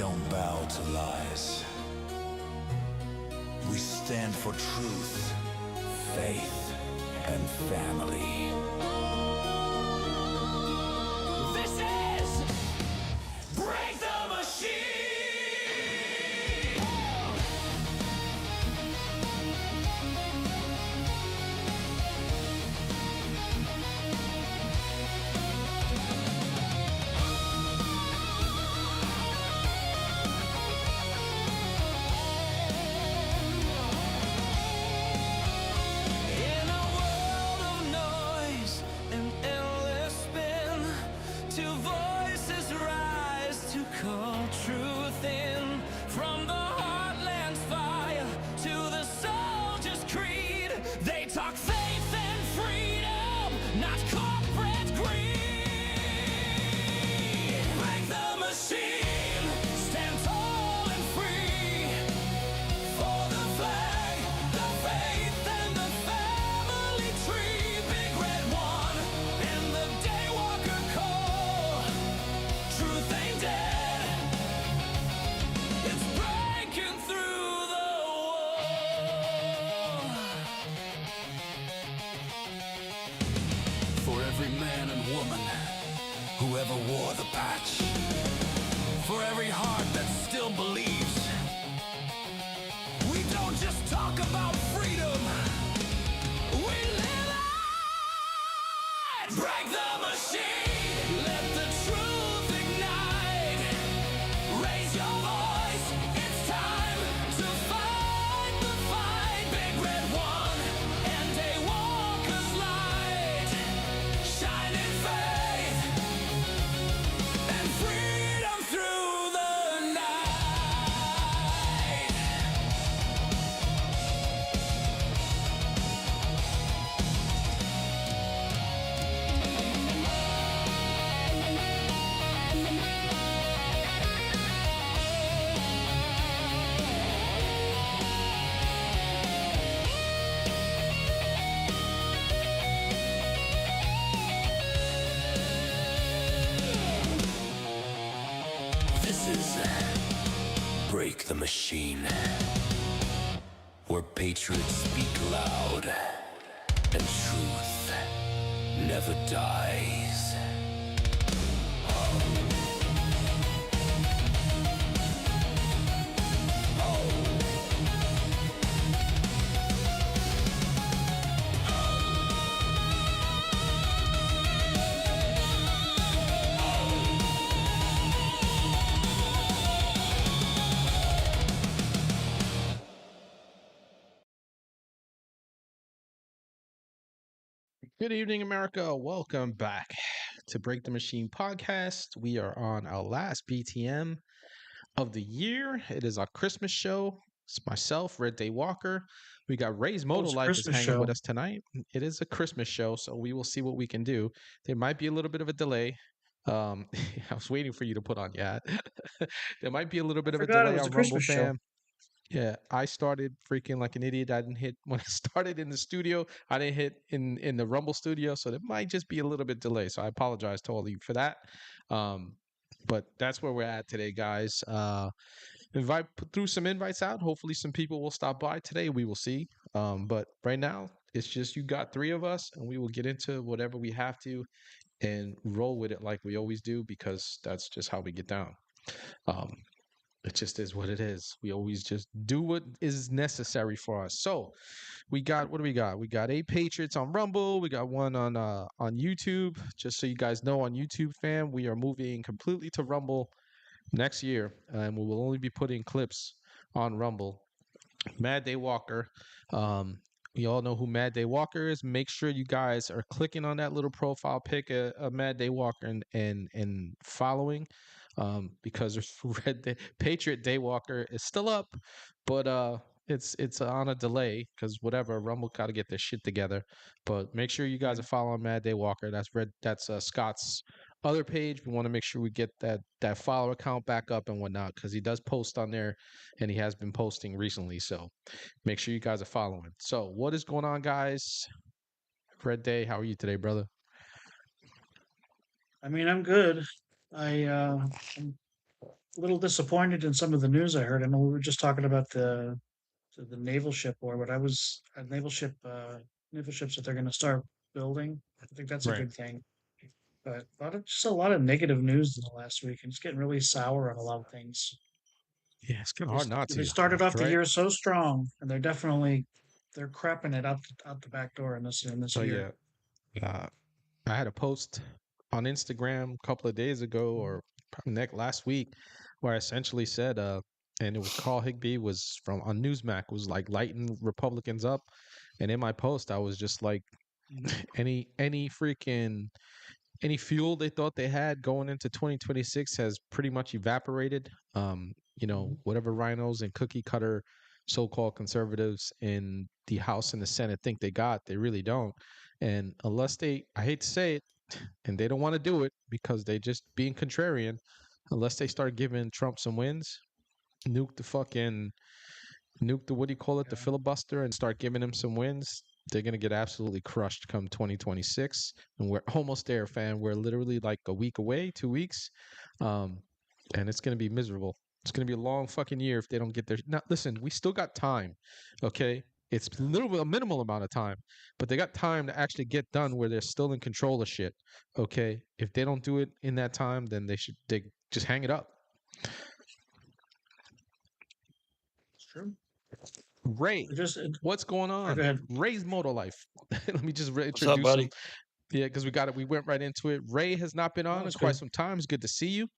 don't bow to lies. We stand for truth, faith, and family. This is Break the Machine! Whoever wore the patch, for every heart that still believes. We don't just talk about freedom, we live it! Break the machine, let the truth ignite. Raise your voice, it's time to fight the fight. Big Red One and Daywalker's light, shine in faith and freedom through the night. This is Break the Machine, where patriots speak loud and truth never dies. Good evening, America. Welcome back to Break the Machine podcast. We are on our last BTM of the year. It is our Christmas show. It's myself, Red Day Walker. We got Ray's Moto it's a Life is Christmas hanging with show. us tonight. It is a Christmas show, so we will see what we can do. There might be a little bit of a delay. I was waiting for you to put on your hat. There might be a little I bit of a forgot it delay was on a Rumble Christmas show. fam. Yeah, I started freaking like an idiot. I didn't hit when I started in the studio. I didn't hit in the Rumble studio, so there might just be a little bit delay. So I apologize to all of you for that. Um, but that's where we're at today, guys. Threw some invites out. Hopefully, some people will stop by today. We will see. But right now, it's just you got three of us, and we will get into whatever we have to and roll with it like we always do because that's just how we get down. Um, it just is what it is. We always just do what is necessary for us. So we got what do we got? We got 8 Patriots on Rumble. We got one on YouTube. Just so you guys know, on YouTube, fam, we are moving completely to Rumble next year, and we will only be putting clips on Rumble. Mad Day Walker. Um, we all know who Mad Day Walker is. Make sure you guys are clicking on that little profile pic of Mad Day Walker and following, because Red Day, Patriot Day Walker is still up, but it's on a delay because whatever Rumble got to get their shit together. But make sure you guys are following Mad Day Walker. That's Red. That's Scott's other page. We want to make sure we get that follower count back up and whatnot because he does post on there and he has been posting recently. So make sure you guys are following. So what is going on, guys? Red Day, how are you today, brother? I mean, I'm good. I'm a little disappointed in some of the news I heard. I know we were just talking about the naval ship war, but I was a naval ships that they're going to start building. I think that's a Right. good thing. But just a lot of negative news in the last week, and it's getting really sour on a lot of things. Yeah, it's kind of They hard not they to, started off the right? year so strong, and they're crapping it out the back door in this So year. yeah, uh, I had a post on Instagram a couple of days ago, or probably last week, where I essentially said, and it was Carl Higbee was from on Newsmax was like lighting Republicans up, and in my post I was just like, Mhm, any freaking any fuel they thought they had going into 2026 has pretty much evaporated. mhm. Whatever rhinos and cookie cutter so-called conservatives in the House and the Senate think they got, they really don't. And unless I hate to say it, and they don't want to do it because they just being contrarian, unless they start giving Trump some wins, nuke the fucking nuke the what do you call it, the Yeah, filibuster, and start giving him some wins, they're gonna get absolutely crushed come 2026. And we're almost there, fam. We're literally like a week away, 2 weeks, um, and it's gonna be miserable. It's gonna be a long fucking year if they don't get their. Now, listen, we still got time, okay? It's a minimal amount of time, but they got time to actually get done where they're still in control of shit. Okay, if they don't do it in that time, then they just hang it up. it's true. Ray, It just it, what's going or go on? ahead. Ray's Motor Life. Let me just What's up, introduce him. buddy? Yeah, because we got it. We went right into it. Ray has not been Oh, on in it's quite good. some time. It's good to see you.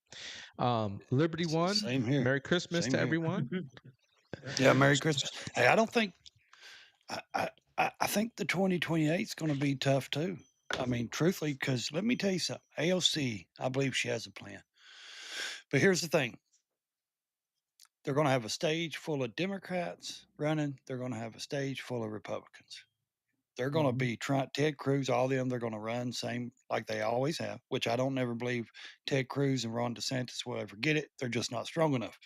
Liberty One. Same here. Merry Christmas Same to here. everyone. Yeah, Yeah, Merry Merry Christmas. Christmas. Hey, I don't think I think the 2028 is going to be tough too. I mean, truthfully, because let me tell you something. AOC, I believe she has a plan. But here's the thing: they're going to have a stage full of Democrats running. They're going to have a stage full of Republicans. They're going to Mhm. be trying Ted Cruz, all of them. They're going to run same like they always have, which I don't never believe Ted Cruz and Ron DeSantis will ever get it. They're just not strong enough.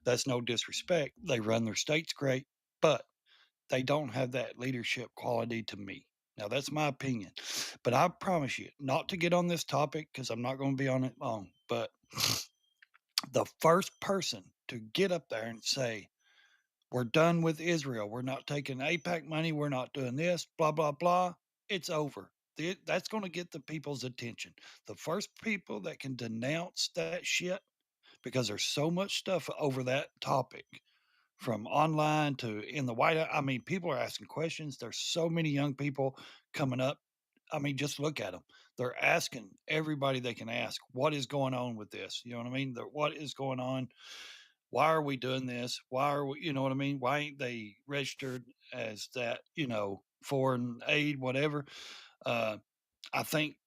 That's no disrespect. They run their states great, but they don't have that leadership quality to me. Now that's my opinion, but I promise you not to get on this topic because I'm not going to be on it long. But the first person to get up there and say we're done with Israel. We're not taking APAC money. We're not doing this, blah, blah, blah. It's over. That's going to get the people's attention. The first people that can denounce that shit, because there's so much stuff over that topic from online to in the White House. I mean, people are asking questions. There's so many young people coming up. I mean, just look at them. They're asking everybody they can ask, what is going on with this? You know what I mean? What is going on? Why are we doing this? Why are we, you know what I mean? Why ain't they registered as that, foreign aid, whatever? Uh, I think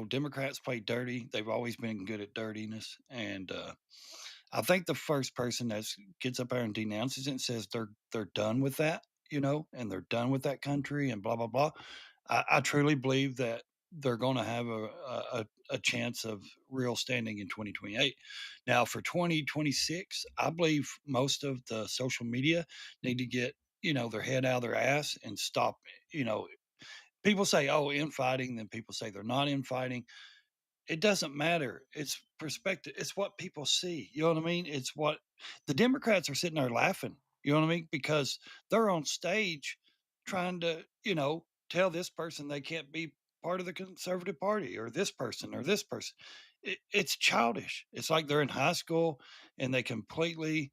Democrats play dirty. They've always been good at dirtiness. And I think the first person that gets up there and denounces it and says they're done with that, and they're done with that country and blah, blah, blah. I truly believe that they're going to have a chance of real standing in 2028. Now, for 2026, I believe most of the social media need to get their head out of their ass and stop. You know, people say, "Oh, infighting," then people say they're not infighting. It doesn't matter. It's perspective. It's what people see. You know what I mean? It's what the Democrats are sitting there laughing. You know what I mean? Because they're on stage trying to, tell this person they can't be part of the conservative party or this person or this person. It's childish. It's like they're in high school and they completely,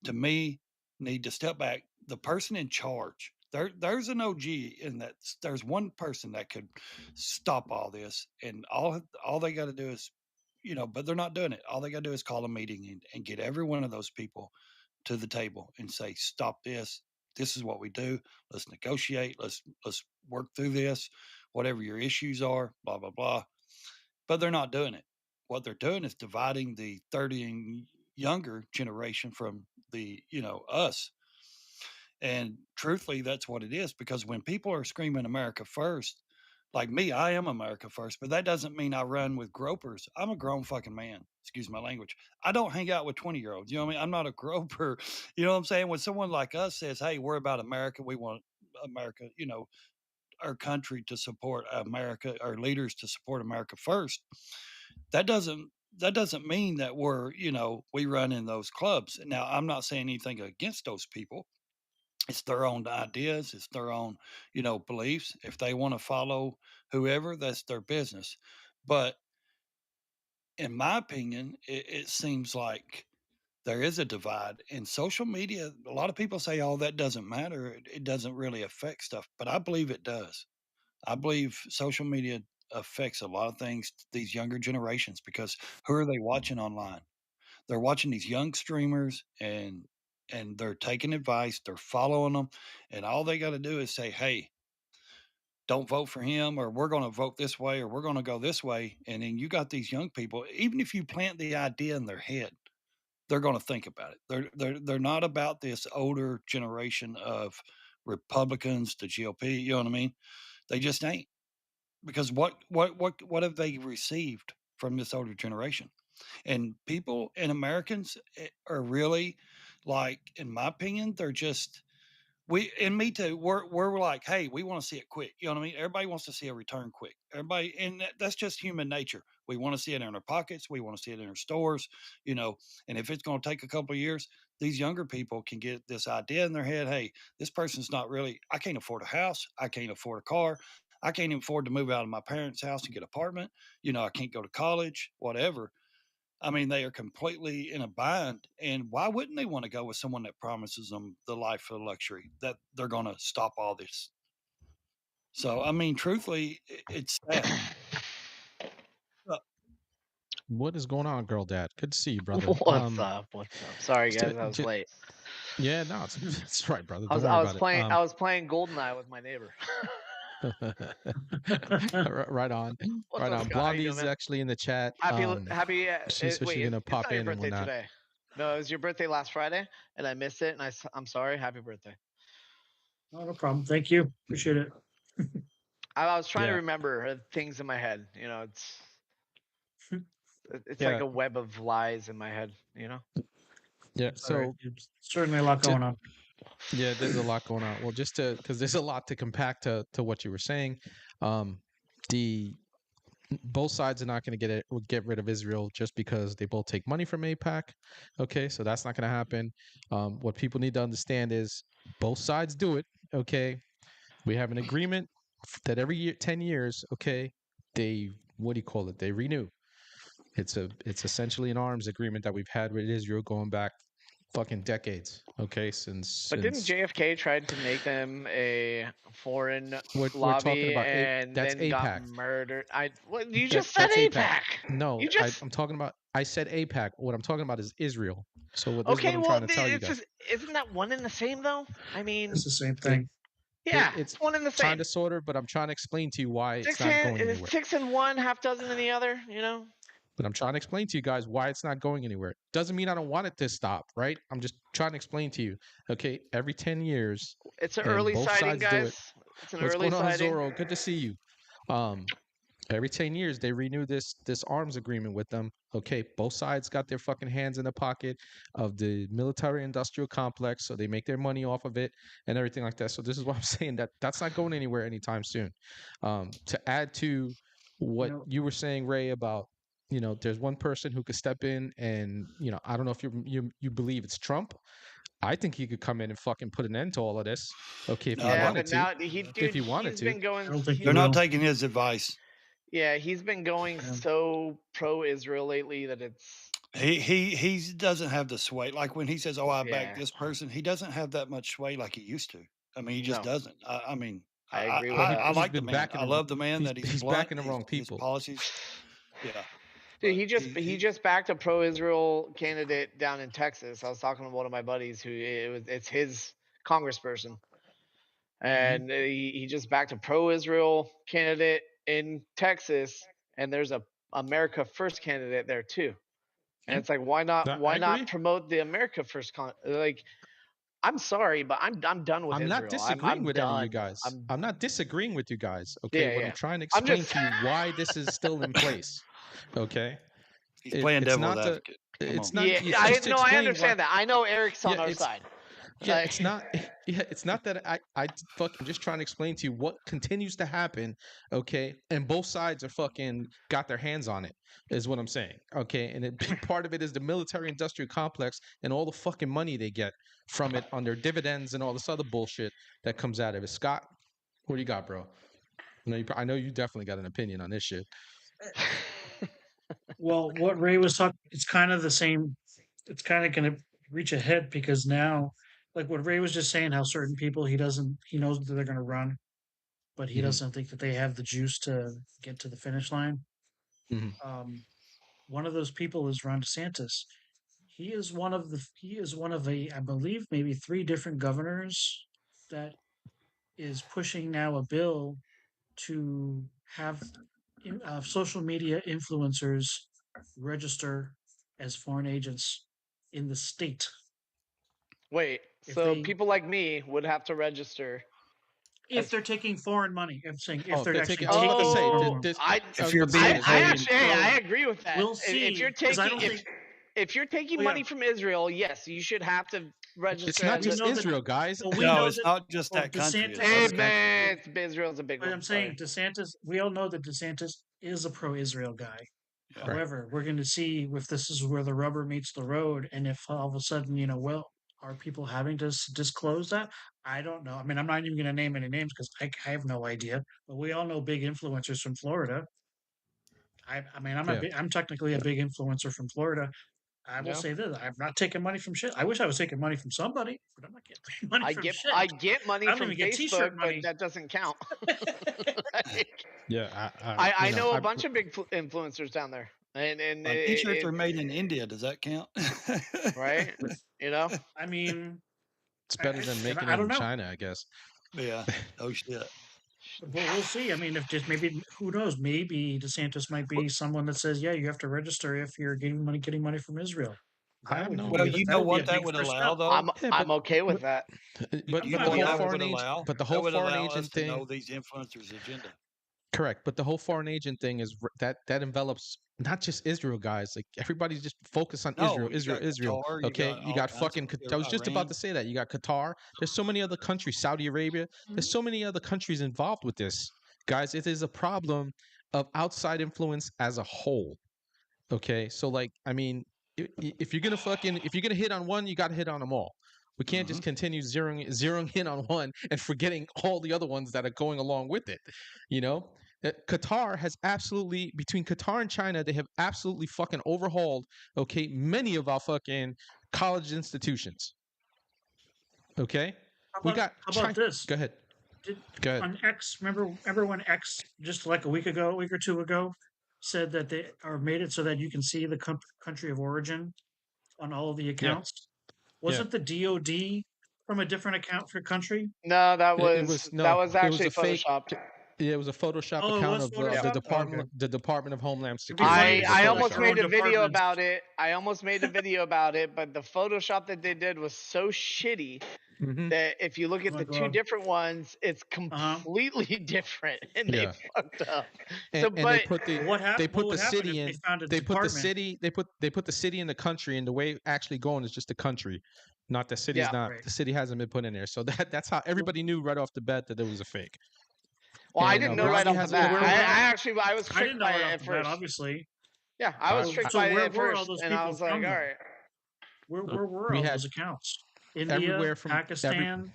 to me, need to step back. The person in charge, there's an OG in that. There's one person that could stop all this, and all they got to do is, but they're not doing it. All they got to do is call a meeting and get every one of those people to the table and say, stop this. This is what we do. Let's negotiate. Let's work through this. Whatever your issues are, blah blah blah. But they're not doing it. What they're doing is dividing the 30 and younger generation from the, us. And truthfully, that's what it is. Because when people are screaming America first, like me, I am America first, but that doesn't mean I run with gropers. I'm a grown fucking man. Excuse my language. I don't hang out with 20-year-olds. You know what I mean? I'm not a groper. You know what I'm saying? When someone like us says, hey, we're about America, we want America, our country to support America, our leaders to support America first. That doesn't that doesn't mean that we're, we run in those clubs. Now, I'm not saying anything against those people. It's their own ideas, it's their own, beliefs. If they want to follow whoever, that's their business. But in my opinion, it seems like there is a divide in social media. A lot of people say, "Oh, that doesn't matter. It doesn't really affect stuff," but I believe it does. I believe social media affects a lot of things to these younger generations because who are they watching online? They're watching these young streamers and they're taking advice, they're following them, and all they got to do is say, "Hey, don't vote for him," or "We're going to vote this way," or "We're going to go this way." And then you got these young people, even if you plant the idea in their head, they're going to think about it. They're not about this older generation of Republicans, the GOP, you know what I mean? They just ain't. Because what have they received from this older generation? And people and Americans are really, like, in my opinion, they're just we and me too. We're like, hey, we want to see it quick. You know what I mean? Everybody wants to see a return quick. Everybody, and that's just human nature. We want to see it in our pockets. We want to see it in our stores. You know, and if it's going to take a couple of years, these younger people can get this idea in their head. Hey, this person's not really. I can't afford a house. I can't afford a car. I can't even afford to move out of my parents' house and get an apartment. I can't go to college. Whatever. I mean, they are completely in a bind. And why wouldn't they want to go with someone that promises them the life of luxury, that they're going to stop all this? So, I mean, truthfully, it's sad. What is going on, girl dad? Good to see you, brother. What's up? What's up? Sorry, Just, guys, I was late. yeah, no, it's right, brother. I Don't was worry I was about playing it. I was playing GoldenEye with my neighbor. Right on, What's right up, on. Scott? How Blondie you is doing, man? actually in the chat. Happy. So Wait, she's gonna it's pop not your in and birthday whatnot. today. No, it was your birthday last Friday, and I missed it, and I'm sorry. Happy birthday. No problem. Thank you. Appreciate it. I was trying to Yeah. remember things in my head. It's Yeah. like a web of lies in my head. Yeah. All right. So It's certainly a lot going on. yeah, there's a lot going on. Well, just because there's a lot to compact to what you were saying. The both sides are not going to get rid of Israel just because they both take money from AIPAC. Okay, so that's not going to happen. What people need to understand is both sides do it. Okay, we have an agreement that every year, 10 years. Okay, they what do you call it? They renew. It's essentially an arms agreement that we've had with Israel going back fucking decades. Okay, But didn't since JFK try to make them a foreign we're talking lobby about and that's then got AIPAC. murdered? You just said That's AIPAC. APAC. No, You just I'm talking about. I said AIPAC. What I'm talking about is Israel. So this is what okay. I'm Well, trying to tell you guys. isn't that one and the same though? I mean, It's the same It, thing. yeah, it's it's one and the kind same. of sort of, but I'm trying to explain to you why it's not going anywhere. 6 in one, half dozen in the other. But I'm trying to explain to you guys why it's not going anywhere. Doesn't mean I don't want it to stop, right? I'm just trying to explain to you. Okay, every 10 years, It's an and early both sighting, sides do it. guys. It's an What's early going on, sighting. Zorro? Good to see you. Every 10 years they renew this arms agreement with them. Okay, both sides got their fucking hands in the pocket of the military industrial complex, so they make their money off of it and everything like that. So this is what I'm saying, that that's not going anywhere anytime soon. To add to what you were saying, Ray, about there's one person who could step in and I don't know if you believe it's Trump. I think he could come in and fucking put an end to all of this. Okay, if he Yeah, wanted but to. now If he wanted he's to. been going. I don't think They're not taking his advice. Yeah, he's been going so pro-Israel lately that it's. He doesn't have the sway. Like when he says, "Oh, I back Yeah. this person," he doesn't have that much sway like he used to. I mean, he just No. doesn't. I mean, I agree with Well, that. I he's like the been man. backing I love the man that he's he's blunt. backing the wrong His people. policies. Yeah. Dude, But he just backed a pro-Israel candidate down in Texas. I was talking to one of my buddies who it's his congressperson, and he just backed a pro-Israel candidate in Texas, and there's a America First candidate there too. And it's like, why not promote the America First like? I'm sorry, but I'm done with I'm Israel. not disagreeing with any of you done. guys. I'm not disagreeing with you guys. Okay, what Yeah. I'm trying to I'm explain just to you why this is still in place. Okay, he's playing it's devil's not the. advocate. Come It's on. not. yeah. It's just to I explain understand why, that. I know Eric's on yeah, our it's side. yeah. Like, It's not. Yeah, it's not that I fucking just trying to explain to you what continues to happen, okay? And both sides are fucking got their hands on it, is what I'm saying, okay? And a big part of it is the military-industrial complex and all the fucking money they get from it on their dividends and all this other bullshit that comes out of it. Scott, what do you got, bro? I know you definitely got an opinion on this shit. Well, what Ray was talking, it's kind of the same. It's kind of going to reach ahead because now, like what Ray was just saying, how certain people he knows that they're going to run, but he Mhm. doesn't think that they have the juice to get to the finish line. Mhm. One of those people is Ron DeSantis. He is one of I believe maybe 3 different governors that is pushing now a bill to have social media influencers register as foreign agents in the state. Wait, If so they people like me would have to register if as they're taking foreign money, I'm saying if Oh, they're they're actually taking. I was about to say. taking Oh, foreign This, I I If was you're about to say. being I paid, actually I agree with that. We'll see. If you're 'Cause I taking don't think. if you're taking Well, yeah. money from Israel, yes, you should have to register. It's not as We just know that- Israel, guys. Well, we no, know it's that. not just well, that country. DeSantis- It's Hey other man, countries. Israel's a big But one. I'm saying DeSantis. We all know that DeSantis is a pro-Israel guy. Yeah. However, we're going to see if this is where the rubber meets the road, and if all of a sudden, well, are people having to disclose that? I don't know. I mean, I'm not even going to name any names because I have no idea. But we all know big influencers from Florida. I mean, Yeah. I'm technically a big influencer from Florida. I will Yeah. say this: I'm not taking money from shit. I wish I was taking money from somebody, but I'm not getting money from shit. I get money I don't from even get Facebook, T-shirt money. but that doesn't count. Yeah. I know a bunch of big influencers down there, and My T-shirts are made in India. Does that count? right. I mean, It's better than making I it don't in know. China, I guess. Yeah. Oh shit. Well, we'll see. I mean, if just maybe who knows? Maybe DeSantis might be someone that says, "Yeah, you have to register if you're getting money from Israel." I have no. Well, you know that would be a what that big would first allow step. though. Yeah, I'm okay with that. But You the know fine what whole with that foreign would agent. allow. But the That whole would foreign allow us agent to thing. know these influencers' agenda. Correct, but the whole foreign agent thing is that envelops not just Israel, guys. Like everybody's just focused on No, Israel, you got Israel. Qatar, you Okay, got you all got kinds fucking. of I was just about Iran. to say that you got Qatar. There's so many other countries, Saudi Arabia. There's so many other countries involved with this, guys. It is a problem of outside influence as a whole. Okay, so like, I mean, if you're gonna hit on one, you got to hit on them all. We can't just continue zeroing in on one and forgetting all the other ones that are going along with it. You know, Qatar has absolutely between Qatar and China, they have absolutely fucking overhauled. Okay, many of our fucking college institutions. Okay, we got How China. about this? Go ahead. Go ahead. On X, remember when X just like a week or 2 ago said that they are made it so that you can see the country of origin on all of the Yeah. accounts? Wasn't the DOD from a different account for country? No, that It was was no. that was It was actually a fake. photoshopped. Yeah, it was a Photoshop Oh, it account was of Photoshop. Okay. the Department of Homeland It'd be funny Security. if I they It said was like almost Photoshop. our own made a video department. about it. I almost made a video about it, but the Photoshop that they did was so shitty Mhm. that if you look Oh at my the two God. different ones, it's completely different, and they Yeah. fucked up. And they But put the What they put would the happen city if they in. found a They put the department? city. They put the city in the country, and the way actually going is just the country, not the city's Yeah. not Right. the city hasn't been put in there. So that's how everybody knew right off the bat that it was a fake. well, I And didn't know right Blondie off the has a little bat. bit of I was I tricked didn't know by right it off at the bat, first. obviously. Yeah, I was tricked So by it where at were all first, those and I people was like, from, all though? right. Where were we all had those accounts? India, everywhere from Pakistan,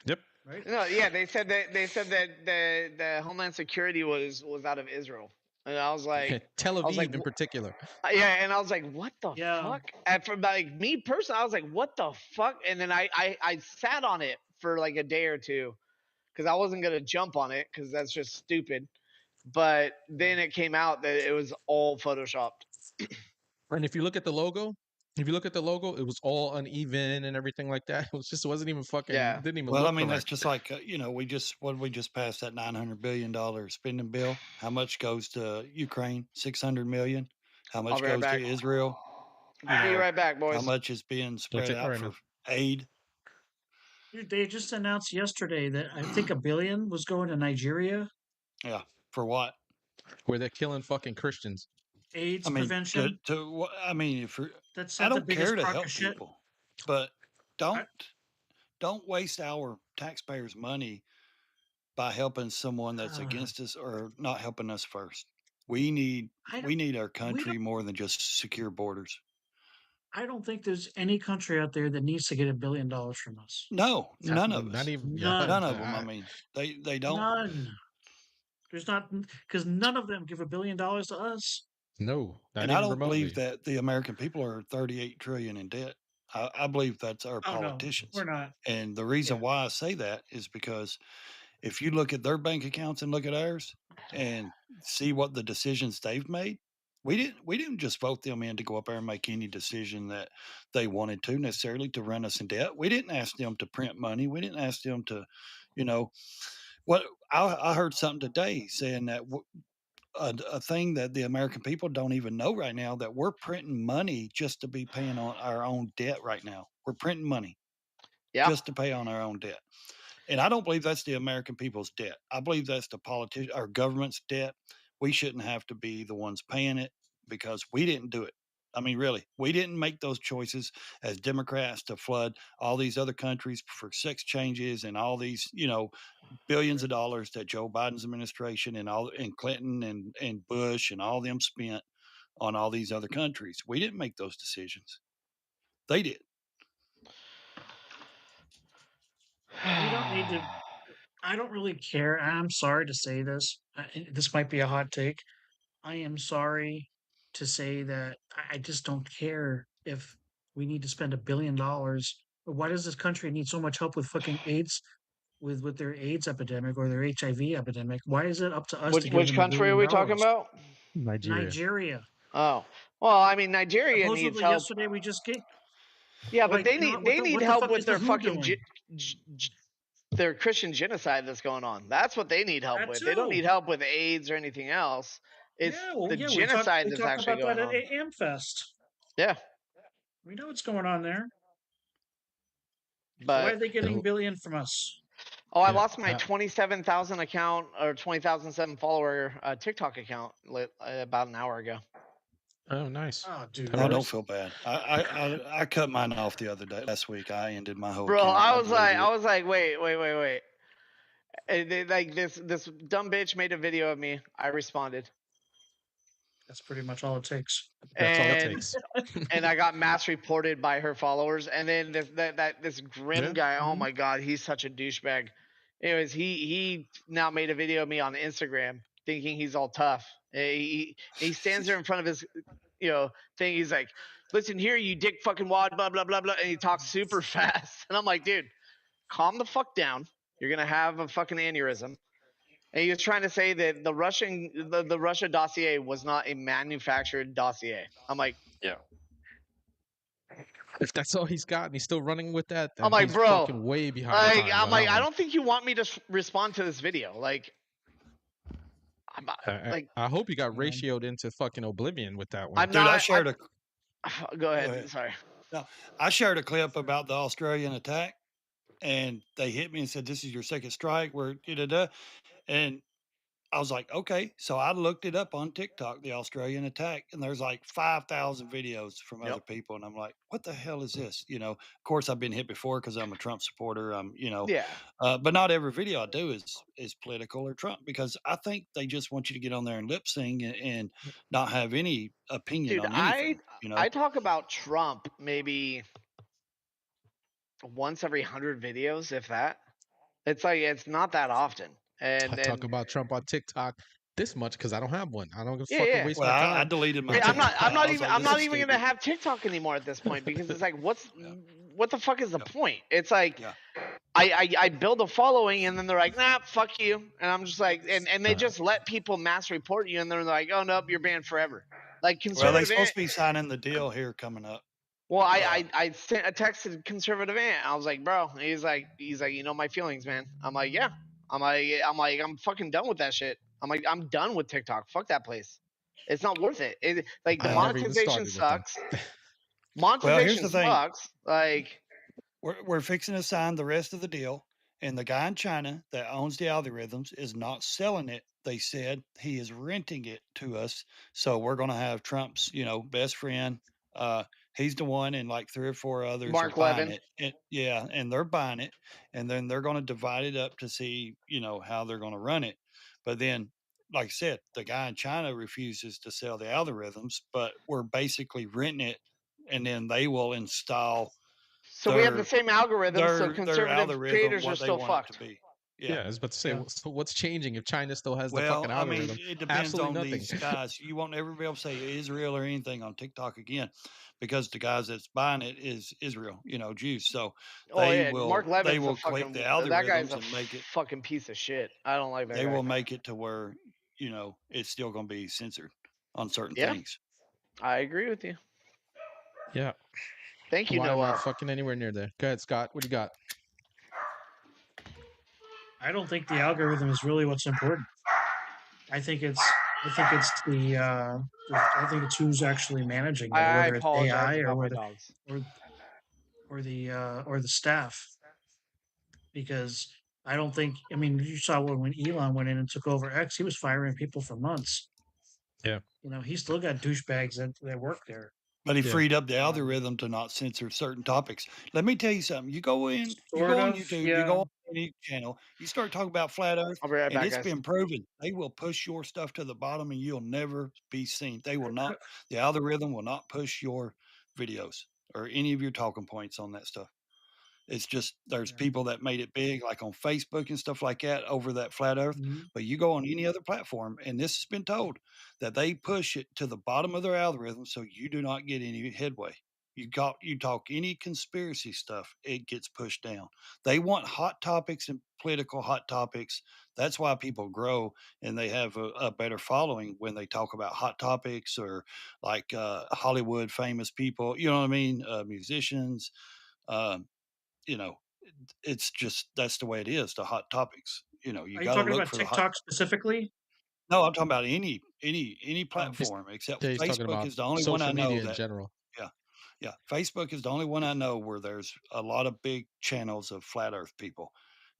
Yep. right? No, yeah, they said that the Homeland Security was out of Israel, and I was like, Tel I was like, Aviv in particular. yeah, and I was like, what the Yeah. fuck? And for like me personally, I was like, what the fuck? And then I sat on it for like a day or two because I wasn't gonna jump on it because that's just stupid. But then it came out that it was all photoshopped. And if you look at the logo, it was all uneven and everything like that. It wasn't even fucking. Yeah. Didn't even Well, look I mean, correct. that's just like we just passed that $900 billion spending bill. How much goes to Ukraine? 600 million. How I'll much be right goes to back. Israel? Be right back, How boys. much is being spread take out right for now. aid? Dude, they just announced yesterday that I think $1 billion was going to Nigeria. Yeah, for what? Where they're killing fucking Christians. AIDS I mean, prevention. I mean, if That's I not the don't biggest care to crock help of shit. people, but don't don't waste our taxpayers' money by helping someone that's Ah, against us or not helping us first. We need I we don't. need our We country don't. more than just secure borders. I don't think there's any country out there that needs to get $1 billion from us. No, none of Not us. even. Yeah, None. None of them. I mean, they don't. None. There's not because none of them give $1 billion to us. no, not And I even don't believe remotely. that the American people are 38 trillion in debt. I believe that's our Oh no, politicians. we're not. And the reason Yeah. why I say that is because if you look at their bank accounts and look at ours and see what the decisions they've made, we didn't just vote them in to go up there and make any decision that they wanted to necessarily to run us in debt. We didn't ask them to print money. We didn't ask them to, you know, what I heard something today saying that a thing that the American people don't even know right now that we're printing money just to be paying on our own debt right now. We're printing money Yeah. just to pay on our own debt. And I don't believe that's the American people's debt. I believe that's the our government's debt. We shouldn't have to be the ones paying it because we didn't do it. I mean, really, we didn't make those choices as Democrats to flood all these other countries for sex changes and all these, billions of dollars that Joe Biden's administration and Clinton and Bush and all them spent on all these other countries. We didn't make those decisions. They did. We don't need to. I don't really care. I'm sorry to say this. This might be a hot take. I am sorry to say that I just don't care if we need to spend $1 billion. Why does this country need so much help with fucking AIDS, with their AIDS epidemic or their HIV epidemic? Why is it up to us to give Which them $1 country are billion? we talking about? Nigeria. Nigeria. Oh, well, I mean, Nigeria needs Supposedly help. yesterday we just get Yeah, but like, they need they need what the help fuck with is the their WHO fucking doing? their Christian genocide that's going on. That's what they need help That with. They don't too. need help with AIDS or anything else. It's Yeah, well, the yeah, genocide we that's talked actually about that going at on. Amfest. Yeah, We know what's going on there. Why but are they getting $1 billion from us? I Yeah, lost my 27,000 account or 20,007 follower TikTok account about an hour ago. Oh, nice. Oh, dude. Oh, don't Terrorist. feel bad. I cut mine off the other day. Last week, I ended my whole Bro, account. I deleted it. was like, wait. And like this dumb bitch made a video of me. I responded. That's pretty much all it takes. That's all it And takes. and I got mass reported by her followers. And then this grim Yeah. guy, oh Mhm. my god, he's such a douchebag. Anyways, he now made a video of me on Instagram, thinking he's all tough. He stands there in front of his thing. He's like, "Listen here, you dick fucking wad, blah blah blah blah," and he talks super fast. And I'm like, dude, calm the fuck down. You're gonna have a fucking aneurysm. And he was trying to say that the Russia dossier was not a manufactured dossier. I'm like, If that's all he's got and he's still running with that, I'm then like, he's bro, fucking way behind like, times I'm on like, that I one. don't think you want me to respond to this video. Like, I'm like, I hope you got Yeah. ratioed into fucking oblivion with that one. I'm Dude, I not. shared a Go ahead. ahead. Sorry. no, I shared a clip about the Australian attack, and they hit me and said, "This is your second strike." Where and I was like, okay. So I looked it up on TikTok, the Australian attack, and there's like 5,000 videos from other Yep. people. And I'm like, what the hell is this? Of course, I've been hit before because I'm a Trump supporter. Yeah. But not every video I do is political or Trump because I think they just want you to get on there and lip sing and not have any opinion Dude, on anything. I talk about Trump maybe once every 100 videos, if that. It's like it's not that often. I And talk about Trump on TikTok this much because I don't have one. I don't Yeah, fucking yeah. waste Well, my I time. deleted my Wait, I'm TikTok. not I was like, I'm this not is even gonna stupid. have TikTok anymore at this point because it's like what the fuck is the Yep. point? It's like Yeah. I build a following and then they're like, nah, fuck you. And I'm just like and they just let people mass report you and they're like, oh nope, you're banned forever. Like Well, they're conservative supposed to be signing the deal here coming up. Well, I sent a text to conservative Ant. I was like, bro. He's like, you know my feelings, man. I'm like, yeah. I'm fucking done with that shit. I'm like, I'm done with TikTok. Fuck that place. It's not worth it. Like the I never even monetization started with them. sucks. Well, here's Monetization the thing. sucks. Like, We're fixing to sign the rest of the deal, and the guy in China that owns the algorithms is not selling it. They said he is renting it to us, so we're going to have Trump's, best friend. He's the one, and like 3 or 4 others are Mark buying Levin. it. And they're buying it, and then they're going to divide it up to see, how they're going to run it. But then, like I said, the guy in China refuses to sell the algorithms, but we're basically renting it, and then they will install So we have the their same algorithm. So their conservative algorithm creators are what they still want it to fucked. be. Yeah, Yeah. I was about to say, Yeah. so what's changing if China still has the Well, fucking I mean, algorithm? it depends Absolutely on nothing. these guys. You won't ever be able to say Israel or anything on TikTok again, because the guys that's buying it is Israel, Jews. So Oh yeah, Mark they Levin's a will collect the fucking. That guy's algorithms a and make it. fucking piece of shit. I don't like that They guy. will make it to where it's still going to be censored on certain Yeah, things. I agree with you. Yeah. Thank you, Why am I Noah. fucking anywhere near there? Go ahead, Scott. What do you got? I don't think the algorithm is really what's important. I think it's I think it's who's actually managing it, I whether it's apologize AI about my dogs. or or the staff. Because I don't think, I mean, you saw when Elon went in and took over X, he was firing people for months. Yeah. He's still got douchebags that work there. But he Yeah. freed up the algorithm to not censor certain topics. Let me tell you something. You go Sort on of, YouTube, you yeah. go on any channel, you start talking about flat Earth, I'll be right and back, it's guys. been proven they will push your stuff to the bottom, and you'll never be seen. They will not. The algorithm will not push your videos or any of your talking points on that stuff. It's just there's Yeah. people that made it big, like on Facebook and stuff like that, over that flat Earth. Mhm. But you go on any other platform, and this has been told that they push it to the bottom of their algorithm, so you do not get any headway. You talk any conspiracy stuff, it gets pushed down. They want hot topics and political hot topics. That's why people grow and they have a better following when they talk about hot topics, or like Hollywood famous people. You know what I mean? Musicians. Um, you know, it's just that's the way it is. The hot topics. You Are you got to talking look about for the hot. TikTok specifically? No, I'm talking about any Oh, platform except Yeah, he's talking Facebook about is the only one I social know media in that. general. Yeah, yeah. Facebook is the only one I know where there's a lot of big channels of flat Earth people,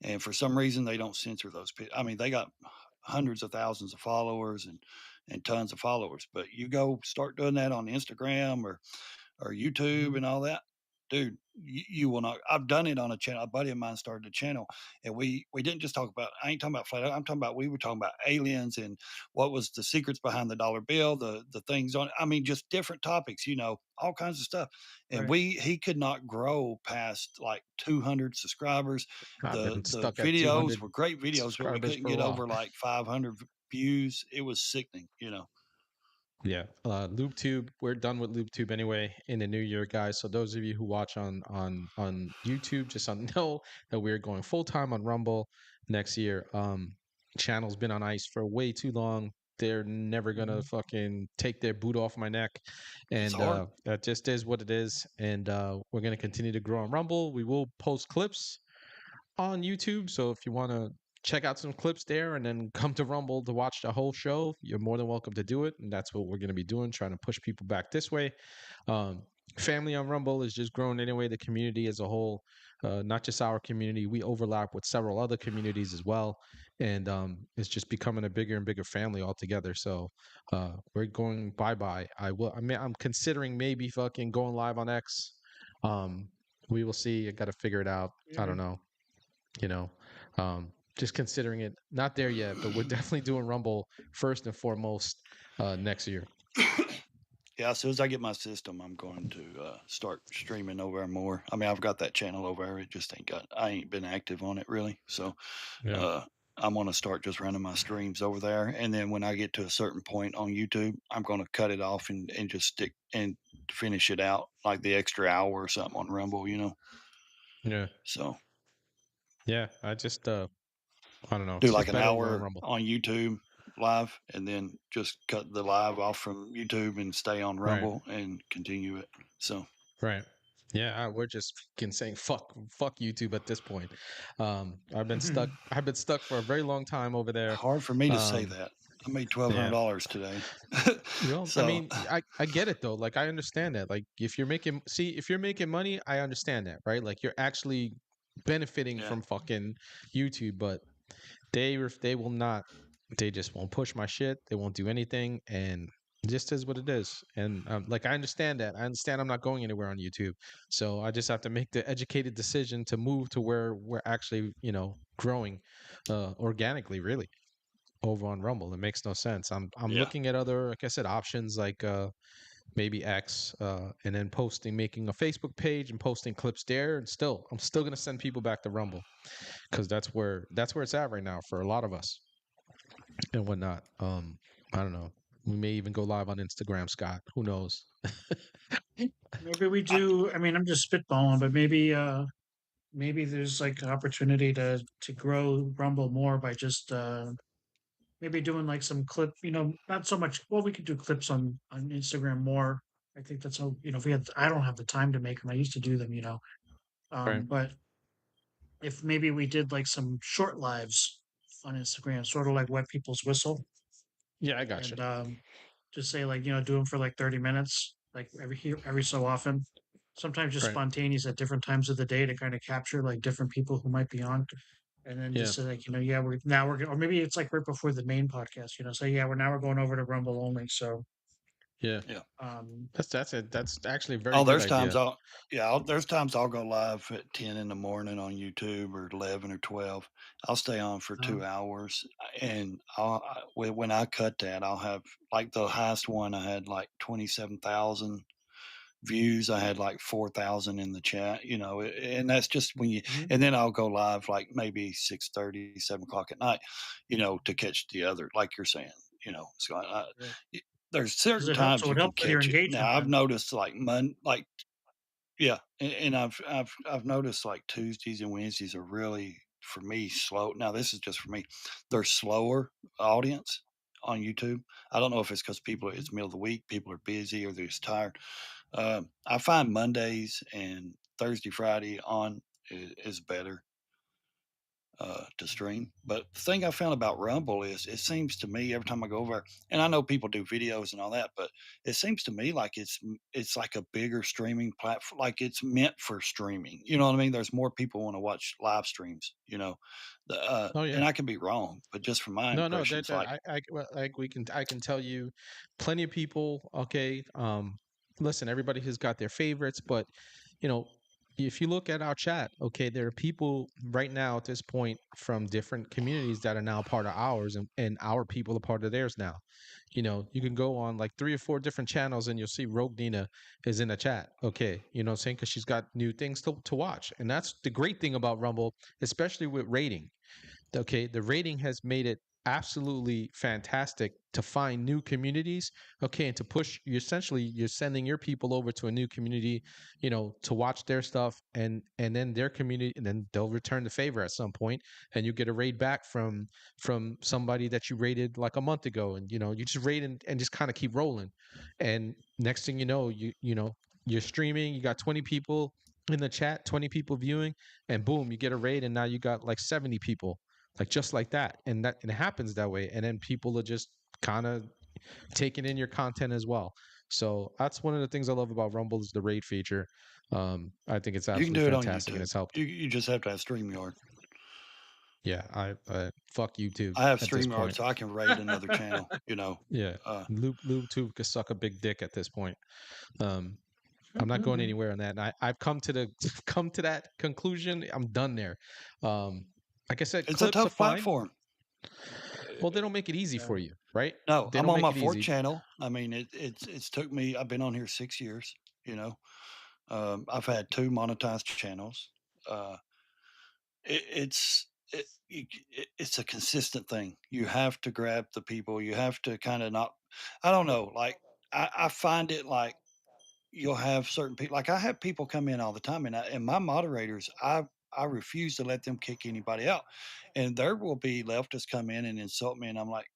and for some reason they don't censor those people. I mean, they got hundreds of thousands of followers and tons of followers, but you go start doing that on Instagram or YouTube mhm. and all that, dude, you will not. I've done it on a channel. A buddy of mine started a channel, and we didn't just talk about. I ain't talking about flat Earth. I'm talking about we were talking about aliens and what was the secrets behind the dollar bill, the things on. I mean, just different topics. All kinds of stuff. And Right. he could not grow past like 200 subscribers. I've been The stuck at videos 200 were great videos, but we subscribers couldn't for a get while. over like 500 views. It was sickening. Yeah. LoopTube, we're done with LoopTube anyway in the new year, guys. So those of you who watch on YouTube, just know that we're going full time on Rumble next year. Channel's been on ice for way too long. They're never gonna Mhm. fucking take their boot off my neck, It's and hard. that just is what it is. And we're gonna continue to grow on Rumble. We will post clips on YouTube. So if you want to check out some clips there and then come to Rumble to watch the whole show, you're more than welcome to do it. And that's what we're going to be doing, trying to push people back this way. Um, Family on Rumble is just growing anyway. The community as a whole, not just our community, we overlap with several other communities as well. And it's just becoming a bigger and bigger family altogether. So we're going bye-bye. I'm considering maybe fucking going live on X. We will see. I got to figure it out. I don't Mhm. know you know just considering it, not there yet, but we're definitely doing Rumble first and foremost next year. Yeah, as soon as I get my system, I'm going to start streaming over there more. I mean, I've got that channel over there. It just I ain't been active on it really. So Yeah. I'm going to start just running my streams over there. And then when I get to a certain point on YouTube, I'm going to cut it off and just stick and finish it out like the extra hour or something on Rumble. Yeah. So Yeah, I just I don't know, do it's like just an better over on hour Rumble. on YouTube live and then just cut the live off from YouTube and stay on Right. Rumble and continue it. So Right. Yeah, we're just fucking saying fuck YouTube at this point. I've been stuck for a very long time over there. hard for me to say um that. I made yeah. $1,200 today. I So mean, I get it though. Like I understand that. Like if you're making money, I understand that, right? Like you're actually benefiting yeah, from fucking YouTube, but they will not. They just won't push my shit. They won't do anything, and It just is what it is. And like, I understand that. I understand I'm not going anywhere on YouTube. So I just have to make the educated decision to move to where we're actually, growing organically, really, over on Rumble. It makes no sense. I'm Yeah. looking at other, like I said, options like maybe X, and then making a Facebook page and posting clips there. And I'm still gonna send people back to Rumble because that's where it's at right now for a lot of us and whatnot. I don't know. We may even go live on Instagram, Scott. Who knows? Maybe we I, do. I mean, I'm just spitballing, but maybe there's like an opportunity to grow Rumble more by just maybe doing like some clip, not so much. Well, we could do clips on Instagram more. I think that's how, if we had. I don't have the time to make them. I used to do them, Right. But if maybe we did like some short lives on Instagram, sort of like Wet People's Whistle, Yeah, I got you. and just say like do them for like 30 minutes, like every so often. Sometimes just Right. spontaneous at different times of the day to kind of capture like different people who might be on, and then Yeah. just say like yeah or maybe it's like right before the main podcast, say yeah we're going over to Rumble only. So Yeah. yeah. um That's it. That's actually a very Oh, good there's times idea. there's times I'll go live at 10 in the morning on YouTube or 11 or 12. I'll stay on for uh, 2 hours, and when I cut that, I'll have like the highest one I had like 27,000 views. I had like 4,000 in the chat, and that's just when mhm, and then I'll go live like maybe 6:30, 7 o'clock at night, to catch the other, like you're saying, so yeah, y- there's because certain it helps. times So you it can helps with your catch it. Now engagement I've then. noticed like yeah, and I've noticed like Tuesdays and Wednesdays are really for me slow. Now this is just for me. They're slower audience on YouTube. I don't know if it's because people Mhm. it's middle of the week, people are busy or they're just tired. I find Mondays and Thursday, Friday on is better to stream. But the thing I found about Rumble is it seems to me every time I go over, and I know people do videos and all that, but it seems to me like it's like a bigger streaming platform, like it's meant for streaming. You know what I mean? There's more people want to watch live streams. Oh yeah. And I can be wrong, but just from my No, that impressions, that like well, like I can tell you, plenty of people. Okay, listen, everybody has got their favorites, but you know, if you look at our chat, okay, there are people right now at this point from different communities that are now part of ours, and our people are part of theirs now. You can go on like 3 or 4 different channels, and you'll see Rogue Nina is in the chat. Okay, you know what I'm saying? Because she's got new things to watch, and that's the great thing about Rumble, especially with rating. Okay, the rating has made it absolutely fantastic to find new communities. Okay, and to push you, essentially you're sending your people over to a new community, to watch their stuff, and then their community, and then they'll return the favor at some point, and you get a raid back from somebody that you rated like a month ago, and you just rate and just kind of keep rolling. And next thing you know, you're streaming, you got 20 people in the chat, 20 people viewing, and boom, you get a raid, and now you got like 70 people, like just like that. And it happens that way, and then people are just kind of taking in your content as well. So that's one of the things I love about Rumble is the raid feature. I think it's you can absolutely do it on fantastic, and YouTube. it's helped. You just have to have StreamYard. Yeah, I fuck YouTube I have at this StreamYard, point. so I can raid another channel. Yeah, Uh, YouTube could suck a big dick at this point. um I'm not going anywhere on that, and I've come to the come to that conclusion. I'm done there. Like I said, it's a clips are tough fine. platform. Well, they don't make it easy Yeah. for you, right? No, They I'm don't on make my it fourth easy. channel. I mean, it's took me. I've been on here 6 years. You know, I've had two monetized channels. Uh, it's a consistent thing. You have to grab the people. You have to kind of not. I don't know. Like I find it like you'll have certain people. Like I have people come in all the time, and my moderators, I refuse to let them kick anybody out. And there will be leftists come in and insult me, and I'm like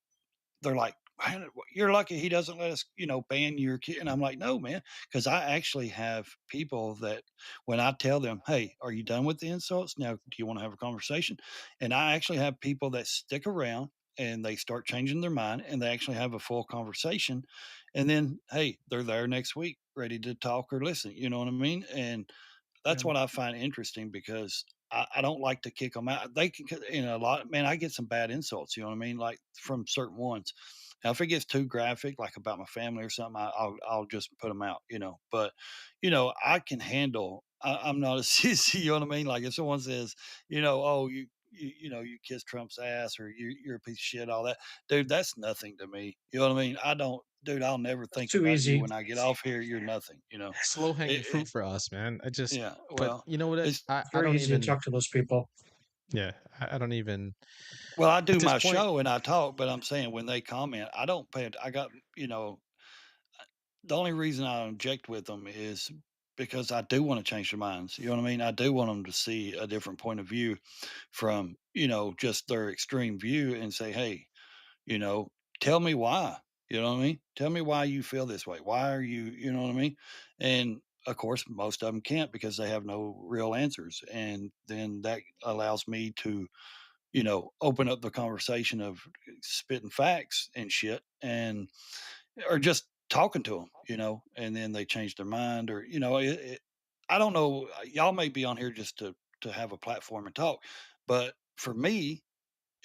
they're like, "Man, you're lucky he doesn't let us, ban your kid." And I'm like, "No, man," because I actually have people that when I tell them, "Hey, are you done with the insults? Now, do you want to have a conversation?" And I actually have people that stick around and they start changing their mind and they actually have a full conversation. And then, hey, they're there next week ready to talk or listen. You know what I mean? And that's Yeah. what I find interesting because I don't like to kick them out. They can, a lot. Man, I get some bad insults. You know what I mean? Like from certain ones. Now, if it gets too graphic, like about my family or something, I'll just put them out. But I can handle. I'm not a sissy. You know what I mean? Like if someone says, oh you kiss Trump's ass or you're a piece of shit, all that, dude, that's nothing to me. You know what I mean? I don't, dude. I'll never That's think too about you easy. when I get off here. You're nothing. Slow hanging It, fruit for us, man. yeah. But Well, you know what? it's It's I very don't easy to even. talk to those people. Yeah, I don't even. well, I At do this my point, show and I talk, but I'm saying when they comment, I don't pay. I got the only reason I object with them is because I do want to change their minds. You know what I mean? I do want them to see a different point of view from just their extreme view and say, hey, you know, tell me why. You know what I mean? Tell me why you feel this way. Why are you? You know what I mean? And of course, most of them can't because they have no real answers. And then that allows me to open up the conversation of spitting facts and shit and or just talking to them, and then they change their mind or, I don't know. Y'all may be on here just to have a platform and talk, but for me,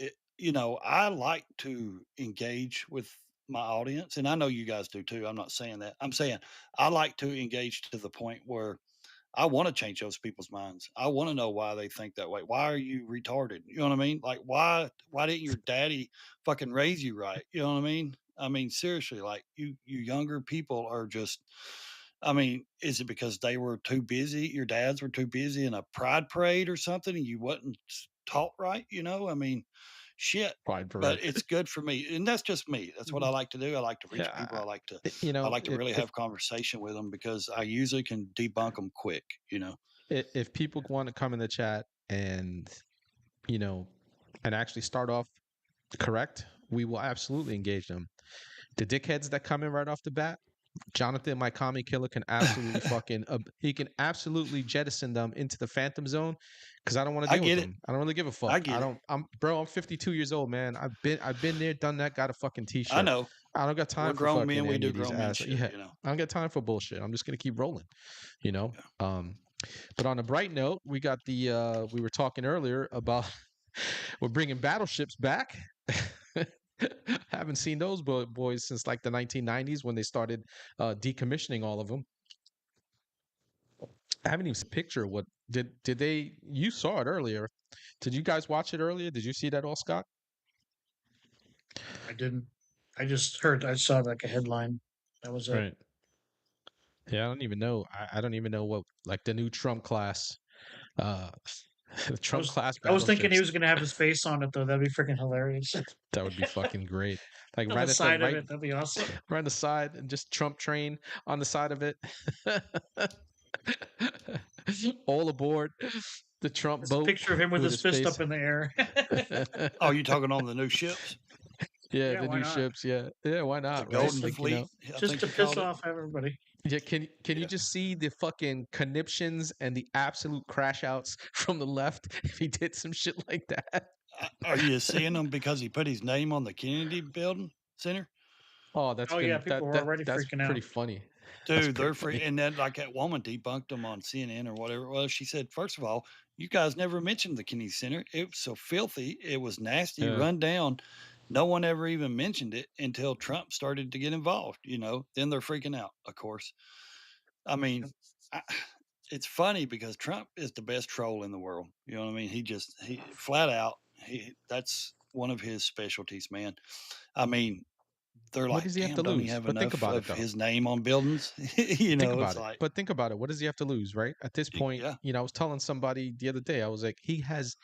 I like to engage with my audience, and I know you guys do too. I'm not saying that. I'm saying I like to engage to the point where I want to change those people's minds. I want to know why they think that way. Why are you retarded? You know what I mean? Like why didn't your daddy fucking raise you right? You know what I mean? I mean, seriously, like you younger people are just I mean, is it because they were too busy? Your dads were too busy in a pride parade or something and you wasn't taught right, I mean, shit. Pride But Parade. it's good for me. And that's just me. That's what I like to do. I like to reach people. Yeah, I like to really have conversation with them because I usually can debunk them quick. if people want to come in the chat and you know and actually start off correct, we will absolutely engage them. The dickheads that come in right off the bat, Jonathan, my commie killer, can absolutely he can absolutely jettison them into the phantom zone because I don't want to I deal with get it. them. I don't really give a I fuck. get it. I'm 52 years old, man. I've been there, done that, got a fucking I t-shirt. know. I don't got We're time for grown fucking men. We any do of these grown men ass. shit, Yeah, I don't got time for bullshit. I'm just gonna keep rolling, you know. Yeah. But on a bright note, we got we were talking earlier about we're bringing battleships back. Haven't seen those boys since like the 1990s when they started decommissioning all of them. I haven't even seen a picture of what did they you saw it earlier. Did you guys watch it earlier? Did you see that all, Scott? I didn't. I saw like a headline. That was it. Right. Yeah, I don't even know. I don't even know what like the new Trump class uh the I Trump was class I was thinking he battleships. was gonna have his face on it though. That'd be freaking hilarious. That would be fucking great. Like On the right at the side of right it, that'd be awesome. right on the side and just Trump train on the side of it. All aboard the Trump There's a boat picture of him with with his his fist face. up in the air. Oh, you talking on the new ships? Yeah, Yeah, the why new not? ships. Yeah, yeah. Why The not? Right? Just Golden to Like Fleet, I just think to you piss called it. off everybody. yeah. Can you Yeah. just see the fucking conniptions and the absolute crash outs from the left if he did some shit like that? Are you seeing him because he put his name on the Kennedy Building Center? Oh, that's Oh yeah, gonna people were already that's freaking pretty out. funny. That's Dude, pretty they're free. funny. And then, like that woman debunked them on CNN or whatever it was. She said, first of all, you guys never mentioned the Kennedy Center. It was so filthy. It was nasty, Yeah. run down. No one ever even mentioned it until Trump started to get involved. Then they're freaking out, of course. I mean, I, it's funny because Trump is the best troll in the world. You know what I mean? He flat out, that's one of his specialties, man. I mean, they're What like, does he have damn, to don't he lose? have But think enough about it of though. his name on buildings? Think It's about it. like, But think about it. What does he have to lose, right? At this point, yeah, I was telling somebody the other day, I was like, he has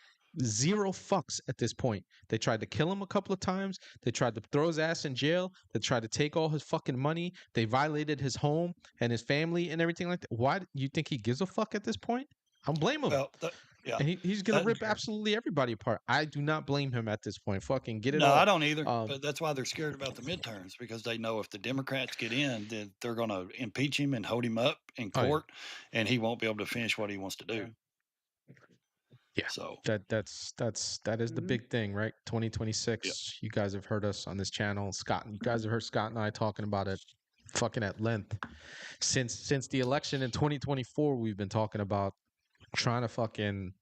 zero fucks at this point. They tried to kill him a couple of times. They tried to throw his ass in jail. They tried to take all his fucking money. They violated his home and his family and everything like that. Why do you think he gives a fuck at this point? I don't blame him. well, yeah, And he's gonna that, rip absolutely everybody apart. I do not blame him at this point. Fucking get it no, I all. don't either. Um, But that's why they're scared about the midterms because they know if the Democrats get in, then they're going to impeach him and hold him up in oh yeah. court, and he won't be able to finish what he wants to do. Yeah, So, that is the Mhm. big thing, right? yeah, 2026. You guys have heard us on this channel, Scott. You guys have heard Scott and I talking about it, fucking at length since the election in 2024. We've been talking about trying to fucking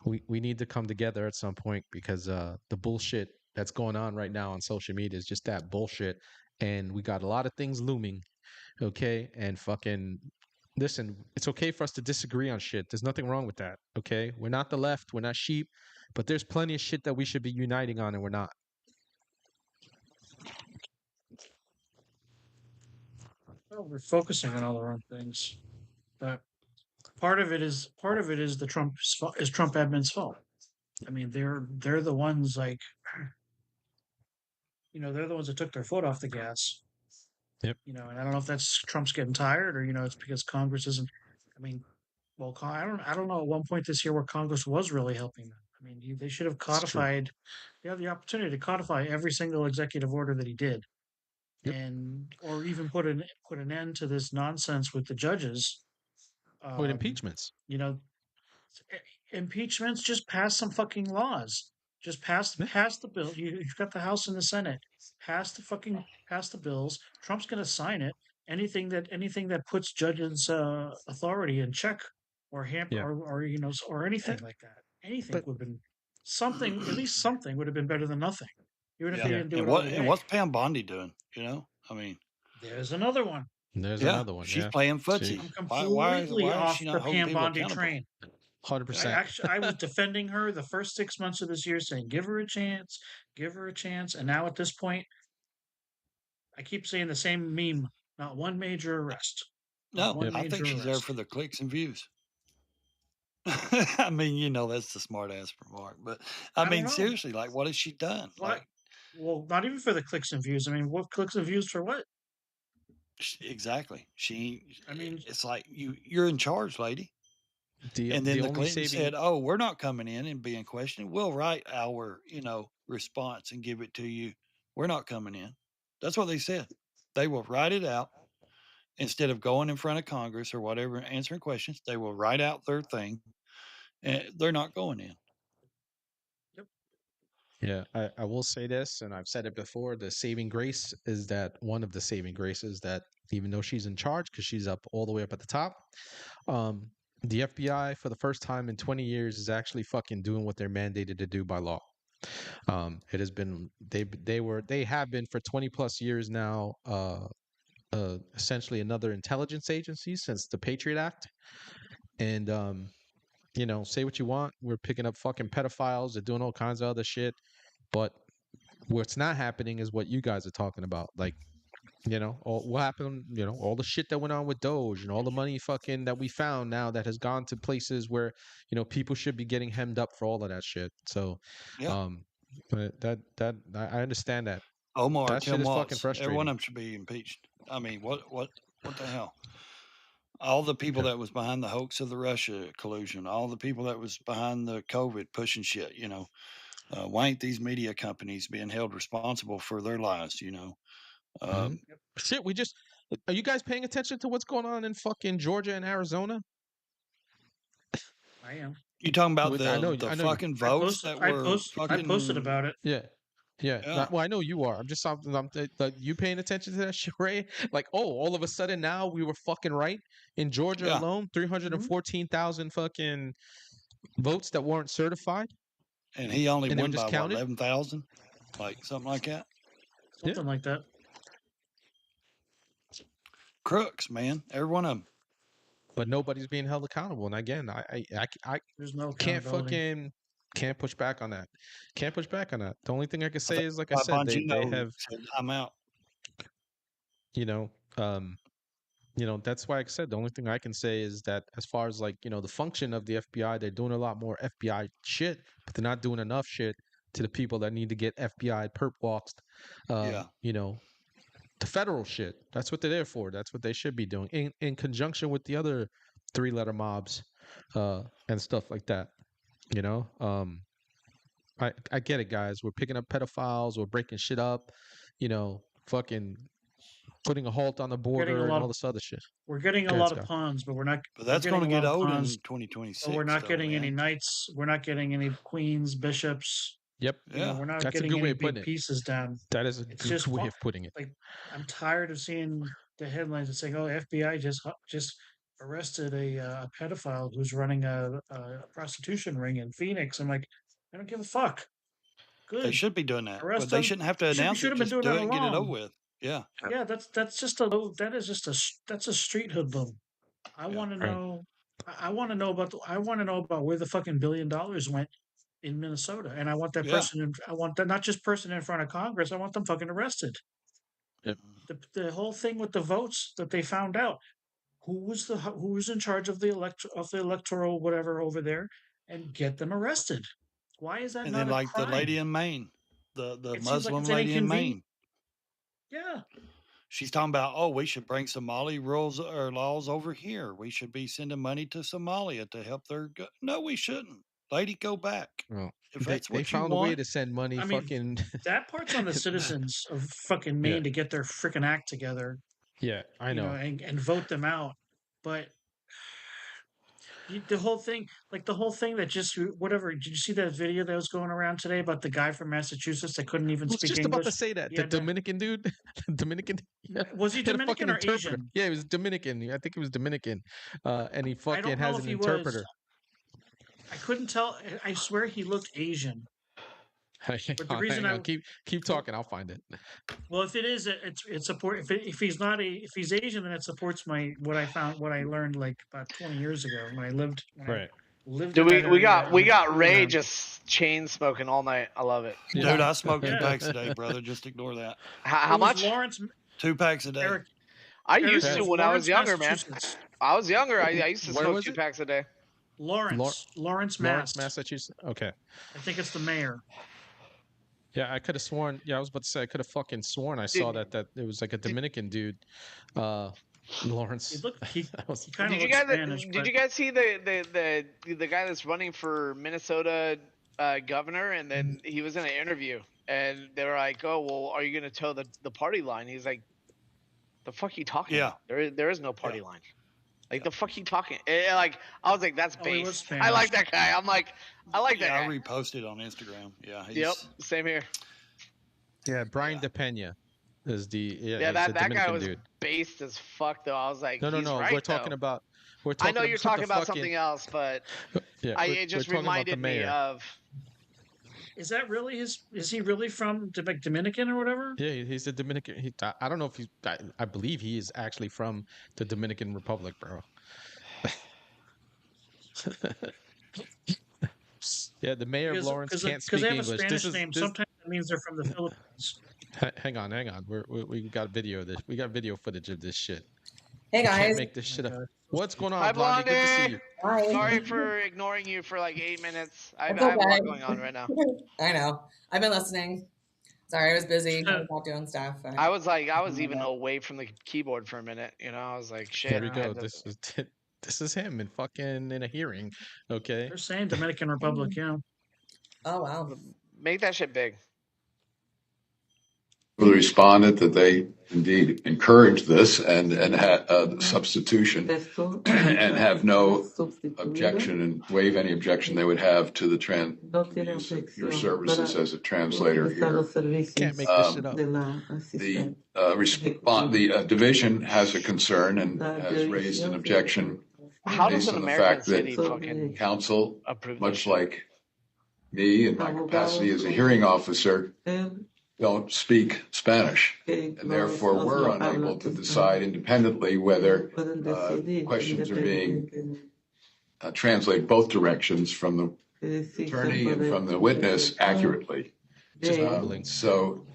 we need to come together at some point because the bullshit that's going on right now on social media is just that bullshit, and we got a lot of things looming. Okay, and fucking listen, it's okay for us to disagree on shit. There's nothing wrong with that. Okay, we're not the left, we're not sheep, but there's plenty of shit that we should be uniting on, and we're not. Well, we're focusing on all the wrong things. But part of it is the Trump admin's fault. I mean, they're the ones like, they're the ones that took their foot off the gas. Yep. And I don't know if that's Trump's getting tired, or it's because Congress isn't. I mean, well, I don't know at one point this year where Congress was really helping them. I mean, they should have It's true. codified. They have the opportunity to codify every single executive order that he did, Yep. or even put an end to this nonsense with the judges. With impeachments. You know, impeachments. Just pass some fucking laws. Just pass the bill. You've got the House and the Senate. Pass the bills. Trump's going to sign it. Anything that puts judges' authority in check or hamper Yeah. or anything like that. Anything But- would have been something. At least something would have been better than nothing. Even if they Yeah. didn't do And it all the way. what's Pam Bondi doing? I mean, There's another one. There's yeah, another one. she's Yeah, playing footsie. I'm Why completely is off she the not holding Pam people Bondi accountable? train. 100%. I was defending her the first 6 months of this year, saying give her a chance, and now at this point, I keep saying the same meme: not one major arrest. No, one I think major she's there arrest. for the clicks and views. I mean, that's the smart ass remark, but I don't mean, know. seriously, like, what has she done? What? Like, Well, not even for the clicks and views. I mean, what clicks and views for what? exactly. I mean, it's like you're in charge, lady. And then the only Clintons saving said, "Oh, we're not coming in and being questioned. We'll write our, response and give it to you. We're not coming in." That's what they said. They will write it out instead of going in front of Congress or whatever and answering questions. They will write out their thing, and they're not going in. Yeah, I will say this, and I've said it before. The saving grace is that one of the saving graces that even though she's in charge, because she's up all the way up at the top, the FBI for the first time in 20 years is actually fucking doing what they're mandated to do by law. It has been they have been for 20 plus years now, essentially another intelligence agency since the Patriot Act, and say what you want. We're picking up fucking pedophiles. They're doing all kinds of other shit. But what's not happening is what you guys are talking about. Like, what happened, all the shit that went on with Doge and all the money fucking that we found now that has gone to places where, people should be getting hemmed up for all of that shit. So, Yeah. I understand that. Omar, That Tim shit is fucking Walz, every frustrating. one of them should be impeached. I mean, what the hell? All the people Okay. that was behind the hoax of the Russia collusion, all the people that was behind the COVID pushing shit, why ain't these media companies being held responsible for their lies? Mhm. Shit, are you guys paying attention to what's going on in fucking Georgia and Arizona? I am. You talking about I know the you- fucking votes that were I fucking posted about it. Yeah. Yeah. Yeah. Well, I know you are. I'm just like you paying attention to that shit, Ray? Like, all of a sudden now we were fucking right in Georgia Yeah. alone, 314,000 fucking votes that weren't certified. And he only And they were won just by counted? 11,000, like something like that. Something like that. Crooks, man, every one of them. But nobody's being held accountable. And again, I There's no can't accountability. can't push back on that. Can't push back on that. The only thing I can say think is, like I Bob said, they Bongino have, said, "I'm out." That's why I said the only thing I can say is that as far as like, the function of the FBI, they're doing a lot more FBI shit, but they're not doing enough shit to the people that need to get FBI perp walks. Yeah. The federal shit. That's what they're there for. That's what they should be doing in conjunction with the other 3-letter mobs, and stuff like that. I get it, guys. We're picking up pedophiles. We're breaking shit up. Fucking putting a halt on the border and all this other shit. We're getting a Go ahead, lot of Scott. pawns, but we're not. But that's we're going to getting a get lot of old in pawns, 2026. but we're not though, getting any man. knights. We're not getting any queens, bishops. Yep. Yeah. We're not That's a getting good way any of putting big it. pieces down. That is a It's good just way of putting it. Like, I'm tired of seeing the headlines that say, "Oh, FBI just arrested a pedophile who's running a prostitution ring in Phoenix. I'm like, I don't give a fuck. They Good, should be doing that, arrest but they him. shouldn't have to announce Should it. have been Just doing do that it and get it over along. with. Yeah. Yeah, that is just that's a street hoodlum. I Yeah. want to Right. know. I want to know about I want to know about where the fucking $1 billion went in Minnesota, and I want that Yeah. person. I want that not just person in front of Congress. I want them fucking arrested. Yep. The whole thing with the votes that they found out who was in charge of the electoral whatever over there, and get them arrested. Why is that And not then a like the crime? lady in Maine, the It seems like Muslim it's an lady in inconvenience. Maine. Yeah, She's talking about, oh, we should bring Somali rules or laws over here. We should be sending money to Somalia to help their. No, we shouldn't. Lady, go back. Well, If they that's what you found a way want. to send money. I mean, Fucking that part's on the citizens of fucking Maine yeah, to get their freaking act together, yeah. I know. and vote them out. But the whole thing, like the whole thing that just whatever. Did you see that video that was going around today about the guy from Massachusetts that couldn't even I was speak just about to English? say that He the had to, Dominican dude, Dominican. Yeah, was he he had a fucking Dominican or interpreter. Asian? Yeah, he was Dominican. I think he was Dominican. And he I fucking don't know has if an he was. interpreter. I couldn't tell. I swear he looked Asian. Hang But the on, reason hang I on. Keep talking. I'll find it. well, if it is, it support. If he's not if he's Asian, then it supports what I learned like about 20 years ago when I lived Right. in that area. We got grew Ray around. just chain smoking all night. I love it. Yeah. Dude, I smoke 2 Yeah. packs a day, brother. Just ignore that. How It was much? Lawrence 2 packs a day. Eric. I Eric, used it to was when I was Lawrence, younger, man. Massachusetts. I was younger. I used to Where smoke was 2 it? packs a day. Lawrence, Lawrence, Mass. Massachusetts. Okay. I think it's the mayor. Yeah, I could have sworn. Yeah, I was about to say I could have fucking sworn I saw that it was like a Dominican dude, Lawrence. He looked. He That was- kind of Did you looked guys Spanish. did you guys see the guy that's running for Minnesota governor, and then he was in an interview and they were like, "Oh, well, are you going to toe the party line?" He's like, "The fuck you talking Yeah. about? There is no party line. Like the fuck you talking?" Like I was like, "That's Oh, he was base." Spanish. I like that guy. I'm like, I like that Yeah, I guy. reposted on Instagram. Yeah. He's, Yep, same here. Yeah, Brian DePena is the Yeah, he's that the guy Dominican was dude. based as fuck though. I was like, No, he's right, we're talking though. about we're I talking know you're about talking the about fucking, something else, but yeah, it just we're talking about the reminded me mayor. of. Is that really his? Is he really from Dominican or whatever? Yeah, he's the Dominican. I don't know if he's. I believe he is actually from the Dominican Republic, bro. Yeah, the mayor of Lawrence can't speak they have English. a Spanish name. Sometimes that means they're from the Philippines. Hang on. We got video of this. We got video footage of this shit. Hey You can't guys. make this shit up. What's going on, Hi, Blondie? Good to see you. Hi. Sorry for ignoring you for like 8 minutes. I have That's a lot okay. going on right now. I know. I've been listening. Sorry, I was busy. I was out doing stuff. I was even away from the keyboard for a minute. You know, I was like, shit. Here we I go. had to- This is him in a hearing. Okay. They're saying Dominican Republic, yeah. Oh wow. Make that shit big. For the respondent that they indeed encourage this and substitution and have no objection and waive any objection they would have to the use of your services as a translator here. Can't make this shit up. The division has a concern and has raised an objection How does based an on the American fact that city fucking counsel, approve this much shit? like me in my capacity as a hearing officer, don't speak Spanish, and therefore we're unable to decide independently whether questions are being translated both directions from the attorney and from the witness accurately. Just mumbling. So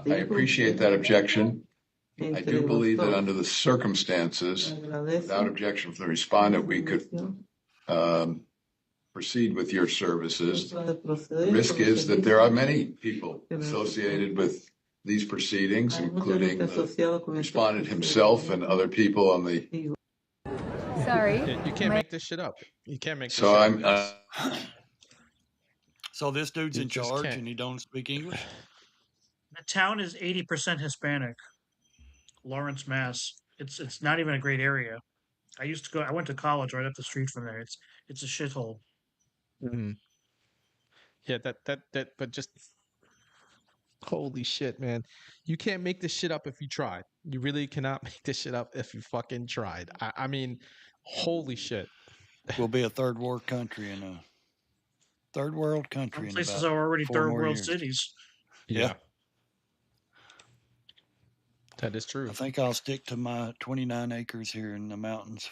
I appreciate that objection. I do believe that under the circumstances, without objection from the respondent, we could proceed with your services. The risk is that there are many people associated with these proceedings, including the respondent himself and other people on the. Sorry. You can't make this shit up. You can't make this So shit up. I'm. So this dude's You in just charge can't. and he don't speak English? The town is 80% Hispanic. Lawrence, Mass. It's not even a great area. I went to college right up the street from there. It's a shithole. Mhm. Yeah, but just holy shit, man. You can't make this shit up if you tried. You really cannot make this shit up if you fucking tried. I mean, Holy shit. We'll be a third world country in a third world country Some in places about are already 4 third more world years. cities. Yeah. That is I true. think I'll stick to my 29 acres here in the mountains.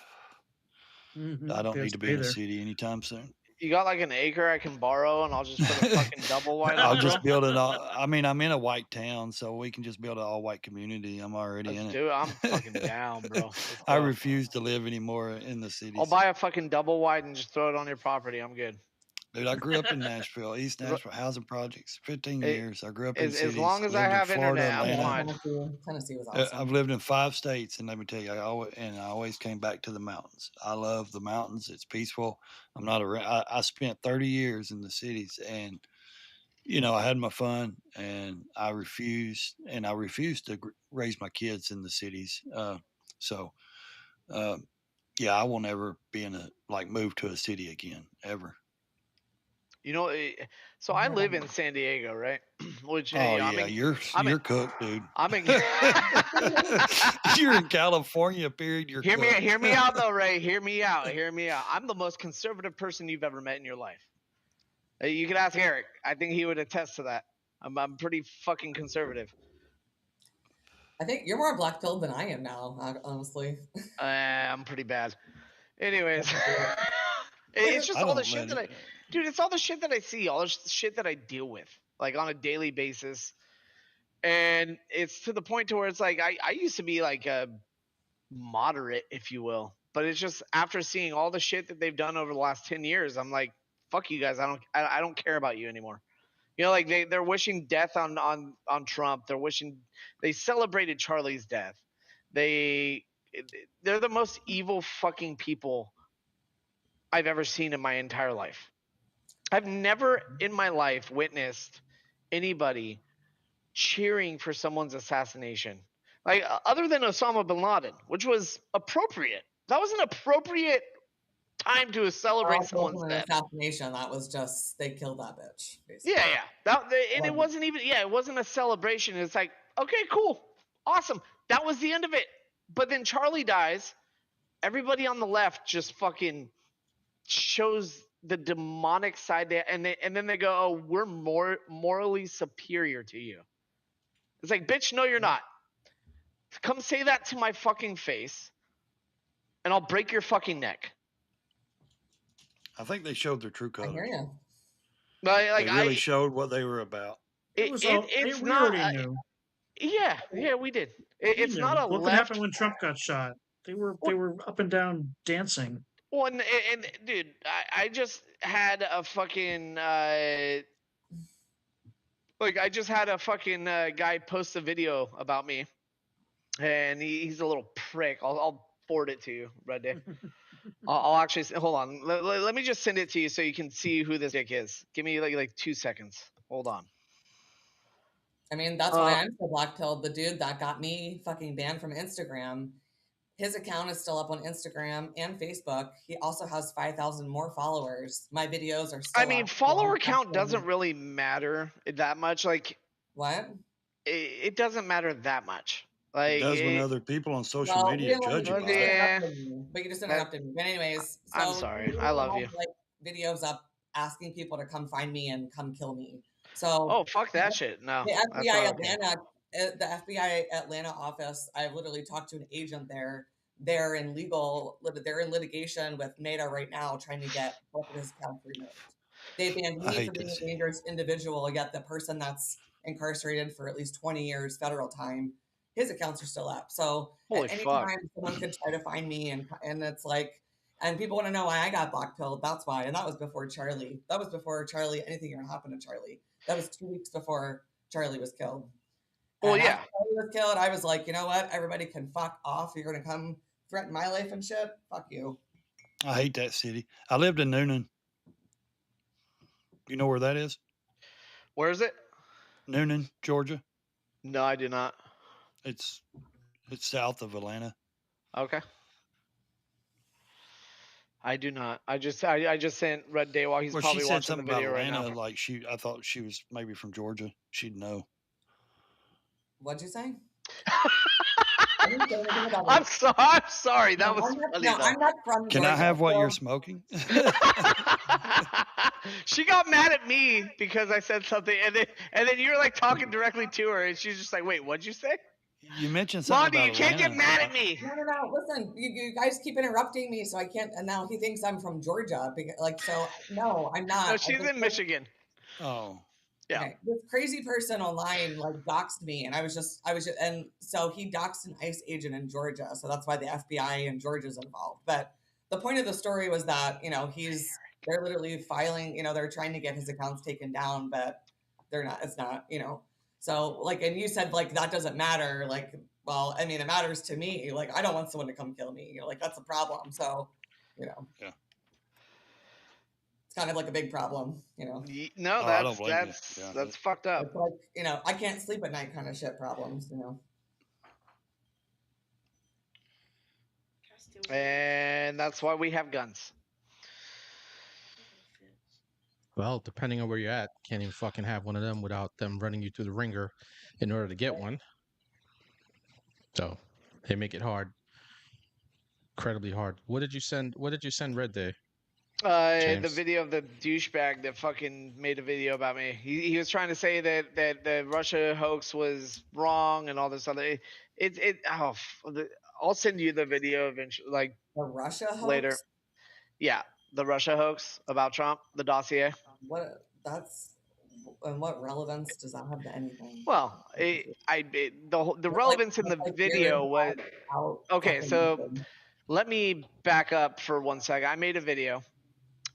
I don't need to be in a city anytime soon. You got like an acre I can borrow, and I'll just put a fucking double wide I'll on, just bro? build it all. I mean, I'm in a white town, so we can just build an all white community. I'm already Let's in it. do it. I'm fucking down, bro. Let's I go. refuse to live anymore in the I'll cities. buy a fucking double wide and just throw it on your property. I'm good. Dude, I grew up in Nashville, East As lo- Nashville, housing projects, 15 it- years. I grew up in as cities. long as I lived in have Florida, internet, I'm Atlanta. fine. Tennessee was awesome. I've lived in 5 states, and let me tell you, I always came back to the mountains. I love the mountains. It's peaceful. I'm not around. I spent 30 years in the cities, and I had my fun, and I refused to raise my kids in the cities. So, yeah, I will never be move to a city again ever. You know, so I live in San Diego, right? Which Oh I'm yeah, in, you're cooked, dude. I'm in. You're in California, period. You're Hear cooked. me out though, Ray. Hear me out. I'm the most conservative person you've ever met in your life. You can ask Eric. I think he would attest to that. I'm pretty fucking conservative. I think you're more black pilled than I am now, honestly. I'm pretty bad. Anyways, it's just all the shit that dude, it's all the shit that I see, all the shit that I deal with, like on a daily basis. And it's to the point to where it's like, I used to be like a moderate, if you will, but it's just after seeing all the shit that they've done over the last 10 years, I'm like, fuck you guys. I don't care about you anymore. Like they're wishing death on Trump. They celebrated Charlie's death. They're the most evil fucking people I've ever seen in my entire life. I've never in my life witnessed anybody cheering for someone's assassination. Like other than Osama bin Laden, which was appropriate. That was an appropriate time to celebrate someone's death. Assassination. That was just they killed that bitch. Basically. Yeah. And it wasn't even. Yeah, it wasn't a celebration. It's like, okay, cool, awesome. That was the end of it. But then Charlie dies. Everybody on the left just fucking shows the demonic side there, and then they go, "Oh, we're more morally superior to you." It's like, bitch, no, you're not. Come say that to my fucking face, and I'll break your fucking neck. I think they showed their true colors. I hear you. They really showed what they were about. It's we not. already knew. Yeah, we did. It's not a Look what happened when Trump got shot. They were up and down dancing. Well, and dude, I just had a fucking I just had a fucking guy post a video about me, and he's a little prick. I'll forward it to you, Red Day. I'll actually hold on. Let me just send it to you so you can see who this dick is. Give me like 2 seconds. Hold on. I mean, that's why I'm so black pilled. The dude that got me fucking banned from Instagram, his account is still up on Instagram and Facebook. He also has 5,000 more followers. My videos are still. I mean, follower count doesn't really matter that much. Like what? It doesn't matter that much. Like it does when other people on social media judge you. Yeah. But you just interrupted me. But anyways, so I'm sorry. I love you. Like videos up asking people to come find me and come kill me. So oh, fuck that shit. No. The FBI Atlanta, the FBI Atlanta office, I've literally talked to an agent there. They're in litigation with Meta right now, trying to get both of his accounts removed. They banned me for being a dangerous individual, yet the person that's incarcerated for at least 20 years federal time, his accounts are still up. So holy at any fuck. time someone could try to find me, and it's like, and people want to know why I got blackpilled. That's why, and that was before Charlie. That was before Charlie. Anything even happened to Charlie. That was 2 weeks before Charlie was killed. Well, and yeah. after Charlie was killed, I was like, you know what? Everybody can fuck off. You're gonna come threaten my life and shit. Fuck you. I hate that city. I lived in Noonan. You know where that is? Where is it? Noonan, Georgia. No, I do not. It's south of Atlanta. Okay. I do not. I just sent Red Daywalker. He's probably she said watching something the video about right Atlanta, now. like I thought she was maybe from Georgia. She'd know. What'd you say? I didn't say anything about I'm it. sorry. I'm sorry. That No, was I'm not, funny no, though. I'm not from Can I Georgia, have what you're so- smoking? She got mad at me because I said something, and then you're like talking directly to her, and she's just like, "Wait, what'd you say?" You mentioned something Blondie, you about can't get Atlanta. mad at me. No. Listen, you guys keep interrupting me, so I can't. And now he thinks I'm from Georgia. Like, so no, I'm not. No, I she's just- in Michigan. Oh, Yeah. Okay. This crazy person online like doxed me, and I was just, and so he doxed an ICE agent in Georgia, so that's why the FBI in Georgia's involved. But the point of the story was that they're literally filing, they're trying to get his accounts taken down, but they're not. It's not, So like, and you said like that doesn't matter. Like, well, I mean, it matters to me. Like, I don't want someone to come kill me. Like that's a problem. So, yeah. it's kind of like a big problem. No, I don't that's blame you. Yeah. that's fucked up. It's like, I can't sleep at night kind of shit problems. And that's why we have guns. Well, depending on where you're at, can't even fucking have one of them without them running you through the ringer in order to get one. So they make it hard, incredibly hard. What did you send? Red Day? The James. video of the douchebag that fucking made a video about me. He was trying to say that the Russia hoax was wrong and all this other. I'll send you the video eventually, like The Russia hoax? later. Yeah, the Russia hoax about Trump, the dossier. And what relevance does that have to anything? Well, the relevance in the video was okay. So let me back up for 1 second. I made a video,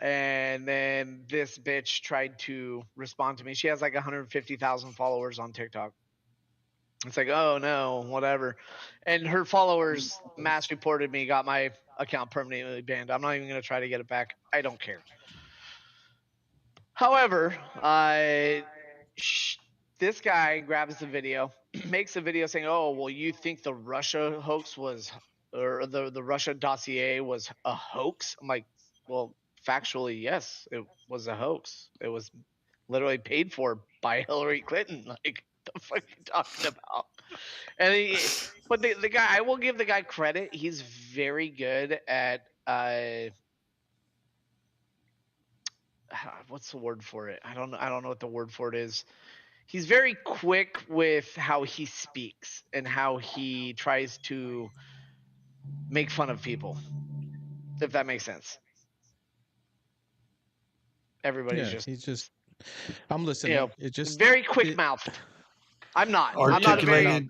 and then this bitch tried to respond to me. She has like 150,000 followers on TikTok. It's like, oh no, whatever. And her followers mass reported me, got my account permanently banned. I'm not even going to try to get it back. I don't care. However, this guy grabs the video, makes a video saying, oh, well, you think the Russia hoax was, or the Russia dossier was a hoax? I'm like, well, factually, yes, it was a hoax. It was literally paid for by Hillary Clinton. Like, the fuck are you talking about? And but the guy, I will give the guy credit. He's very good at what's the word for it? I don't know what the word for it is. He's very quick with how he speaks and how he tries to make fun of people, if that makes sense. Everybody's he's just. I'm listening. It just very quick mouthed. I'm not. Articulated.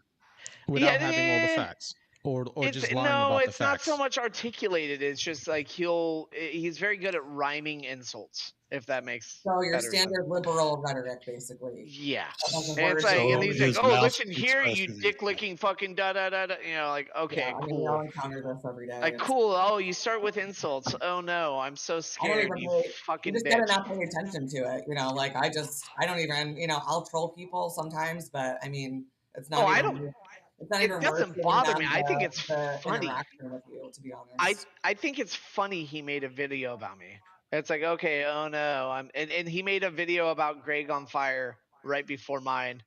Without having all the facts. Or just lying about the facts. No, it's not so much articulated. It's just like he's very good at rhyming insults, if that makes So your better standard sense. liberal rhetoric, basically. Yeah. And And it's like, So and he's his like, oh, mouth listen here, you expression. dick licking fucking da da da da. Like, okay, I mean, cool. we all encounter this every day. Like, cool. Oh, you start with insults. Oh no, I'm so scared. You fucking you just gotta bitch. not pay attention to it. Like I don't even, I'll troll people sometimes, but I mean, it's not. It's not even it doesn't worth bother giving me. them I think it's the funny. interaction with you, to be honest. I think it's funny he made a video about me. It's like, okay, oh no, and he made a video about Greg on fire right before mine.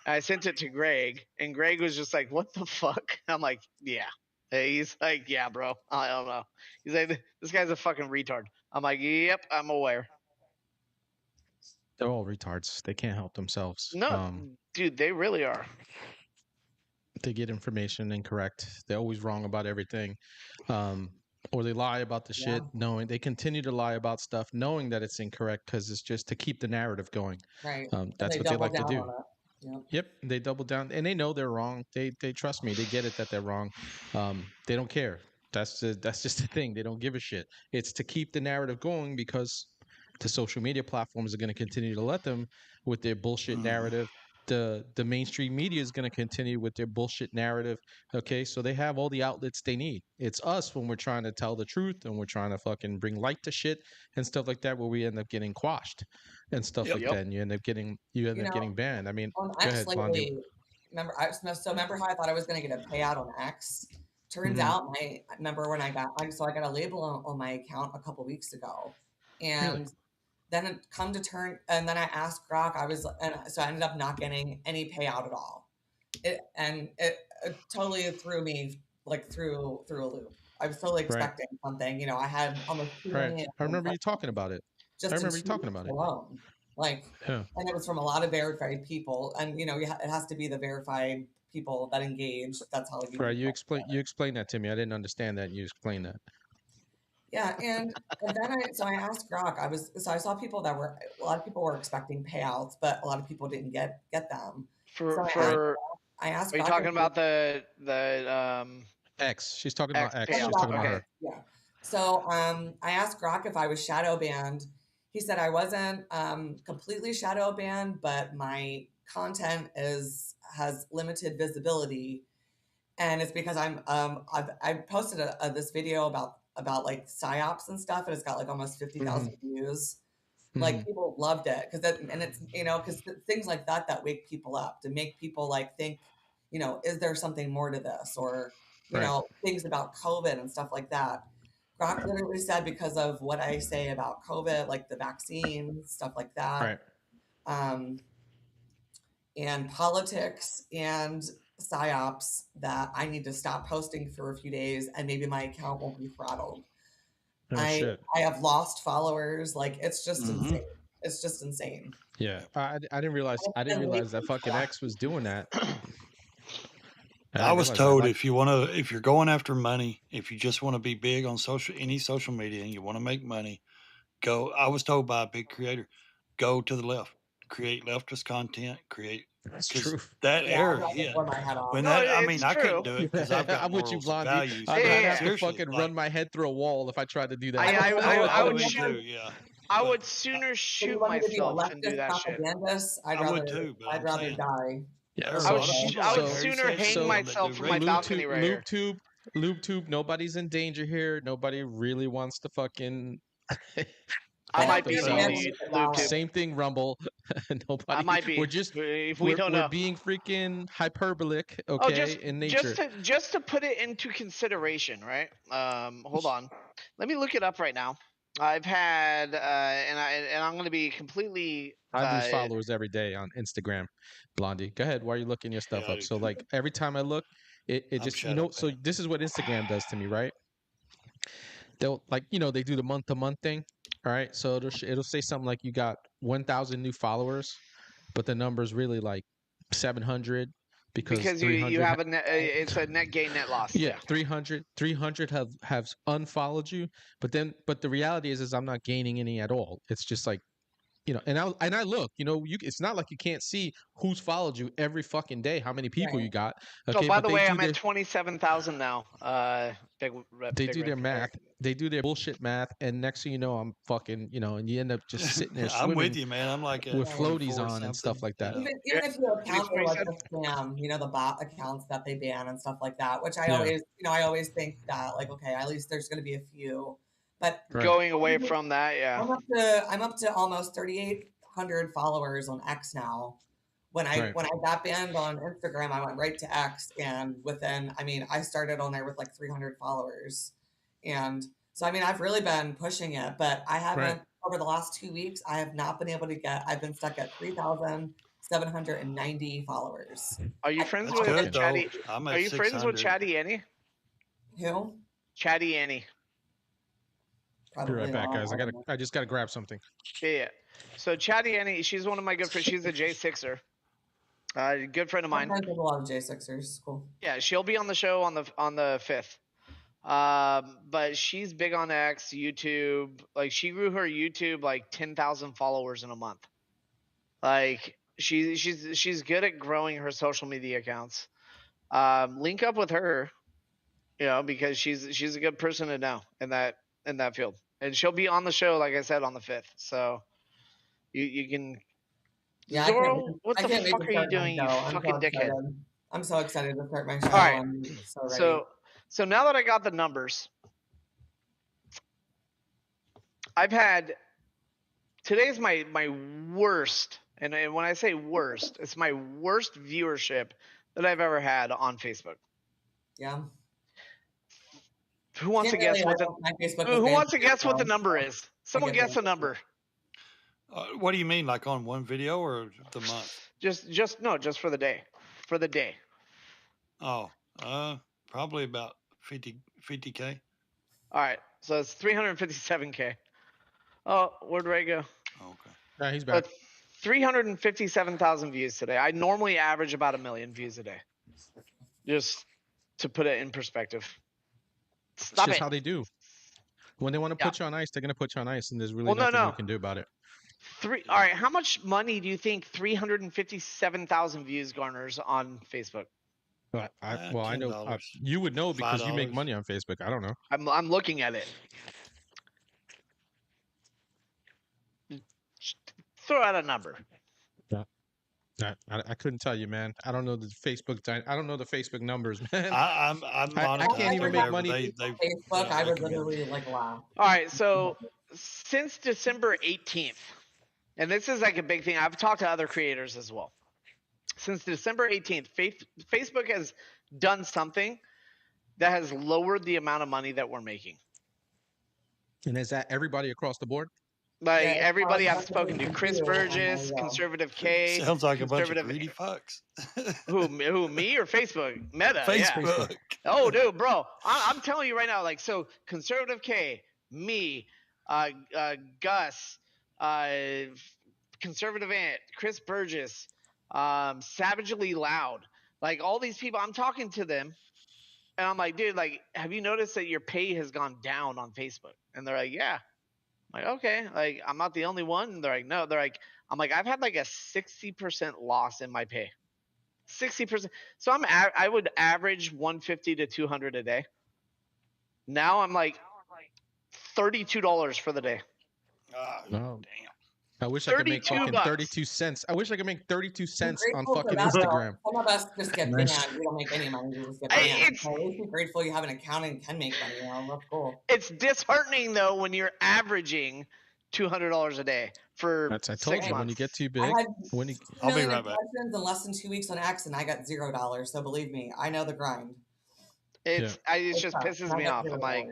I sent it to Greg, and Greg was just like, what the fuck? I'm like, yeah. He's like, yeah, bro. I don't know. He's like, this guy's a fucking retard. I'm like, yep, I'm aware. They're all retards. They can't help themselves. No, dude, they really are. They get information incorrect. They're always wrong about everything. Or they lie about the shit, knowing they continue to lie about stuff, knowing that it's incorrect because it's just to keep the narrative going. Right. That's what they like to do. Yep. They double down, and they know they're wrong. They trust me. They get it that they're wrong. They don't care. That's just the thing. They don't give a shit. It's to keep the narrative going because the social media platforms are going to continue to let them with their bullshit narrative. The mainstream media is going to continue with their bullshit narrative. Okay, so they have all the outlets they need. It's us when we're trying to tell the truth and we're trying to fucking bring light to shit and stuff like that, where we end up getting quashed and stuff like that, and you end up getting banned. I mean, go ahead, Blondie. Remember how I thought I was going to get a payout on X? Turns out I got a label on my account a couple weeks ago, and. Really? Then it and then I asked Grok. So I ended up not getting any payout at all. totally threw me like through a loop. I was totally expecting something. You know, I had almost 2 million I remember you talking about it. just I in remember you 2 talking weeks about it. alone. Like, Yeah. and it was from a lot of verified people, and you know, it has to be the verified people that engage. That's how you. Right. You explained that to me. I didn't understand that. And you explained that. Yeah, and then I asked Grok. I saw people that were a lot of people were expecting payouts, but a lot of people didn't get them. I asked. Are you Grok talking about the X? She's talking X about X. payout. She's talking about Okay. her. Yeah. So I asked Grok if I was shadow banned. He said I wasn't completely shadow banned, but my content has limited visibility, and it's because I posted this video about like psyops and stuff, and it's got like almost 50,000 views. Like people loved it and it's because things like that wake people up, to make people like think, is there something more to this, or things about COVID and stuff like that. Grok literally said, because of what I say about COVID, like the vaccine, stuff like that, and politics and psyops, that I need to stop posting for a few days and maybe my account won't be throttled. I have lost followers. Like, it's just insane. It's just insane. Yeah, I didn't realize that fucking X was doing that. I was told if you're going after money, if you just want to be big on any social media and you want to make money, I was told by a big creator, go to the left, create leftist content, That's true. That error hit. I couldn't do it because I've got I'm with you, morals and Blondie. values. I'd have to fucking run my head through a wall if I tried to do that. I would sooner shoot myself than do that shit. I would too. I'd rather die. Yeah, I would sooner hang myself from my balcony right here. LubeTube, nobody's in danger here. Nobody really wants to fucking. I might be same thing, Rumble. Nobody. I might be. We're being freaking hyperbolic, okay, in nature. Just to put it into consideration, right? Hold on. Let me look it up right now. I've had, and I'm going to be completely. I lose followers every day on Instagram, Blondie. Go ahead. Why are you looking your stuff up? So like every time I look, it just so this is what Instagram does to me, right? They'll they do the month-to-month thing. All right, so it'll say something like you got 1,000 new followers, but the number's really like 700 because you have it's a net gain, net loss. Yeah, 300 have unfollowed you, but the reality is I'm not gaining any at all. It's just like, and I look, it's not like you can't see who's followed you every fucking day, how many people you got. Okay, by the way, I'm at 27,000 now. They do their math. They do their bullshit math, and next thing you know, I'm fucking, and you end up just sitting there swimming. I'm with you, man. I'm like with floaties on and stuff like that. Even if your accounts are like a scam, the bot accounts that they ban and stuff like that, which I always think that, like, okay, at least there's going to be a few. But going away from that, yeah, I'm up to almost 3,800 followers on X now. When I got banned on Instagram, I went right to X, and I started on there with like 300 followers, and so I've really been pushing it, but I haven't over the last 2 weeks. I have not been able to get. I've been stuck at 3,790 followers. Are you friends with Chatty? Are you friends with Chatty Annie? Who? Chatty Annie. Be right back, guys. I just gotta grab something. Yeah. So Chatty Annie, she's one of my good friends. She's a J6er. Good friend of mine. I know a lot of J6ers. Cool. Yeah, she'll be on the show on the 5th. But she's big on X, YouTube. Like, she grew her YouTube like 10,000 followers in a month. Like, she's good at growing her social media accounts. Link up with her, because she's a good person to know in that field. And she'll be on the show, like I said, on the 5th. So you can. Yeah, Zoro, what the fuck are you doing, you fucking dickhead? I'm so excited to start my show. All right. I'm so ready. So now that I got the numbers, I've had today's my worst, and when I say worst, it's my worst viewership that I've ever had on Facebook. Yeah. Who wants to guess what the number is? Someone guess a number. What do you mean, like on one video or the month? Just for the day. For the day. Oh, probably about 50K. All right, so it's 357K. Oh, where'd Ray go? Okay. Yeah, he's back. But 357,000 views today. I normally average about 1 million views a day. Just to put it in perspective. It's Stop just it. how they do. When they want to Yeah. put you on ice, they're gonna put you on ice, and there's really Well, no, nothing no. you can do about it. All right, how much money do you think 357,000 views garners on Facebook? But I know $10. you would know because you make $5. money on Facebook. I don't know. I'm looking at it. Throw out a number. I couldn't tell you, man. I don't know the Facebook. I don't know the Facebook numbers, man. I'm I can't even make money. Facebook, I would literally like laugh. All right, so since December 18th, and this is like a big thing. I've talked to other creators as well. Since December 18th, Facebook has done something that has lowered the amount of money that we're making. And is that everybody across the board? Like Yeah, everybody I've that's spoken to, what Chris we do. Burgess, Yeah. Conservative K. Sounds like a bunch of Conservative- greedy fucks. Who, me or Facebook? Meta, yeah. Facebook. Oh, dude, bro, I'm telling you right now, like, so Conservative K, me, Gus, Conservative Ant, Chris Burgess, Savagely Loud, like all these people, I'm talking to them, and I'm like, dude, like, have you noticed that your pay has gone down on Facebook? And they're like, yeah. I'm like, okay, like, I'm not the only one. And they're like, no. They're like, I'm like, I've had like a 60% loss in my pay. 60%. So I would average 150 to 200 a day. Now I'm like $32 for the day. Oh, No. damn. I wish I could make 32 fucking bucks. 32 cents. I wish I could make 32 cents on Grateful for fucking that, though. Instagram. Some of us just get Nice. banned. We don't make any money. We just get Hey, banned. it's- So at least be grateful you have an account and can make money. You know, that's cool. It's disheartening though when you're averaging $200 a day for That's I 6 told you when months. you get too I big. had When you, I'll be million right back. impressions in less than 2 weeks on X, and I got $0. So believe me, I know the grind. It just tough. pisses I me got off. I'm like, $0.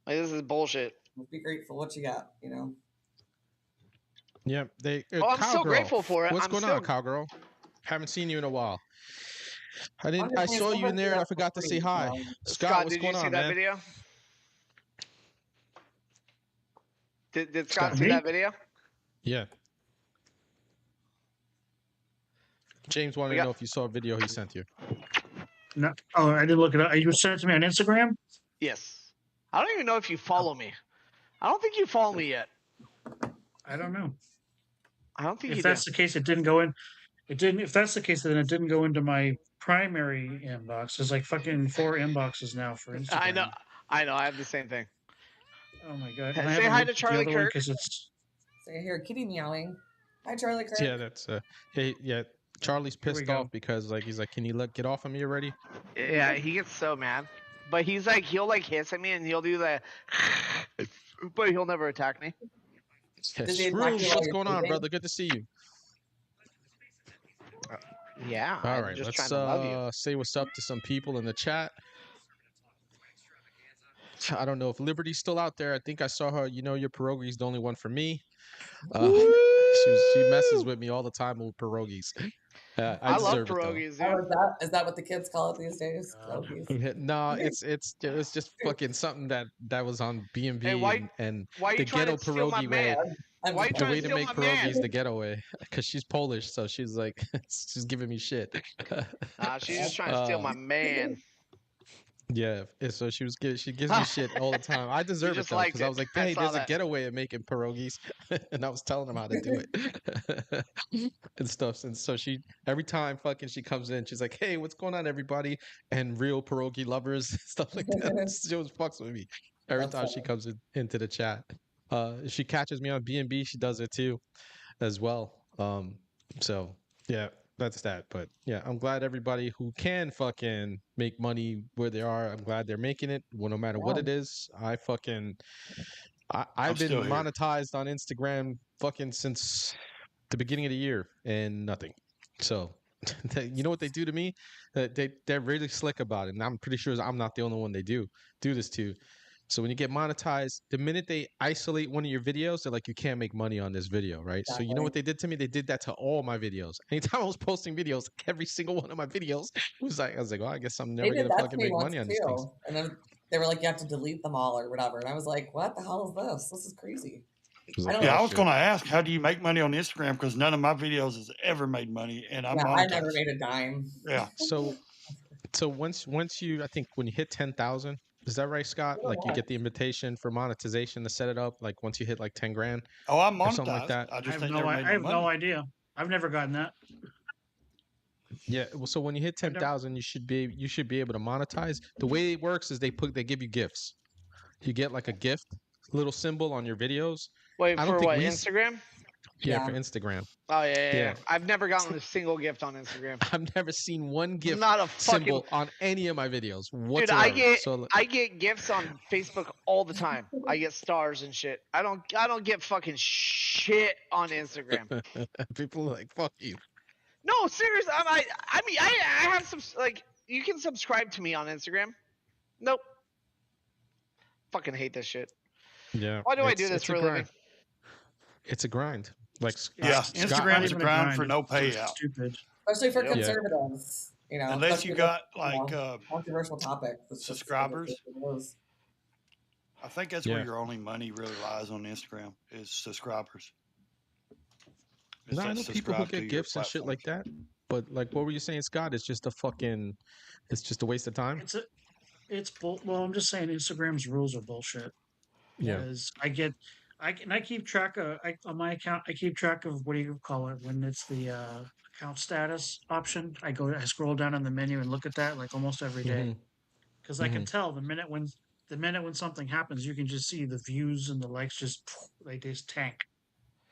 this is bullshit. Just be grateful what you got. You know. yeah, they. Oh, I'm still Cowgirl. grateful for it. What's I'm going still- on, Cowgirl? Haven't seen you in a while. I I'm just I saying, saw some you in of us there do and I that for forgot to free, say you hi. know. Scott, what's did going you see on, that man? video? Did Scott see me? that video? Yeah. James wanted We to got- know if you saw a video he sent you. No, oh, I didn't look it up. You sent it to me on Instagram? Yes. I don't even know if you follow me. I don't think you follow me yet. I don't know. I don't think If you that's do. the case, it didn't go in. It didn't. If that's the case, then it didn't go into my primary inbox. There's like fucking 4 inboxes now for Instagram. I know. I have the same thing. Oh my god. Say And I haven't hi looked to at the Charlie other one Kirk. 'cause it's. So you hear a kitty meowing. Hi, Charlie Kirk. Yeah, that's yeah. Charlie's Here we pissed go. off because like he's like, can you get off of me already? Yeah, he gets so mad. But he's like, he'll like hiss at me and he'll do that. But he'll never attack me. Yeah, Does he Shrew, attack you while what's you're going on, sleeping? brother? Good to see you. Yeah. All I'm right, just let's trying to love you. say what's up to some people in the chat. I don't know if Liberty's still out there. I think I saw her. You know, your pierogi's the only one for me. She messes with me all the time with pierogies. I I love deserve it, though. pierogies, Oh, dude. is that what the kids call it these days? Pierogies? No, it's just fucking something that was on B&B Hey, and Why are the you trying ghetto to steal my pierogi way. man? I'm Why you just The trying way to to steal make my man? pierogies the ghetto way, because she's Polish, so she's like she's giving me shit. She's just trying to steal my man. Yeah, so she gives me shit all the time. I deserve it just though, liked because I it. was like, I hey, saw there's a that. ghetto way of making pierogies, and I was telling him how to do it and stuff. And so every time fucking she comes in, she's like, hey, what's going on, everybody? And real pierogi lovers, stuff like that. She always fucks with me every That's time she comes into the chat. If she catches me on B&B, she does it too, as well. So yeah. That's that. But yeah, I'm glad everybody who can fucking make money where they are, I'm glad they're making it. Well, no matter what it is, I've been still here. monetized on Instagram fucking since the beginning of the year and nothing. So you know what they do to me? They're really slick about it. And I'm pretty sure I'm not the only one they do this to. So when you get monetized, the minute they isolate one of your videos, they're like, you can't make money on this video, right? So you know what Exactly. they did to me? They did that to all my videos. Anytime I was posting videos, every single one of my videos was like, I was like, well, I guess I'm They never did gonna that to fucking me make once money on these things. too. And then they were like, you have to delete them all or whatever. And I was like, what the hell is this? This is crazy. was I like, don't Yeah, know. I was shit. going to ask, how do you make money on Instagram? Because none of my videos has ever made money, and I'm Yeah, I never monetized. made a dime. Yeah. So once you, I think when you hit 10,000, is that right, Scott? So Like you what? get the invitation for monetization to set it up. Like once you hit like 10 grand Oh, I'm or something like monetized. that. I I just have ain't no, never I made have no no money. idea. I've never gotten that. Yeah, well, so when you hit I never- 10,000, you should be able to monetize. The way it works is they give you gifts. You get like a gift, little symbol on your videos. Wait, I don't for think what, we Instagram? yeah, Yeah. for Instagram. Oh yeah. Yeah. I've never gotten a single gift on Instagram. I've never seen one gift Not a fucking symbol on any of my videos dude. whatsoever. So I get gifts on Facebook all the time. I get stars and shit. I don't get fucking shit on Instagram. people are like, fuck you. No, seriously. I mean, I have some like you can subscribe to me on Instagram. Nope. Fucking hate this shit. Yeah. Why do I do this it's for a living? It's a grind. Like Yeah, Scott, Instagram's Not a even grind for it's no just payout. Stupid. Especially for Yep. Yeah. conservatives, you know. Unless especially you with, got you like know, controversial topics. It's just subscribers. it is. I think that's Yeah. where your only money really lies on Instagram is subscribers. Is No, I that know people who subscribe to get your gifts and shit like platforms. that. But like, what were you saying, Scott? It's just it's just a waste of time. Well, I'm just saying Instagram's rules are bullshit. Yeah. Because I keep track of on my account. I keep track of what do you call it when it's the account status option. I scroll down in the menu and look at that like almost every day Mhm. because I can tell the minute when something happens, you can just see the views and the likes they just tank.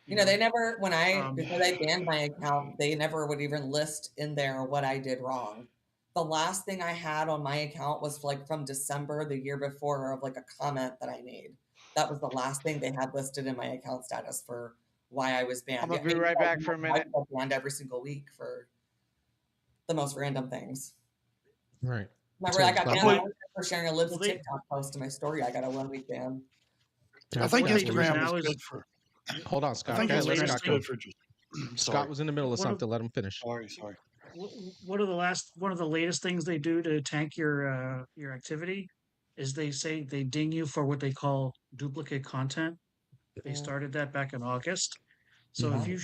You know, they never, Um, before they banned my account, they never would even list in there what I did wrong. The last thing I had on my account was like from December the year before of like a comment that I made. That was the last thing they had listed in my account status for why I was banned. I'm gonna be Maybe right I back for a minute. get banned every single week for the most random things. Right. Remember, So I it's got not banned like- for sharing a Libs Well, they- TikTok post to my story. I got a 1 week ban. I think what they do Instagram now is is- good for. Hold on, I Scott. think Okay, let Instagram's Scott Instagram's go. good for just. Scott Sorry. was in the middle of One of- something. Let him finish. Sorry. one of the latest things they do to tank your activity is they say they ding you for what they call duplicate content. They started that back in August. So Mhm.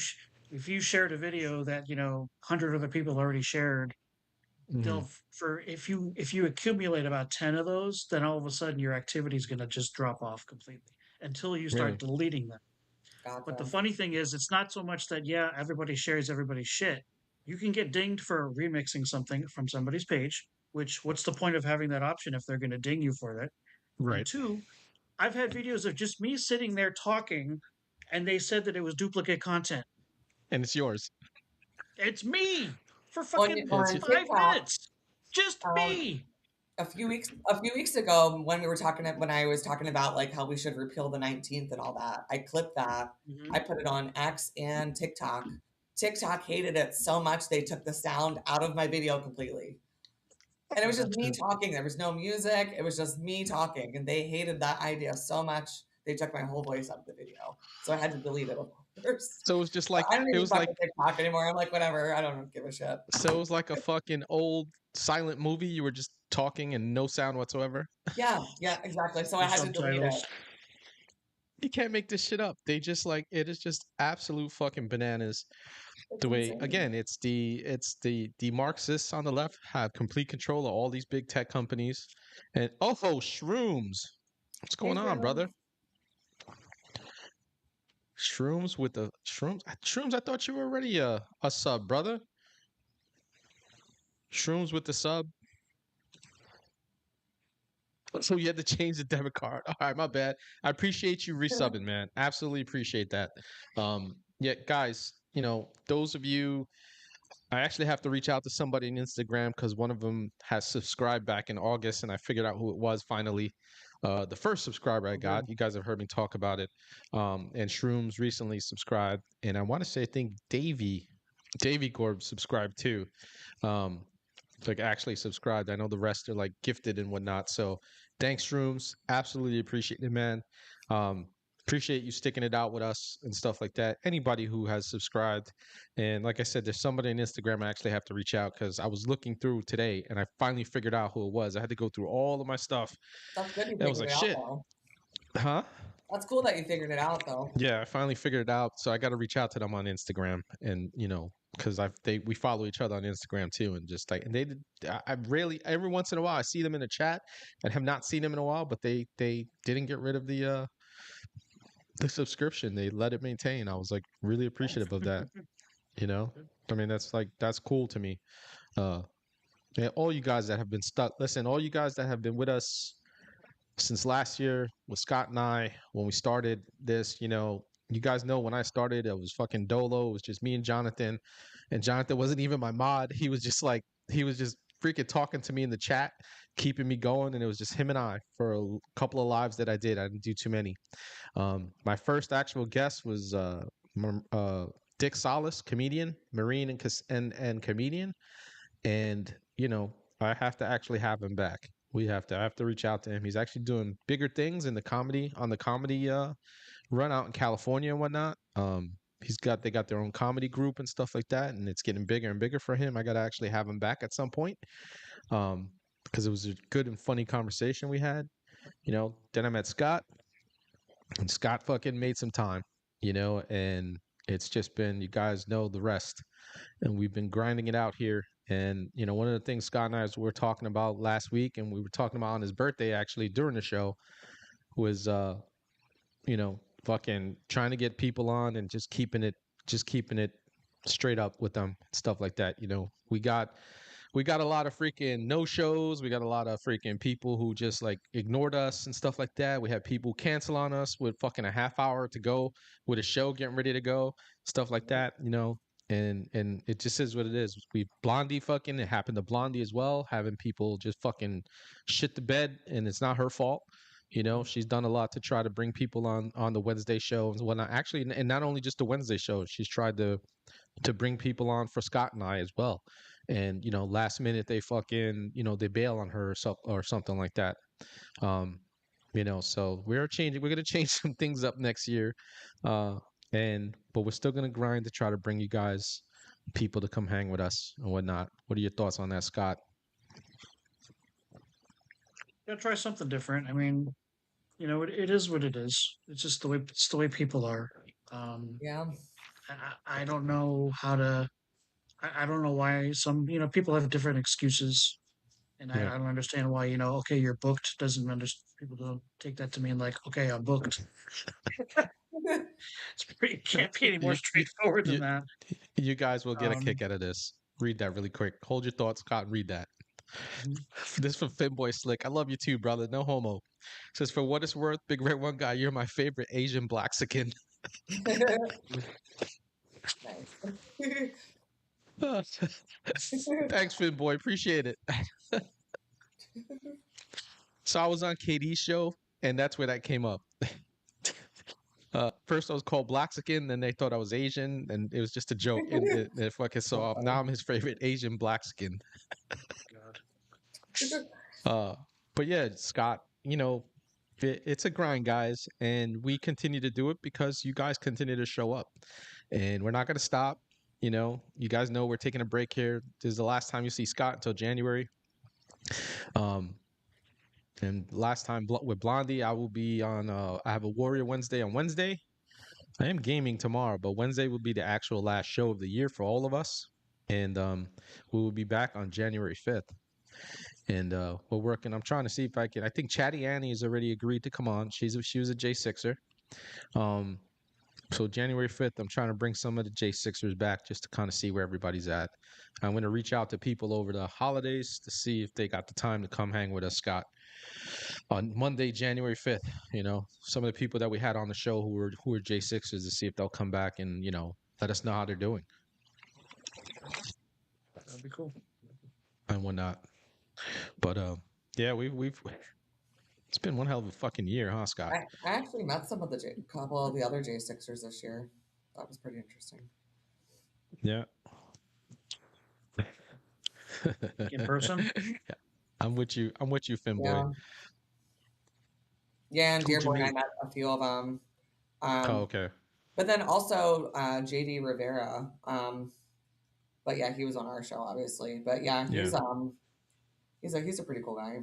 if you shared a video that 100 other people already shared, they'll if you accumulate about 10 of those, then all of a sudden your activity is going to just drop off completely until you start Really? deleting them. Gotcha. But the funny thing is, it's not so much that everybody shares everybody's shit. You can get dinged for remixing something from somebody's page. Which what's the point of having that option if they're going to ding you for that? And Right. two, I've had videos of just me sitting there talking, and they said that it was duplicate content. And it's yours. It's me for On, fucking on 5 TikTok, minutes. Just me. a few weeks ago when I was talking about like how we should repeal the 19th and all that, I clipped that. Mhm. I put it on X and TikTok. TikTok hated it so much they took the sound out of my video completely. And it was just That's me good. talking. There was no music. It was just me talking. And they hated that idea so much they took my whole voice out of the video. So I had to delete it, of course. So it was just like I don't it even was fuck like with TikTok anymore. I'm like, whatever. I don't give a shit. so it was like a fucking old silent movie. You were just talking and no sound whatsoever. Yeah, exactly. So I had to delete it. Subtitles. You can't make this shit up. They just like it is just absolute fucking bananas. The way insane. again, it's the Marxists on the left have complete control of all these big tech companies, and shrooms. What's going on, brother? Shrooms with the shrooms. I thought you were already a sub, brother. Shrooms with the sub. So you had to change the debit card. All right, my bad. I appreciate you resubbing, man. Absolutely appreciate that. Yeah, guys, those of you, I actually have to reach out to somebody on Instagram because one of them has subscribed back in August, and I figured out who it was finally. The first subscriber I got. You guys have heard me talk about it. And Shrooms recently subscribed, and I want to say I think Davey Gorb subscribed too. Like actually subscribed. I know the rest are like gifted and whatnot. So Thanks, Shrooms. Absolutely appreciate it, man. Appreciate you sticking it out with us and stuff like that. Anybody who has subscribed. And like I said, there's somebody on Instagram I actually have to reach out because I was looking through today and I finally figured out who it was. I had to go through all of my stuff. That's good you And I was figured like, it out, shit. though. Huh? That's cool that you figured it out, though. Yeah, I finally figured it out. So I got to reach out to them on Instagram and, because we follow each other on Instagram too. And just like, and I rarely, every once in a while, I see them in the chat and have not seen them in a while, but they didn't get rid of the subscription. They let it maintain. I was like really appreciative of that. I mean, that's cool to me. Yeah, all you guys that have been stuck. Listen, all you guys that have been with us since last year with Scott and I when we started this, you guys know when I started, it was fucking dolo. It was just me and Jonathan wasn't even my mod. He was just freaking talking to me in the chat, keeping me going, and it was just him and I for a couple of lives that I did. I didn't do too many. My first actual guest was Dick Solis, comedian, Marine and comedian, and I have to actually have him back. I have to reach out to him. He's actually doing bigger things in the comedy run out in California and whatnot. They got their own comedy group and stuff like that, and it's getting bigger and bigger for him. I got to actually have him back at some point, because it was a good and funny conversation we had. Then I met Scott, and Scott fucking made some time, and it's just been, you guys know the rest, and we've been grinding it out here. And one of the things Scott and I were talking about last week, and we were talking about on his birthday actually during the show, was fucking trying to get people on and just keeping it straight up with them, stuff like that. We got a lot of freaking no shows. We got a lot of freaking people who just like ignored us and stuff like that. We had people cancel on us with fucking a half hour to go with a show getting ready to go, stuff like that, and it just is what it is. Blondie fucking, it happened to Blondie as well, having people just fucking shit the bed, and it's not her fault. She's done a lot to try to bring people on the Wednesday show and whatnot. Actually, and not only just the Wednesday show, she's tried to bring people on for Scott and I as well. And last minute they fucking they bail on her or something like that. So we're gonna change some things up next year. But we're still gonna grind to try to bring you guys people to come hang with us and whatnot. What are your thoughts on that, Scott? Gotta try something different. I mean, it is what it is. It's just the way people are. Yeah. I don't know how to. I don't know why some people have different excuses, and Yeah. I don't understand why okay, you're booked doesn't understand. People don't take that to mean like, okay, I'm booked. Can't be any more straightforward than that. You guys will get a kick out of this. Read that really quick. Hold your thoughts, Scott, and read that. This from Finboy Slick. I love you too, brother. No homo. Says, for what it's worth, Big Red One Guy, you're my favorite Asian Blaxican. Thanks, Finboy. Appreciate it. So I was on KD's show, and that's where that came up. First I was called Blaxican, then they thought I was Asian, and it was just a joke. And it fucking so now I'm his favorite Asian Blaxican. God. But yeah, Scott, it's a grind, guys, and we continue to do it because you guys continue to show up, and we're not going to stop. You guys know we're taking a break here. This is the last time you see Scott until January. And last time with Blondie, I will be on. I have a Warrior Wednesday on Wednesday. I am gaming tomorrow, but Wednesday will be the actual last show of the year for all of us, and we will be back on January 5th. And we're working. I'm trying to see if I can. I think Chatty Annie has already agreed to come on. She was a J6er. So January 5th, I'm trying to bring some of the J6ers back just to kind of see where everybody's at. I'm going to reach out to people over the holidays to see if they got the time to come hang with us, Scott. On Monday, January 5th, some of the people that we had on the show who were J6ers, to see if they'll come back and, let us know how they're doing. That'd be cool. And whatnot. But yeah, we've it's been one hell of a fucking year, huh, Scott? I actually met some of couple of the other J6ers this year. That was pretty interesting. Yeah. In person? I'm with you, Finboy. Yeah. Yeah, and Who'd you Dearborn, I meet? met a few of them. Oh, okay. But then also JD Rivera. But yeah, he was on our show, obviously. But yeah, Yeah. he's a pretty cool guy.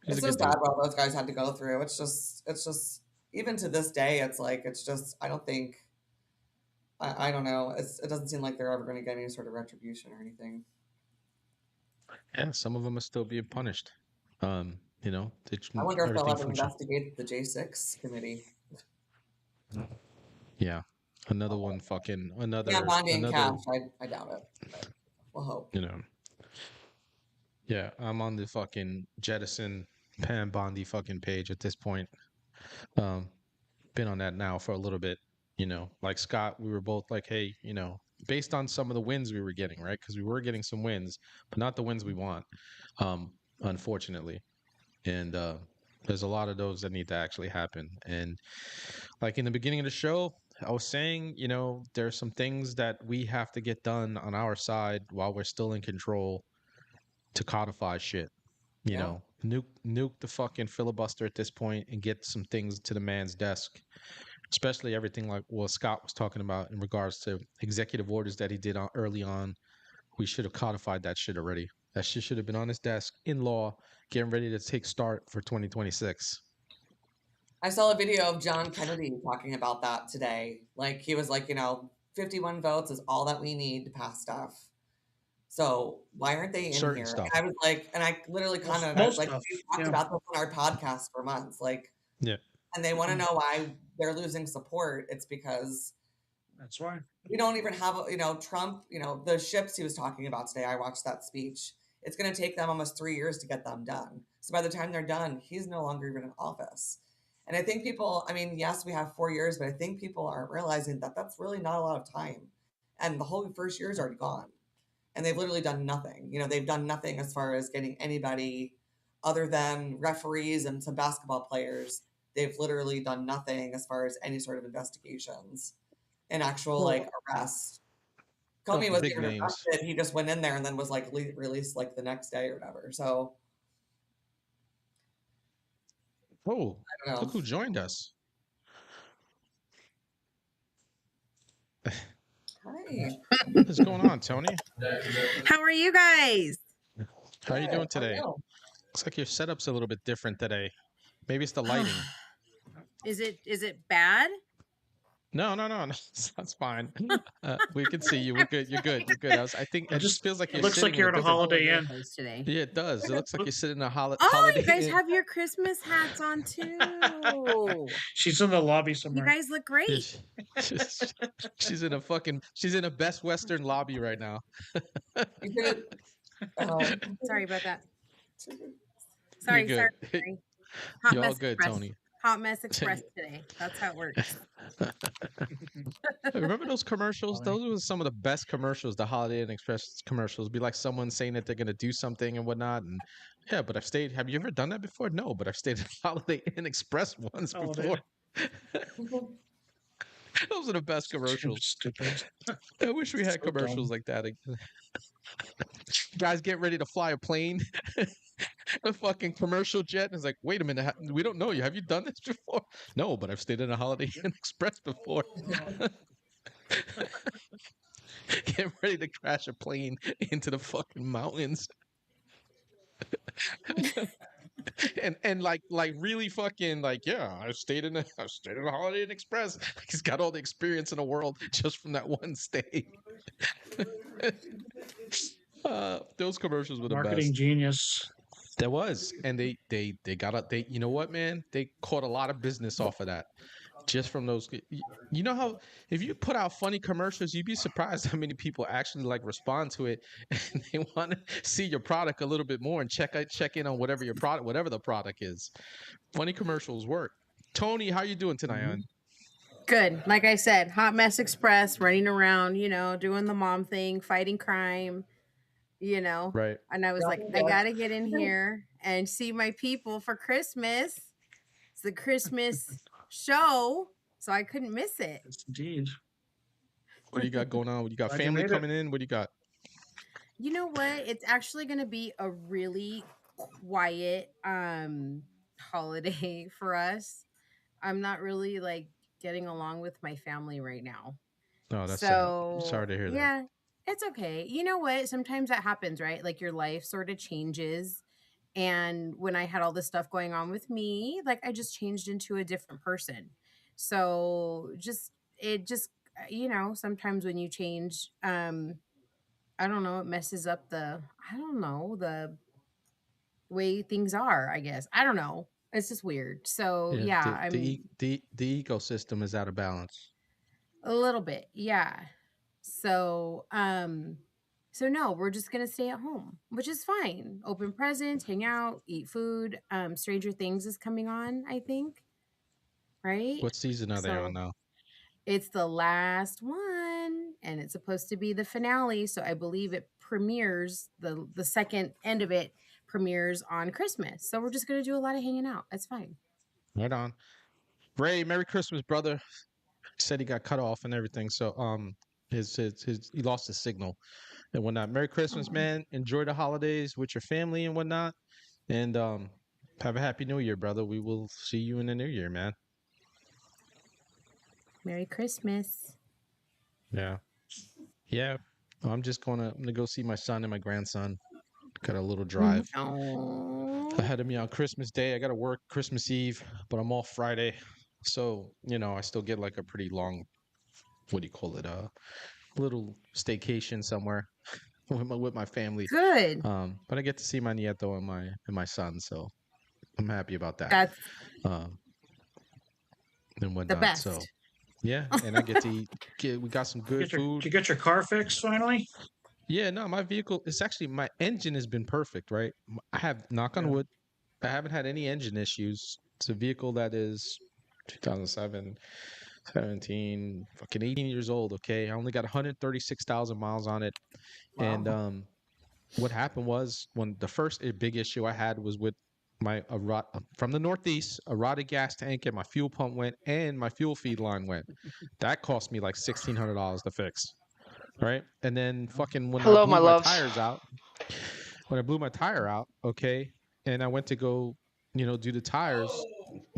He's It's a so good sad dude. what those guys had to go through. It's just even to this day, it's like it's just I don't think I don't know. It doesn't seem like they're ever going to get any sort of retribution or anything. Yeah, some of them are still being punished. You know, I wonder if they'll everything ever from investigate the J6 committee. yeah, another one fucking Yeah, another Blondie and another. Cash. I doubt it. But we'll hope. You know, yeah, I'm on the fucking Jettison Pam Bondi fucking page at this point. Um, been on that now for a little bit. You know, like Scott, we were both like, hey, you know, based on some of the wins we were getting, right? Because we were getting some wins, but not the wins we want, unfortunately. And there's a lot of those that need to actually happen. And like in the beginning of the show, I was saying, you know, there's some things that we have to get done on our side while we're still in control to codify shit. You Yeah. know, nuke the fucking filibuster at this point and get some things to the man's desk. Especially everything like what Scott was talking about in regards to executive orders that he did early on. We should have codified that shit already. That shit should have been on his desk in law, getting ready to take start for 2026. I saw a video of John Kennedy talking about that today. Like he was like, 51 votes is all that we need to pass stuff. So why aren't they in Certain here? stuff. And I was like, and I literally kind of Most like stuff, we talked yeah. about this on our podcast for months. Like, Yeah. and they want to know why they're losing support. It's because That's why. we don't even have, Trump, the ships he was talking about today. I watched that speech. It's going to take them almost 3 years to get them done. So by the time they're done, he's no longer even in office. And I think people, I mean, yes, we have 4 years, but I think people aren't realizing that that's really not a lot of time. And the whole first year is already gone. And they've literally done nothing. They've done nothing as far as getting anybody other than referees and some basketball players. They've literally done nothing as far as any sort of investigations and actual like arrest. Comey the wasn't big even names. arrested. He just went in there and then was like released like the next day or whatever. So Oh, I don't know. look who joined us. Hi. What's going on, Tony? How are you guys? How are you Good. doing today? you? Looks like your setup's a little bit different today. Maybe it's the lighting. Is it bad? No, that's fine. We can see you. We're good. You're good. You're good. I think it just feels like It you're looks like sitting you're in in a different- Holiday Inn. Today. Yeah, it does. It looks like you're sitting in a Oh, holiday you guys inn. have your Christmas hats on too. She's in the lobby You somewhere. guys look great. She's in a Best Western lobby right now. You could, Sorry about that. You're Sorry. good. Hot You're all Mess good, Express. Tony. Hot Mess Express today. That's how it works. Remember those commercials? Those were some of the best commercials, the Holiday Inn Express commercials. Be like someone saying that they're going to do something and whatnot. And yeah, but have you ever done that before? No, but I've stayed at Holiday Inn Express once Holiday before. Those are the best commercials. Stupid. I wish we had So commercials dumb. like that. Guys get ready to fly a plane. A fucking commercial jet. And it's like, wait a minute, we don't know you. Have you done this before? No, but I've stayed in a Holiday Inn Express before. Get ready to crash a plane into the fucking mountains. and like really fucking like, yeah, I stayed in a Holiday Inn Express. He's got all the experience in the world just from that one stay. Those commercials were the Marketing best. genius. There was, and they you know what, man? They caught a lot of business off of that, just from those. You know how if you put out funny commercials, you'd be surprised how many people actually like respond to it, and they want to see your product a little bit more and check in on whatever the product is. Funny commercials work. Tony, how you doing tonight, hon? Good. Like I said, Hot Mess Express, running around, doing the mom thing, fighting crime. Right. And I was like, I gotta get in here and see my people for Christmas. It's the Christmas show, so I couldn't miss it. Yes, indeed. What do you got going on? You got Glad you family made it. coming in? What do you got? You know what? It's actually gonna be a really quiet holiday for us. I'm not really like getting along with my family right now. No, that's sad. So Sorry to hear that. yeah, it's okay. You know what? Sometimes that happens, right? Like your life sort of changes. And when I had all this stuff going on with me, like I just changed into a different person. So sometimes when you change, I don't know, it messes up the way things are, I guess. I don't know. It's just weird. So Yeah, yeah, the ecosystem is out of balance. a little bit. Yeah. So so no, we're just gonna stay at home, which is fine. Open presents, hang out, eat food. Stranger Things is coming on, I think. Right? What season are they on So now? it's the last one and it's supposed to be the finale. So I believe it premieres the second end of it premieres on Christmas. So we're just gonna do a lot of hanging out. That's fine. Right on. Ray, Merry Christmas, brother. Said he got cut off and everything. So his he lost his signal and whatnot. Merry Christmas, Oh, man. Enjoy the holidays with your family and whatnot. And have a happy new year, brother. We will see you in the new year, man. Merry Christmas. Yeah. Yeah. I'm gonna go see my son and my grandson. Got a little drive Oh. ahead of me on Christmas Day. I gotta work Christmas Eve, but I'm off Friday. So, I still get like a pretty long, what do you call it? Little staycation somewhere with my family. Good. But I get to see my nieto and my son, so I'm happy about that. That's Um, and the whatnot. best. So yeah, and I get to eat. We got some good food. Did you get your car fixed finally? Yeah, no, my vehicle. It's actually my engine has been perfect, right? I have knock on Yeah. wood. I haven't had any engine issues. It's a vehicle that is 2007, 17, fucking 18 years old. Okay, I only got 136,000 miles on it, and Wow. what happened was when the first big issue I had was with my from the Northeast, a rotted gas tank and my fuel pump went and my fuel feed line went. That cost me like $1,600 to fix. Right. And then fucking when I Hello, my blew my loves. tires out, when I blew my tire out, okay, and I went to go, do the tires,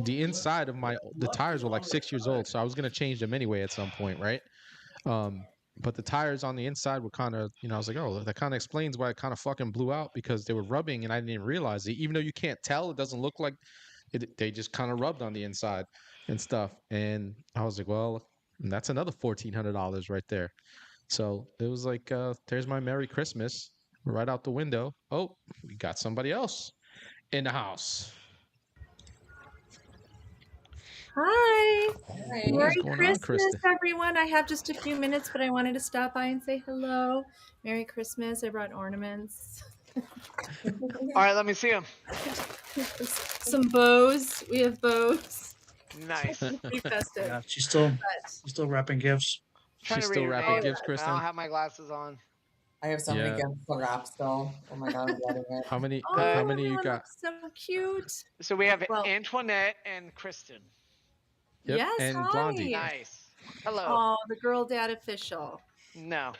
the inside of the tires were like 6 years old. So I was gonna change them anyway at some point, right? But the tires on the inside were kind of, I was like, oh, that kind of explains why it kind of fucking blew out because they were rubbing and I didn't even realize it. Even though you can't tell, it doesn't look like it. They just kind of rubbed on the inside and stuff. And I was like, well, that's another $1,400 right there. So it was like, there's my Merry Christmas right out the window. Oh, we got somebody else in the house. Hi. Right. Merry What's going on, Christmas, Kristen? everyone. I have just a few minutes, but I wanted to stop by and say hello. Merry Christmas. I brought ornaments. All right, let me see them. Some bows. We have bows. Nice. Be festive. Yeah, she's But still wrapping gifts. Trying She's to read still your wrapping name. gifts, I Kristen. don't have my glasses on. I have so many Yeah. gifts to wrap still. Oh my god, I'm getting it. How many oh, you everyone got? looks so cute. So we have Well- Antoinette and Kristen. Yep, Yes, and hi. Blondie. Nice. Hello. Oh, the girl dad official. No.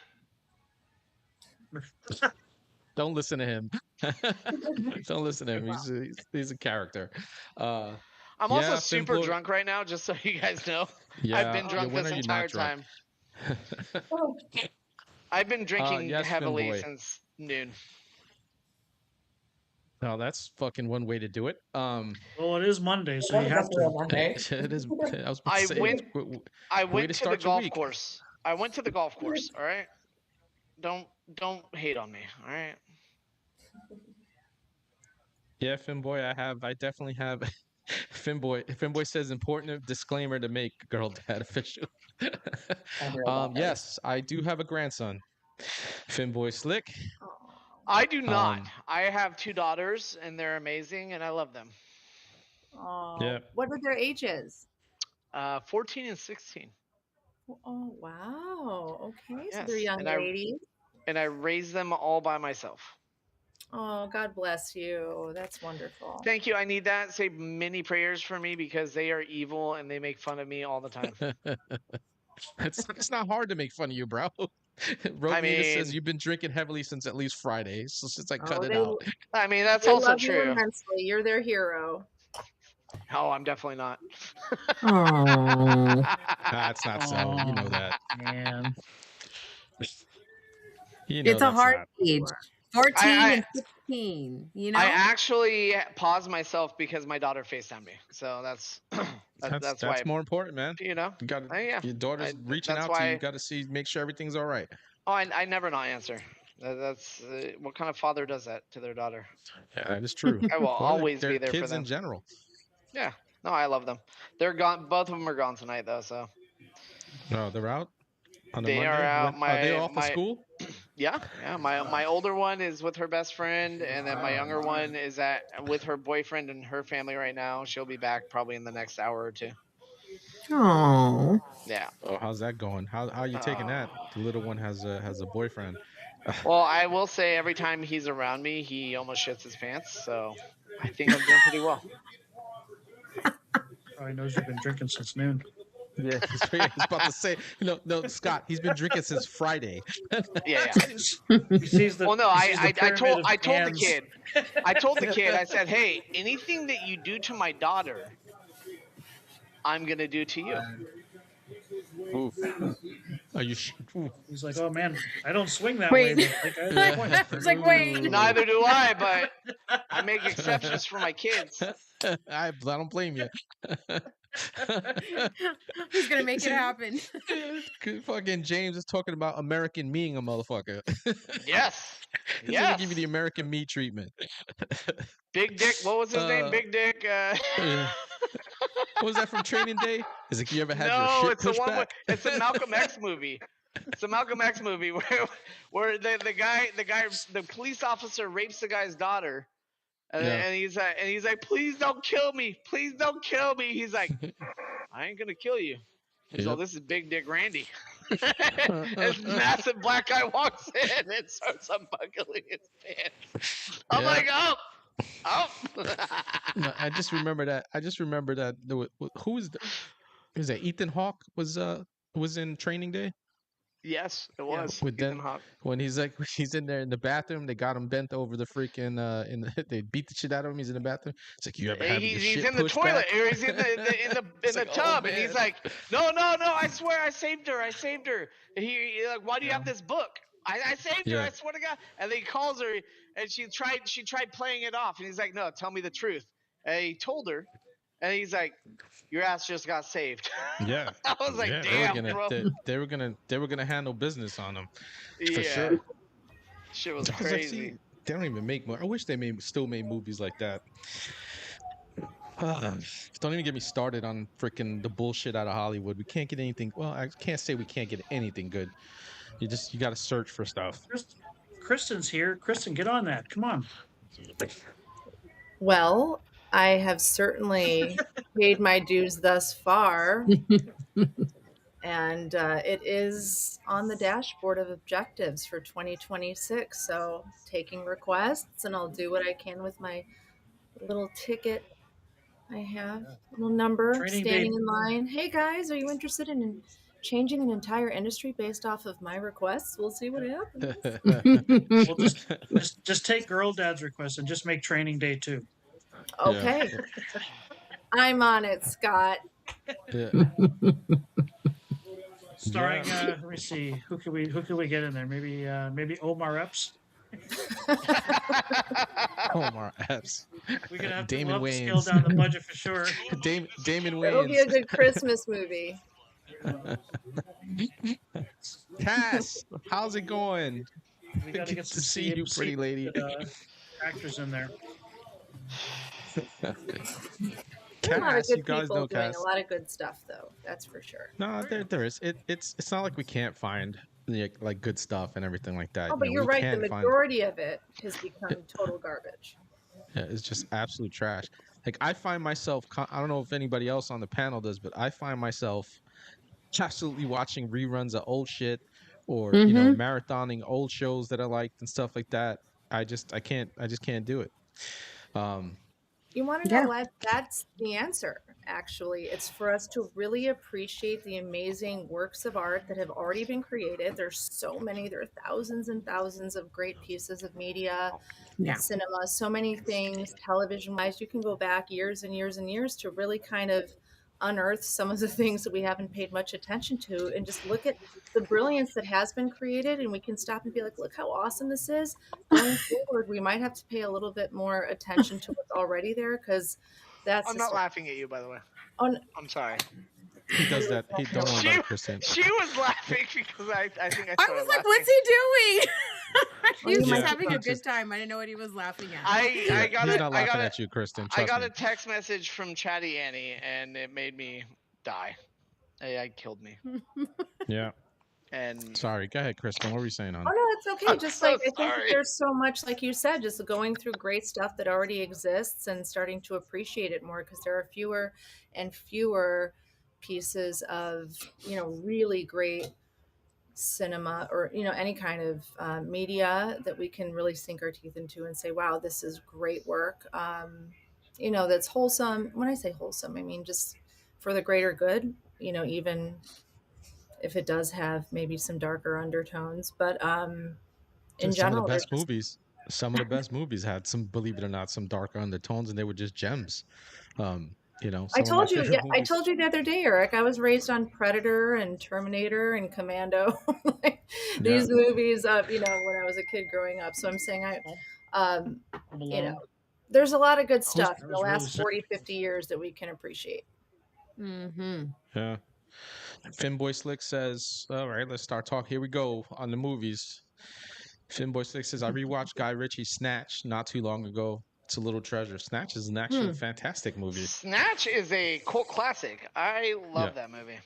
Don't listen to him. Don't listen to him. He's a character. I'm Yeah, also Finn super Blue- drunk right now, just so you guys know. Yeah, I've been drunk when this are you entire not drunk? time. I've been drinking yes, Finn heavily boy. since noon. No, that's fucking one way to do it. Well, it is Monday, so you That's have a real to. Monday. It is. I was about I to say, went- I way went to to the start your golf week. course. I went to the golf course. All right. Don't hate on me. All right. Yeah, Finboy, I definitely have. Finboy says important disclaimer to make, girl dad official. Yes, I do have a grandson. Finboy Slick. I do not. Um, I have 2 daughters, and they're amazing, and I love them. Oh, Yeah. what are their ages? 14 and 16. Oh, wow. Okay, so Yes, they're young and I- ladies. And I raised them all by myself. Oh, God bless you. That's wonderful. Thank you. I need that. Say many prayers for me because they are evil and they make fun of me all the time. it's not hard to make fun of you, bro. Romina says mean- you've been drinking heavily since at least Friday, so since I cut Oh, it they- out. I mean, that's They also love you true. immensely. You're their hero. No, I'm definitely not. Oh, That's not so. You know that. Man. You know it's a that's hard not. age. 14 I and 15. You know. I actually paused myself because my daughter FaceTimed me. So that's that's why. That's more important, man. You know. You got Yeah. your daughter's reaching That's out to you. why. You got to make sure everything's all right. Oh, I never not answer. That's what kind of father does that to their daughter? Yeah, that is true. I will Or always their be there for kids them. in general. Yeah. No, I love them. They're gone. Both of them are gone tonight, though. So No, they're out on a they Monday. are out. Are they off of school? Yeah. My older one is with her best friend, and then my younger one is with her boyfriend and her family right now. She'll be back probably in the next hour or two. Oh. Yeah. Oh, how's that going? How are you taking that? The little one has a boyfriend. Well, I will say every time he's around me, he almost shits his pants. So I think I'm doing pretty well. Probably knows you've been drinking since noon. Yeah, he's about to say no, Scott. He's been drinking since Friday. Yeah. He sees the. Well, no, I told the cans. kid. I told the kid. I said, "Hey, anything that you do to my daughter, I'm gonna do to you." Oof. Are you? He's like, oh man, I don't swing that way. But I was like, wait. Neither do I, but I make exceptions for my kids. I don't blame you. He's gonna make it happen. Fucking James is talking about American meing a motherfucker. Yes. He's gonna give you the American me treatment. Big Dick. What was his name? Big Dick. What was that from Training Day? Is it you ever had your shit it's pushed the one. back? It's a Malcolm X movie. It's a Malcolm X movie where the police officer rapes the guy's daughter, and he's like, please don't kill me, please don't kill me. He's like, I ain't gonna kill you. He's like, this is Big Dick Randy. This massive black guy walks in and starts unbuckling his pants. I'm like, oh. No, I just remember that. Who was that? Ethan Hawke was in Training Day. Yes, it was. Ethan Hawke. When he's in there in the bathroom, they got him bent over the freaking they beat the shit out of him. He's in the bathroom. It's like, you ever had your shit He's in the pushed toilet, back? or he's in the tub, and he's like, no, I swear I saved her. And he like, why do you have this book? I saved her, I swear to God. And then he calls her, and she tried playing it off, and he's like, no, tell me the truth. And he told her, and he's like, your ass just got saved. Yeah. I was like, damn, bro. They were gonna handle business on him. For Yeah. sure. Shit was I was like, crazy. see, they don't even make more. I wish they still made movies like that. Don't even get me started on freaking the bullshit out of Hollywood. We can't get anything. Well, I can't say we can't get anything good. You got to search for stuff. Kristen's here. Kristen, get on that. Come on. Well, I have certainly paid my dues thus far. And it is on the dashboard of objectives for 2026. So taking requests, and I'll do what I can with my little ticket I have, little number, standing in line. Hey guys, are you interested in changing an entire industry based off of my requests? We'll see what happens. Well, just take Girl Dad's request and just make Training Day too. Okay. Yeah. I'm on it, Scott. Yeah. Starring, let me see, who can we get in there? Maybe Omar Epps. Omar Epps. We're gonna have Damon to Wayans. scale down the budget for sure. Damon Wayans. It'll be a good Christmas movie. Cass, how's it going? We got to get some see you, pretty lady. Actors in there. There are a lot of Cass, you good guys people know doing Cass. a lot of good stuff, though. That's for sure. No, there is. It's not like we can't find like good stuff and everything like that. Oh, but you're right. The majority of it has become total garbage. Yeah, it's just absolute trash. Like I find myself, I don't know if anybody else on the panel does, but I find myself absolutely watching reruns of old shit, or you know, marathoning old shows that I liked and stuff like that. I just can't do it. You want to know what? That's the answer. actually. It's for us to really appreciate the amazing works of art that have already been created. There's so many, there are thousands and thousands of great pieces of media, Yeah. cinema, so many things, television wise. You can go back years and years and years to really kind of unearth some of the things that we haven't paid much attention to and just look at the brilliance that has been created, and we can stop and be like, look how awesome this is. Going forward, we might have to pay a little bit more attention to what's already there, because that's I'm not laughing at you, by the way. on. I'm sorry. He does that. He don't want to Kristen. She was laughing because I think I I started was like, laughing. what's he doing? He was Yeah. just having a good time. I didn't know what he was laughing at. I got He's it. not laughing at you, Kristen. I Trust got me. a text message from Chatty Annie, and it made me die. It killed me. Yeah. And Sorry. Go ahead, Kristen. What were you saying on? Oh no, it's okay. I'm Just so like I think that sorry. there's so much, like you said, just going through great stuff that already exists and starting to appreciate it more, because there are fewer and fewer pieces of, you know, really great cinema or, you know, any kind of media that we can really sink our teeth into and say, wow, this is great work. You know, that's wholesome. When I say wholesome, I mean just for the greater good, you know, even if it does have maybe some darker undertones, but in Just some of the general, they're best movies. Some of the best movies had some, believe it or not, some darker undertones, and they were just gems. You know, I some of my told you, favorite yeah, I movies. told you the other day, Eric, I was raised on Predator and Terminator and Commando, like, these movies of, you know, when I was a kid growing up. So I'm saying you know, there's a lot of good stuff in the last 40, 50 years that we can appreciate. Mm-hmm. Yeah. Finboy Slick says, all right, let's start talk. Here we go on the movies. Finboy Slick says, I rewatched Guy Ritchie's Snatch not too long ago. It's a little treasure. Snatch is an actually fantastic movie. Snatch is a cult classic. I love that movie.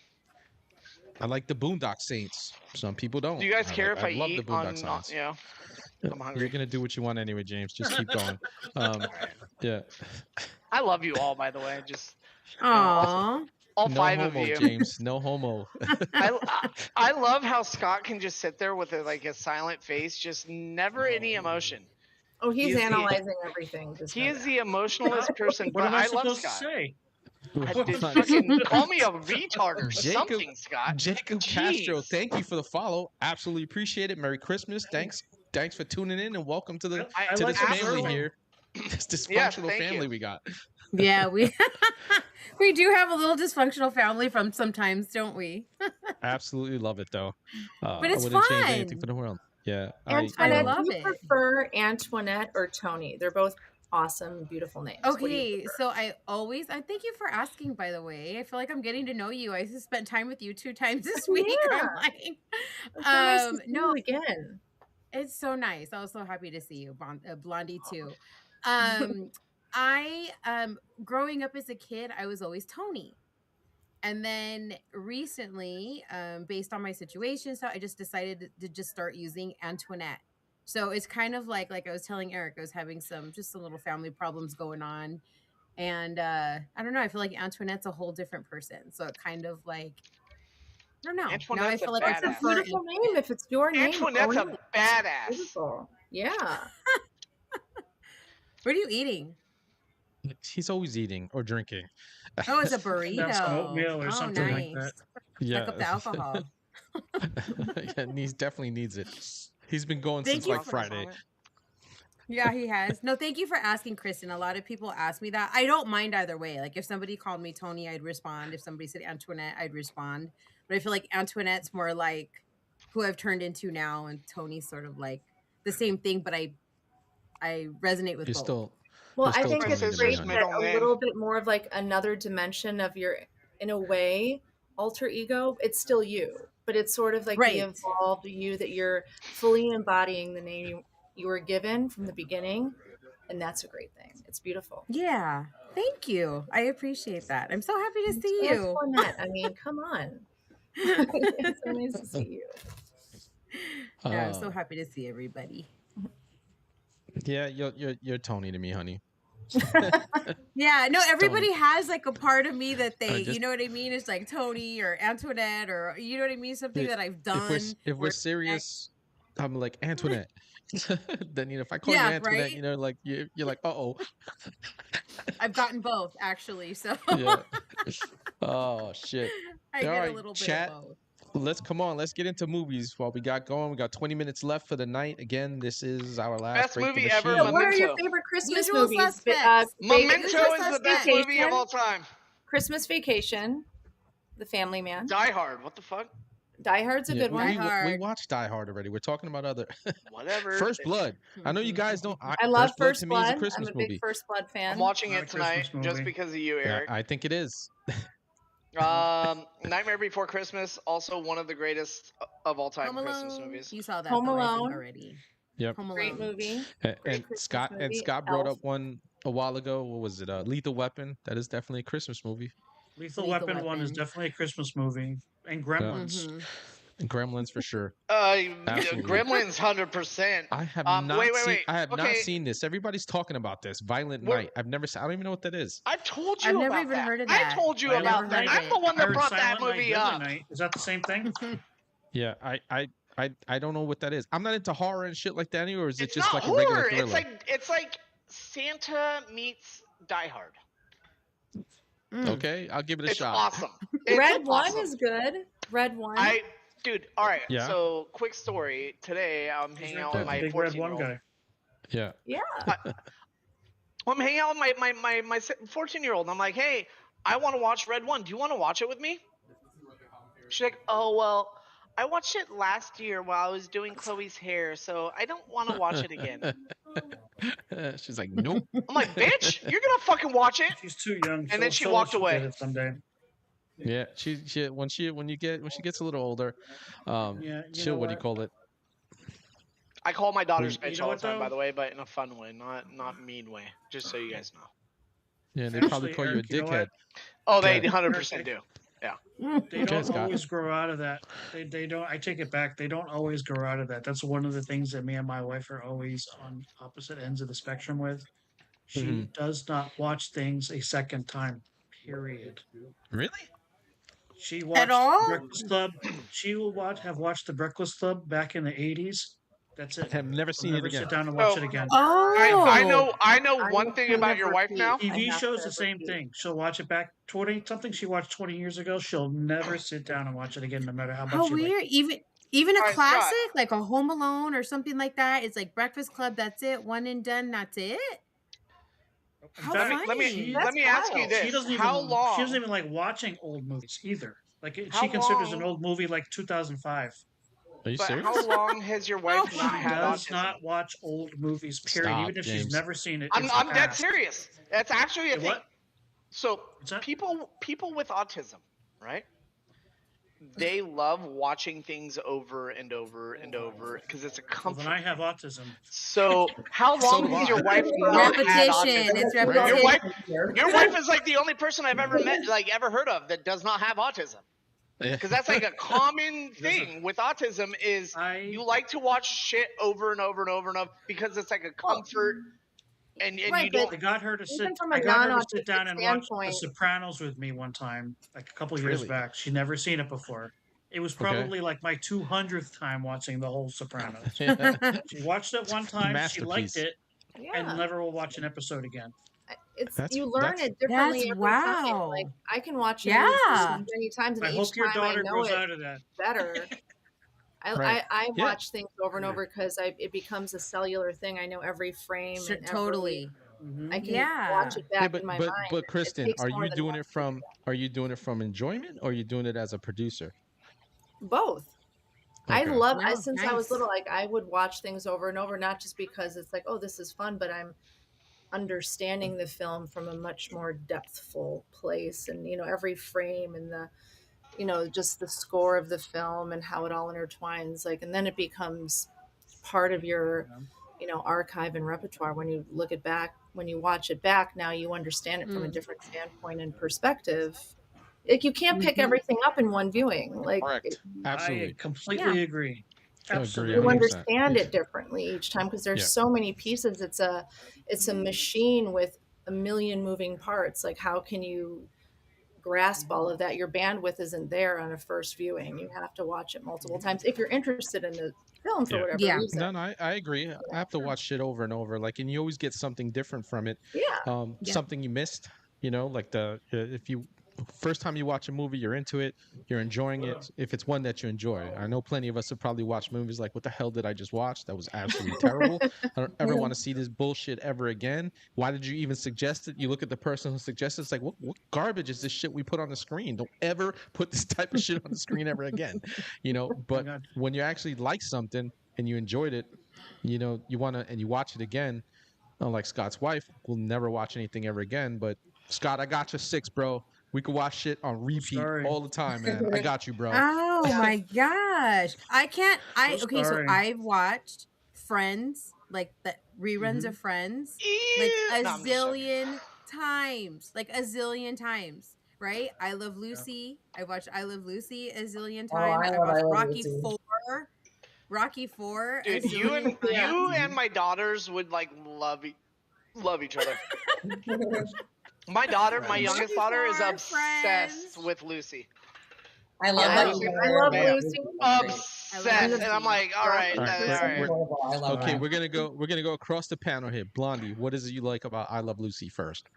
I like the Boondock Saints. Some people don't. Do you guys care if I love eat the Boondock Saints. Yeah. I'm hungry. You're gonna do what you want anyway, James. Just keep going. Yeah. I love you all, by the way. Just Aww. all No five homo, of you. James. No homo. I love how Scott can just sit there with a silent face, just never any emotion. Oh, he's analyzing everything. He is the emotionalist person, What but am I I love supposed to Scott. say? Fucking call me a retard or something, Scott. Jacob Castro, thank you for the follow. Absolutely appreciate it. Merry Christmas. Thanks for tuning in and welcome to the I to like this family observing. here. This dysfunctional Yes, thank family you. we got. Yeah, we we do have a little dysfunctional family from sometimes, don't we? Absolutely love it though. But it's I wouldn't change anything fun. for the world. Yeah. Antoinette, love do you it. prefer Antoinette or Tony? They're both awesome, beautiful names. What do you Okay, prefer? so I thank you for asking, by the way. I feel like I'm getting to know you. I just spent time with you 2 times this week. Yeah. I'm like, It's so nice to see no, you again. it's so nice. I was so happy to see you, Blondie too. I growing up as a kid, I was always Tony. And then recently, based on my situation, so I just decided to just start using Antoinette. So it's kind of like I was telling Eric, I was having some little family problems going on. And I don't know, I feel like Antoinette's a whole different person. So it kind of like, I don't know. Now I Antoinette's feel a like I It's a badass. prefer beautiful name. If it's your name, Antoinette's own a it. badass. Beautiful. Yeah. What are you eating? He's always eating or drinking. Oh, it's a burrito. Some oatmeal or Oh, something like nice. that. Yeah. Suck up the alcohol. Yeah, he definitely needs it. He's been going Thank since you like for- Friday. Yeah, he has. No, thank you for asking, Kristen. A lot of people ask me that. I don't mind either way. Like if somebody called me Tony, I'd respond. If somebody said Antoinette, I'd respond. But I feel like Antoinette's more like who I've turned into now, and Tony's sort of like the same thing, but I resonate with You're both. still Well, You're I still think Tony it's to me, great honey. that Middle a name. little bit more of like another dimension of your, in a way, alter ego. It's still you, but it's sort of like Right. the evolved you that you're fully embodying the name you were given from the beginning. And that's a great thing. It's beautiful. Yeah. Thank you. I appreciate that. I'm so happy to see you. Antoinette, I mean, come on. It's so nice to see you. Yeah, I'm so happy to see everybody. Yeah, you're Tony to me, honey. Yeah, no, everybody has like a part of me that they, just- you know what I mean? It's like Tony or Antoinette or you know what I mean? Something that I've done. If we're serious, I'm like Antoinette. Then if I call Yeah, you Antoinette, right? like you're like, uh-oh. I've gotten both actually. So Yeah. Oh shit! I All get a right, little bit chat. of both. Let's get into movies while we got going. We got 20 minutes left for the night. Again, this is our last Best break the movie ever, machine. So what are your Memento. favorite Christmas Usual movies? Suspects. Memento Usual is the best Suspects. movie of all time. Christmas Vacation, The Family Man. Die Hard. What the fuck? Die Hard's a good we, one. Die we Hard. watched Die Hard already. We're talking about other Whatever. First Blood. I know you guys don't. I love First Blood to First me is Blood. a Christmas I'm a big movie. First Blood fan. I'm watching Not it a Christmas tonight just movie. because of you, Yeah, Eric. I think it is. Nightmare Before Christmas, also one of the greatest of all time Home Christmas Alone. movies. You saw that Home though, I think, Alone. already. Yep. Home Great Alone. movie. And Christmas Scott movie. brought Elf. up one a while ago. What was it? Lethal Weapon. That is definitely a Christmas movie. Lethal Weapon 1 is definitely a Christmas movie. And Gremlins. Mhm. And Gremlins for sure. Gremlins, 100%. I have wait. not seen this. Everybody's talking about this. Violent What- Night. I've never seen. I don't even know what that is. I told you I've about never even that. heard of I that. told you Violent about that. Night. I'm the one that Heard brought that Silent Night, movie Deadly up. Night. Is that the same thing? Yeah, I don't know what that is. I'm not into horror and shit like that anyway. Or is it It's just not like a regular horror. thriller? It's like Santa meets Die Hard. Okay, I'll give it a It's shot. awesome. It's Red One awesome. is good. Red One. Dude, all right. Yeah. So, quick story. Today, I'm He's hanging right out there, with the my big red 14-year-old. one guy. Yeah. Yeah. I'm hanging out with my 14-year-old. And I'm like, hey, I want to watch Red One. Do you want to watch it with me? She's like, oh, well, I watched it last year while I was doing Chloe's hair, so I don't want to watch it again. She's like, nope. I'm like, bitch, you're going to fucking watch it. She's too young. And then she she'll walked let you get away. it someday. Yeah, she when she gets a little older, Yeah, you she'll know what do you what? call it? I call my daughter's You bitch know all what, the time, by though? the way, but in a fun way, not mean way. Just so you guys know. Yeah, they probably Actually, call Eric, you you a know dickhead. Oh, they Yeah. 100% do. They don't Scott. always grow out of that. They don't. I take it back. They don't always grow out of that. That's one of the things that me and my wife are always on opposite ends of the spectrum with. She Mhm. does not watch things a second time. Period. Really? She watched all? Breakfast Club. She will have watched the Breakfast Club back in the 80s. That's it. I have never She'll seen it never again. sit down and watch Oh. it again. Oh. I know I'm one thing kind about of your wife repeat. now. I TV have shows to the same repeat. thing. She'll watch it back something she watched 20 years ago. She'll never sit down and watch it again, no matter how much How she likes it. weird. Even a All right, Scott. classic like a Home Alone or something like that. It's like Breakfast Club. That's it. One and done. That's it. In How fact, funny. Let me That's ask you wild. this: She doesn't even. How long? She doesn't even like watching old movies either. Like How she considers an long- old movie like 2005. Are you But serious? how long has your wife She not had does autism? not watch old movies. Period. Stop, Even if James. she's never seen it. I'm it's dead past. serious. That's actually a Hey, thing. what? So What's that? people with autism, right? They love watching things over and over and over because it's a Well, comfort. then I have autism. So how So long do has I. your wife not had Repetition. autism? It's Right. repetition. Your wife is like the only person I've ever met, like ever heard of, that does not have autism. Yeah. Because that's like a common thing with autism is you like to watch shit over and over and over and over because it's like a comfort, and Right, you don't. I got her to Even sit. from a I got her to non-autistic sit down and watch The standpoint- Sopranos with me one time, like a couple years Really? back. She'd never seen it before. It was probably like my 200th time watching the whole Sopranos. She watched it one time. She liked Masterpiece. it, Yeah. and never will watch an episode again. You learn that's- it differently That's every time. wow. Like I can watch it Yeah. many times, and I each hope your time I daughter know grows it out of that. better. Right. I Yeah. watch things over and over because it becomes a cellular thing. I know every frame. Sure, and every- totally. I can Yeah. watch it back Yeah, but in my but mind. but Kristen, takes are more you than doing one it from enjoyment or are you doing it as a producer? Both. I Okay. love Wow, since I was nice. little, like I would watch things over and over, not just because it's like, oh, this is fun, but I'm understanding the film from a much more depthful place, and every frame and the just the score of the film and how it all intertwines, like, and then it becomes part of your archive and repertoire. When you look it back, when you watch it back, now you understand it from a different standpoint and perspective. Like you can't pick everything up in one viewing. Like Correct. Absolutely. I completely agree. I agree Absolutely. you 100%. understand it differently each time because there's Yeah. so many pieces. It's a machine with a million moving parts. Like how can you grasp all of that? Your bandwidth isn't there on a first viewing. You have to watch it multiple times if you're interested in the film for Yeah. whatever Yeah. reason. No, I agree. I have to watch shit over and over, like, and you always get something different from it. Yeah. Yeah. Something you missed, like if you first time you watch a movie, you're into it, you're enjoying it. If it's one that you enjoy, I know plenty of us have probably watched movies like, "What the hell did I just watch? That was absolutely terrible. I don't ever want to see this bullshit ever again. Why did you even suggest it?" You look at the person who suggested it's like, what garbage is this shit we put on the screen? Don't ever put this type of shit on the screen ever again. You know, but when you actually like something and you enjoyed it, you know, you want to, and you watch it again. Unlike Scott's wife, will never watch anything ever again. But Scott, I got you 6, bro. We could watch shit on repeat all the time, man. I got you, bro. Oh my gosh. I can't okay, so sorry. I've watched Friends, like the reruns of Friends, like a No, I'm just joking. zillion times. Like a zillion times. Right? I Love Lucy. I watched I Love Lucy a zillion Oh, times. I I love watched I Love Rocky Lucy. 4. Rocky 4 a Dude, you zillion times. and my daughters would like love each other. My daughter, my youngest daughter, is Rocky IV, obsessed Friends. with Lucy. I love Yeah, that. Lucy. I love Yeah. Lucy. Obsessed, and I'm like, all right, All right, all right. I love okay, that. we're gonna go across the panel here. Blondie, what is it you like about I Love Lucy first?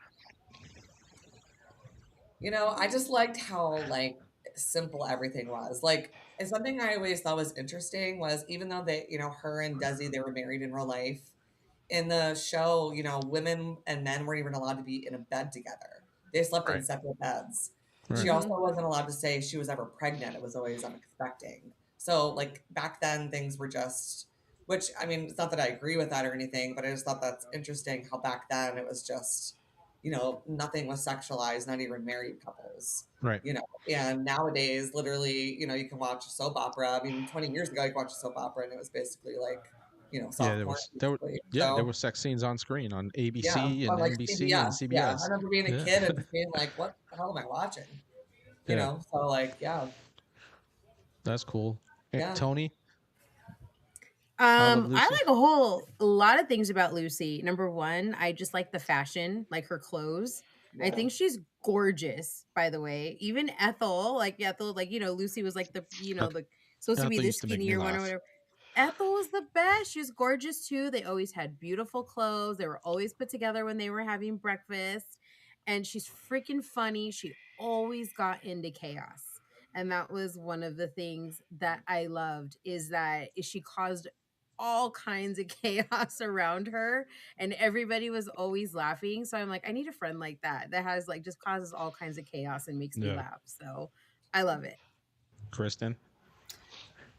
You know, I just liked how like simple everything was. Like, and something I always thought was interesting was even though they, you know, her and Desi, they were married in real life. In the show, you know, women and men weren't even allowed to be in a bed together. They slept in Right. separate beds. Right. She also wasn't allowed to say she was ever pregnant. It was always unexpected. So, like, back then, things were just, which, I mean, it's not that I agree with that or anything, but I just thought that's interesting how back then it was just, you know, nothing was sexualized, not even married couples. Right. You know, and nowadays, literally, you know, you can watch a soap opera. I mean, 20 years ago, you could watch a soap opera and it was basically like, you know, soft Yeah, there so, were sex scenes on screen on ABC yeah, and on like NBC and CBS. Yeah, I CBS. remember being a Yeah. kid and just being like, "What the hell am I watching?" You Yeah. know, so like, yeah, That's cool. Yeah. Tony? Love I Lucy? like a lot of things about Lucy. Number one, I just like the fashion, like her clothes. I Yeah. think she's gorgeous, by the way. Even Ethel, like, you know, Lucy was like the, you know, the supposed to be Ethel the used to make me skinnier one or laugh. whatever. Ethel was the best. She was gorgeous too. They always had beautiful clothes. They were always put together when they were having breakfast. And she's freaking funny. She always got into chaos. And that was one of the things that I loved is that she caused all kinds of chaos around her and everybody was always laughing. So I'm like, I need a friend like that has like just causes all kinds of chaos and makes me Yeah. laugh. So I love it. Kristen?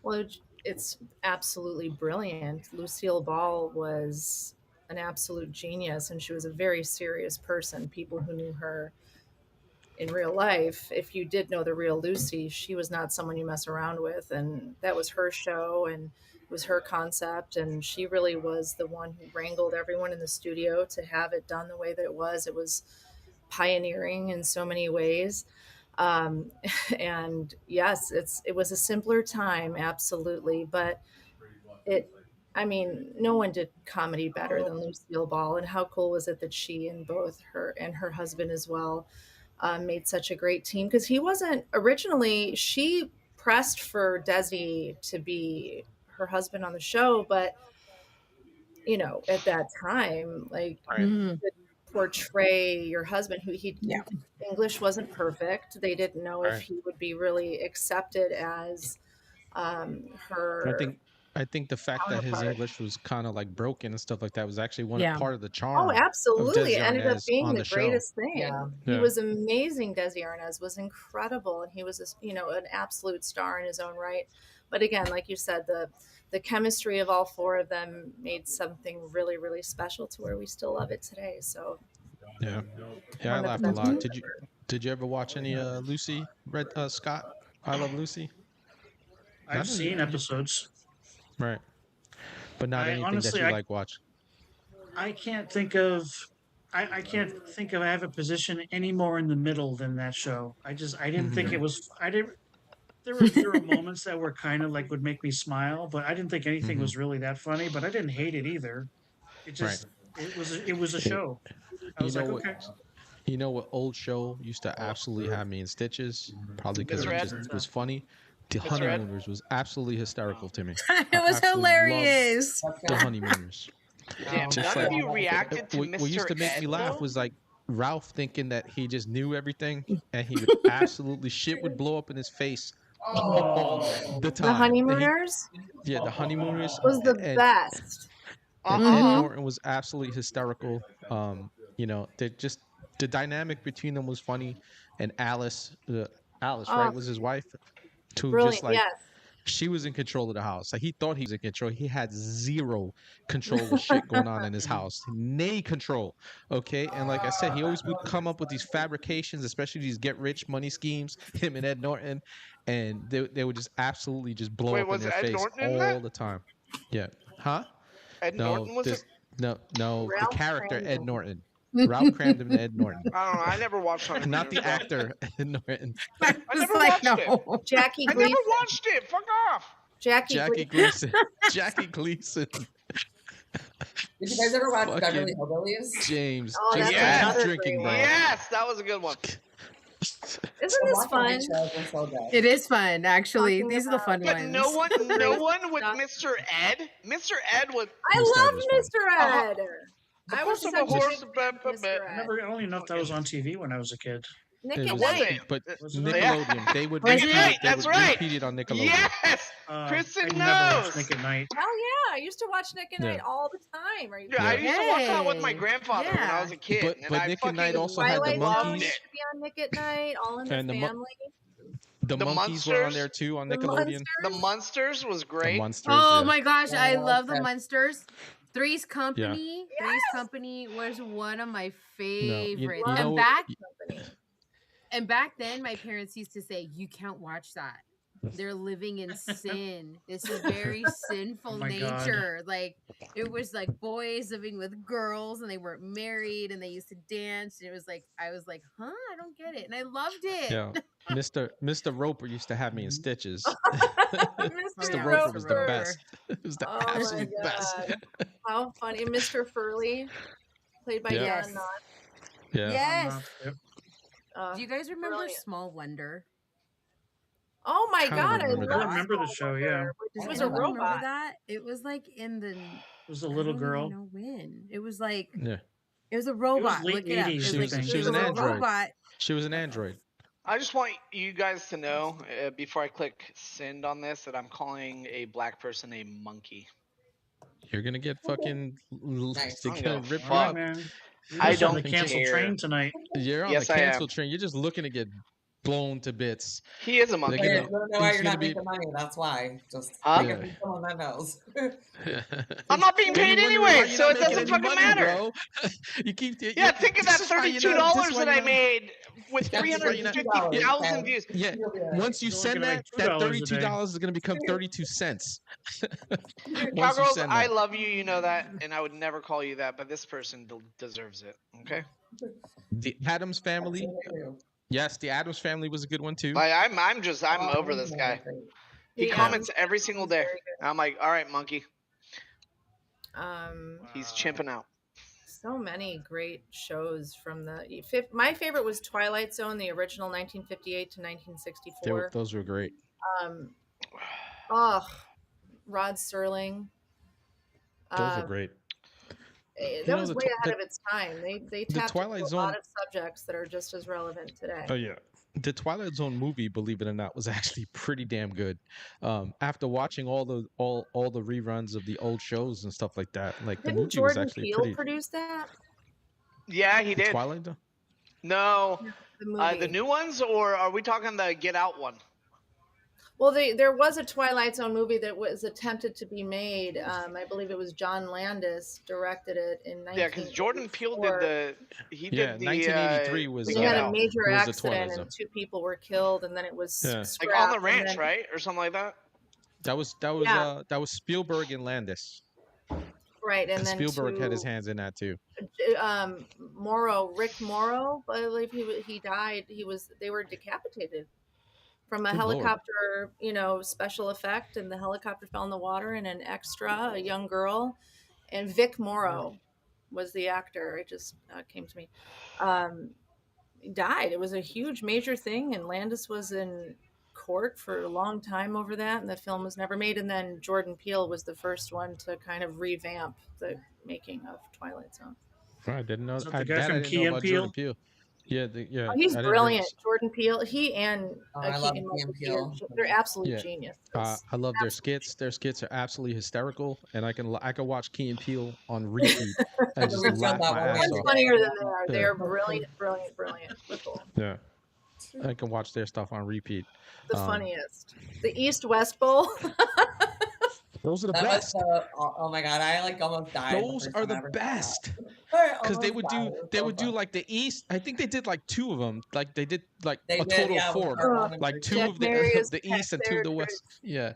Well, it's absolutely brilliant. Lucille Ball was an absolute genius, and she was a very serious person. People who knew her in real life, if you did know the real Lucy, she was not someone you mess around with, and that was her show, and it was her concept, and she really was the one who wrangled everyone in the studio to have it done the way that it was. It was pioneering in so many ways. And yes, it was a simpler time, absolutely, but I mean, no one did comedy better than Lucille Ball. And how cool was it that she and both her and her husband as well made such a great team? Because he wasn't originally, she pressed for Desi to be her husband on the show, but you know, at that time, like Mhm. to portray your husband who Yeah. English wasn't perfect. They didn't know if Right. he would be really accepted as her I think the fact that his counterpart. English was kind of like broken and stuff like that was actually Yeah. part of the Oh, charm of absolutely. Desi It ended up Arnaz being on the the show. greatest thing. Yeah. He Yeah. was amazing. Desi Arnaz was incredible, and he was, you know, an absolute star in his own right. But again, like you said, the chemistry of all four of them made something really, really special to where we still love it today. So Yeah. Yeah, I one of laughed the a best lot. ones ever. Did you ever watch any Lucy Scott? I Love Lucy? I've Not seen any- episodes. Right. But not I anything honestly, that you I- like watch. I can't think of. I can't think of. I have a position any more in the middle than that show. I didn't think Mhm. it was. I didn't. There were moments that were kind of like would make me smile, but I didn't think anything Mhm. was really that funny. But I didn't hate it either. It just it was a It- show. I you was know like, what? okay. You know what old show used to absolutely have me in stitches? Probably because Miss it Red? just was funny. The Miss Red? Honeymooners was absolutely hysterical to me. It I was absolutely loved hilarious. That's The good. Honeymooners. Damn, Just none like of you reacted to what used Mr. to make Ed, me laugh though? was like Ralph thinking that he just knew everything, and he would absolutely shit would blow up in his face all the The time. And Honeymooners the Honeymooners, was the best. and Uh-huh. Ed Mhm. Norton was absolutely hysterical. You know, they just the dynamic between them was funny, and Alice, Oh, right, was his wife, who just brilliant. like Yes. she was in control of the house. Like he thought he was in control. He had zero control of the shit going on in his house. Nay control. Okay. And like I said, he always would come up with these fabrications, especially these get rich money schemes, him and Ed Norton. And they would just absolutely just blow Wait, up in was their Ed face Norton in all that? the time. Yeah. Huh? Ed No, Norton was it? no, the Ralph character Ed Cramden. Norton. Ralph Cramden and Ed Norton. I don't know. I never watched Honeymooners. Not the so- actor Ed Norton. I I was never like, watched it. no. Jackie I never Gleason. watched it. Fuck off. Jackie Jackie Gleason. Gleason. Jackie Gleason. Did you guys ever watch Fucking Beverly Hillbillies? James. Oh, Just that's finish another drinking, great bro. one. Yes, that was a good one. Isn't The this Walking fun? Dead shows were so good. It is fun, actually. Talking These are the about- fun But ones. no one with Stuff. Mr. Ed. Mr. Ed was. I Mr. Ed love was fun. Mr. Ed. The I was horse of such a a horse. big fan of Mr. I Ed. never, I only know if that was on TV when I was a kid. Nick It at was, Was Night. it? but Was it? Nickelodeon, they would Was repeat it? it. They That's would right. repeat it on Nickelodeon. Yes, I Kristen never knows. watched Nick at Night. Hell yeah! I used to watch Nick at Yeah. Night all the time. Are you Yeah, I kidding? used to watch that with my Yay. grandfather when I Yeah. was a kid. But I Nick at fucking Night also had the Twilight loved Zone monkeys. used to be on Nick at Night. All in the And the Family. The The monkeys were on Munsters? there too on The Nickelodeon. The Munsters was The great. Monsters. Oh yeah. my gosh, I Yeah, love the okay. Munsters. Three's Company. Yes. Three's Company was one of my you favorites. know- And back then, my parents used to say, "You can't watch that. They're living in sin. This is very sinful my God. nature." Like it was like boys living with girls, and they weren't married, and they used to dance. And it was like I was like, "Huh? I don't get it," and I loved it. Yeah. Mr. Roper used to have me in stitches. Mr. Mr. Roper Roper was the Roper. best. It was the Oh my absolute best. God. How funny. Mr. Furley, played by Yeah. Don Knotts. Yeah. Yes. Yep. Do you guys remember Brilliant. Small Wonder? Oh my Kinda God, I remember that. love I remember the Small show, Wonder, yeah. which Does was a anyone remember robot. that? It was like in the. It was a I little don't girl. even know when. It was like Yeah. it was a robot. late Look it up. 80s, It She was, was- like, she was it an a android. robot. She was an android. I just want you guys to know before I click send on this that I'm calling a black person a monkey. You're gonna get fucking. Nice. They're I'm gonna gonna rip you fuck. All right, up. man. You're I just on don't the cancel care. train tonight. You're on Yes, the I am. cancel train. You're just looking to get blown to bits. He is a They're monkey. But you gonna- don't know why he's you're gonna not be- making money. That's why. Just Huh? take it from someone that knows. I'm not being paid anyway, so it doesn't fucking matter. Bro. You keep. Yeah, think of that this is why you're $32 not- this is why that I you're not- made with That's why you're not- 350,000 views. Yeah. You'll be all Once you You're send looking at that, like that $2 a $32 is gonna become 32 cents. Once you Cowgirls, send I that. love you, you know that, and I would never call you that, but this person deserves it. Okay, The Addams Family. Yes, the Addams Family was a good one too. like I'm over this guy. He Yeah. comments every single day. Very good. I'm like, all right, monkey, Um, he's chimping out. so many great shows from the. My favorite was Twilight Zone, the original 1958 to 1964. Those were great. Oh, Rod Serling. Those were great. That know, was the way tw- ahead the- of its time. They the tapped Twilight into a lot Zone- of subjects that are just as relevant today. Oh yeah, the Twilight Zone movie, believe it or not, was actually pretty damn good. After watching all the reruns of the old shows and stuff like that, like the Didn't movie was Jordan actually Peele pretty. produce that? Yeah, he did. Twilight Zone. No, The movie. the new ones, or are we talking the Get Out one? Well, there was a Twilight Zone movie that was attempted to be made. I believe it was John Landis directed it in 1984. Yeah, because Jordan Peele did Yeah, the 1983 was, He the had Get a Out. major was the accident Twilight and Zone. 2 people were killed, and then it was Yeah. scrapped. like on the and ranch, then- right, or something like that. That was Yeah. that was Spielberg and Landis. Right, and 'Cause then Spielberg had his hands in that too. Rick Morrow, I believe he died. They were decapitated from a Good Lord. helicopter, special effect, and the helicopter fell in the water, and an extra, a young girl, and Vic Morrow was the actor. It just came to me. He died. It was a huge, major thing, and Landis was in court for a long time over that, and the film was never made. And then Jordan Peele was the first one to kind of revamp the making of Twilight Zone. I didn't know Is that the guy that. I from didn't know Key and about Jordan Peele? Peele. Yeah, Oh, he's I didn't brilliant. realize. Jordan Peele, he and I love Keegan Key and Michael Key Peele. they're absolute Yeah, geniuses. I love their Absolute skits. Their skits are absolutely hysterical, and I can watch Key and Peele on repeat and just We filmed laugh that my one the ass other One's off. funnier day. than they are. They Yeah, are brilliant, brilliant, brilliant people. yeah, I can watch their stuff on repeat. The funniest. The East-West Bowl. Those are the That was best. the oh my god, I like almost died the Those first are time I the ever saw best. that. I Because almost died. It was they so would do funny. like the East. I think they did like two of them. Like they did like They a did, total of yeah, with 4 of them. part Oh, one and Like part two two. Jack of Marius, the Tex East and two of the Beatrix. West. Yeah,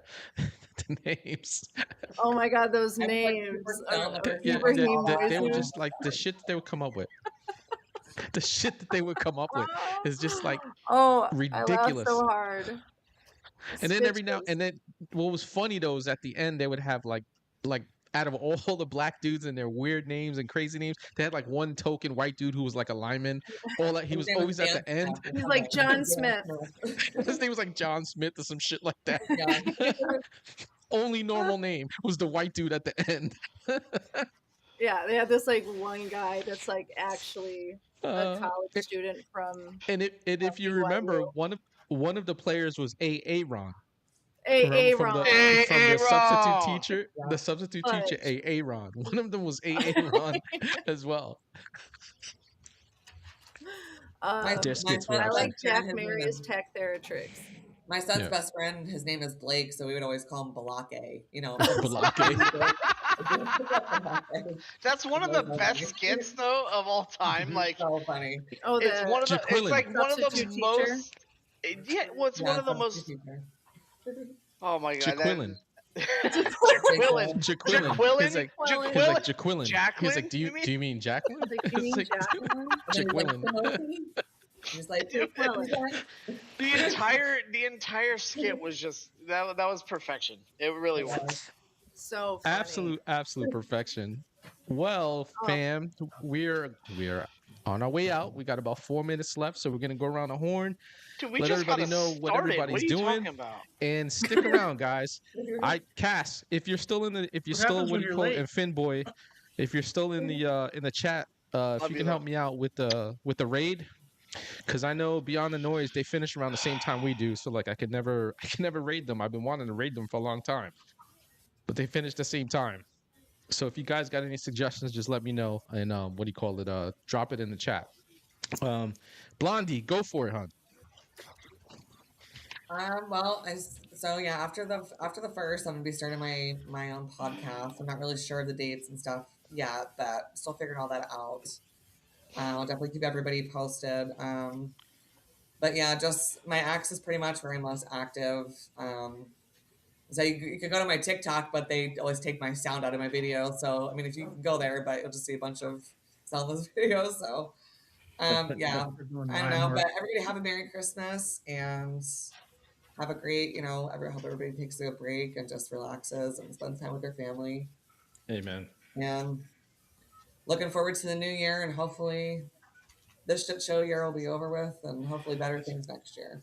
the names. Oh my God, those I was like names. super stoned the first Yeah, time I Ibrahim saw that. they were Moises. just like the shit that they would come up with. The shit that they would come up with is just like Oh, I laughed ridiculous. so hard. And then Stitches. and then what was funny though is at the end they would have like out of all the black dudes and their weird names and crazy names, they had like one token white dude who was like a lineman. All that he His was name was always at Dan the end. Smith or He's like something. John Dan Smith. Smith. His name was like John Smith or some shit like that. Yeah. Only normal name was the white dude at the end. Yeah, they had this like one guy that's like actually a college it- student from and if you remember, one of the players was Ron. Remember A from Ron. from the substitute Ron. teacher, the substitute But- teacher Ron. One of them was Ron as well. Their skits were I like excellent. Jack His name Marius is- Tech Theratrix. My son's Yeah. best friend, his name is Blake, so we would always call him Balake. You know, That's one of the best skits though of all time. Like so funny. Oh, it's the one of the it's Jaquillin. like one of the substitute teacher? most yeah, well, it's one of the most oh my god. Jaquillin. Jaquillin. Jaquillin. He's like Jaquillin. Jacqueline, He's like, do you mean Jacqueline? Like, you mean It's like, Jacqueline? Jaquillin. He's like, the entire skit was just that was perfection. It really was. So funny. Absolute perfection. Well, fam, we're on our way out. We got about 4 minutes left, so we're gonna go around the horn. Dude, we let just everybody got know what started. everybody's What are you doing, talking about? and stick around, guys. Cass, if you're still if you're What still happens what when do you you're call it, late? and Finboy, if you're still in the chat, if you you can though. help me out with the raid, because I know Beyond the Noise they finish around the same time we do, so like I can never raid them. I've been wanting to raid them for a long time, but they finish the same time. So if you guys got any suggestions, just let me know, and what do you call it? Drop it in the chat. Blondie, go for it, hon. Well, so yeah, after the first, I'm gonna be starting my own podcast. I'm not really sure of the dates and stuff yet, but still figuring all that out. I'll definitely keep everybody posted. But yeah, just my ex is pretty much where I'm most active. So you could go to my TikTok, but they always take my sound out of my video. So I mean, if you can go there, but you'll just see a bunch of soundless videos. So yeah, I don't know. But everybody have a Merry Christmas and have a great, hope everybody takes a break and just relaxes and spends time with their family. Amen. And looking forward to the new year, and hopefully this shit show year will be over with, and hopefully better things next year.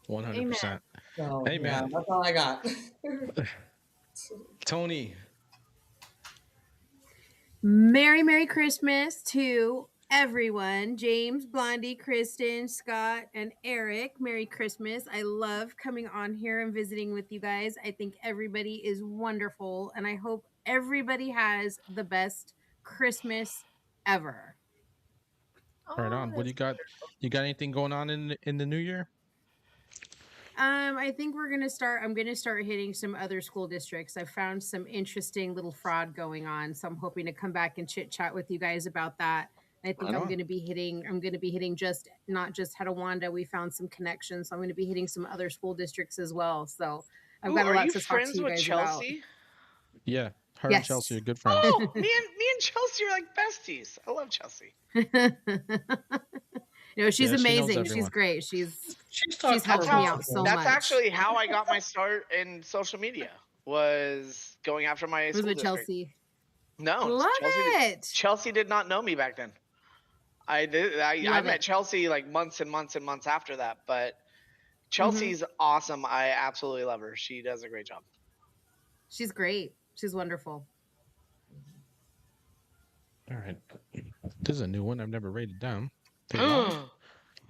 100%. So, Amen. yeah, that's all I got. Tony. Merry Christmas to everyone. James, Blondie, Kristen, Scott, and Eric. Merry Christmas. I love coming on here and visiting with you guys. I think everybody is wonderful, and I hope everybody has the best Christmas ever. Right on. What do you got? You got anything going on in the new year? I think I'm gonna start hitting some other school districts. I found some interesting little fraud going on, so I'm hoping to come back and chit chat with you guys about that. I think I'm gonna be hitting just not just Hetawanda. We found some connections, so I'm gonna be hitting some other school districts as well. So I've got a lot to talk to you guys about. Yeah, her and Chelsea are good friends. Oh, me and Chelsea are like besties. I love Chelsea. No, she's Yeah, she knows amazing. everyone. She's great. She's talking helped about me out so much. That's actually how I got my start in social media. Was going after my was school with district. Chelsea. No, Love it. Chelsea did not know me back then. I met Chelsea like months and months and months after that, but Chelsea's awesome. I absolutely love her. She does a great job. She's great. She's wonderful. All right. This is a new one. I've never rated down. They live?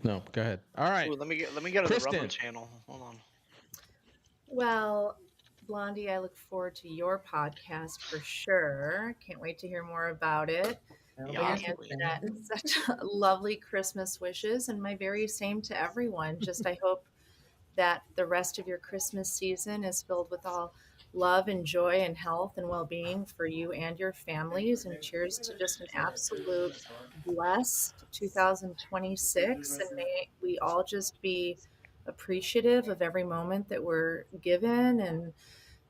No, go ahead. All right. Ooh, let me get on the Rumble Kristen. channel. Hold on. Well, Blondie, I look forward to your podcast for sure. Can't wait to hear more about it. Yeah. And that such lovely Christmas wishes, and my very same to everyone. Just I hope that the rest of your Christmas season is filled with all love and joy and health and well-being for you and your families. And cheers to just an absolute blessed 2026. And may we all just be appreciative of every moment that we're given, and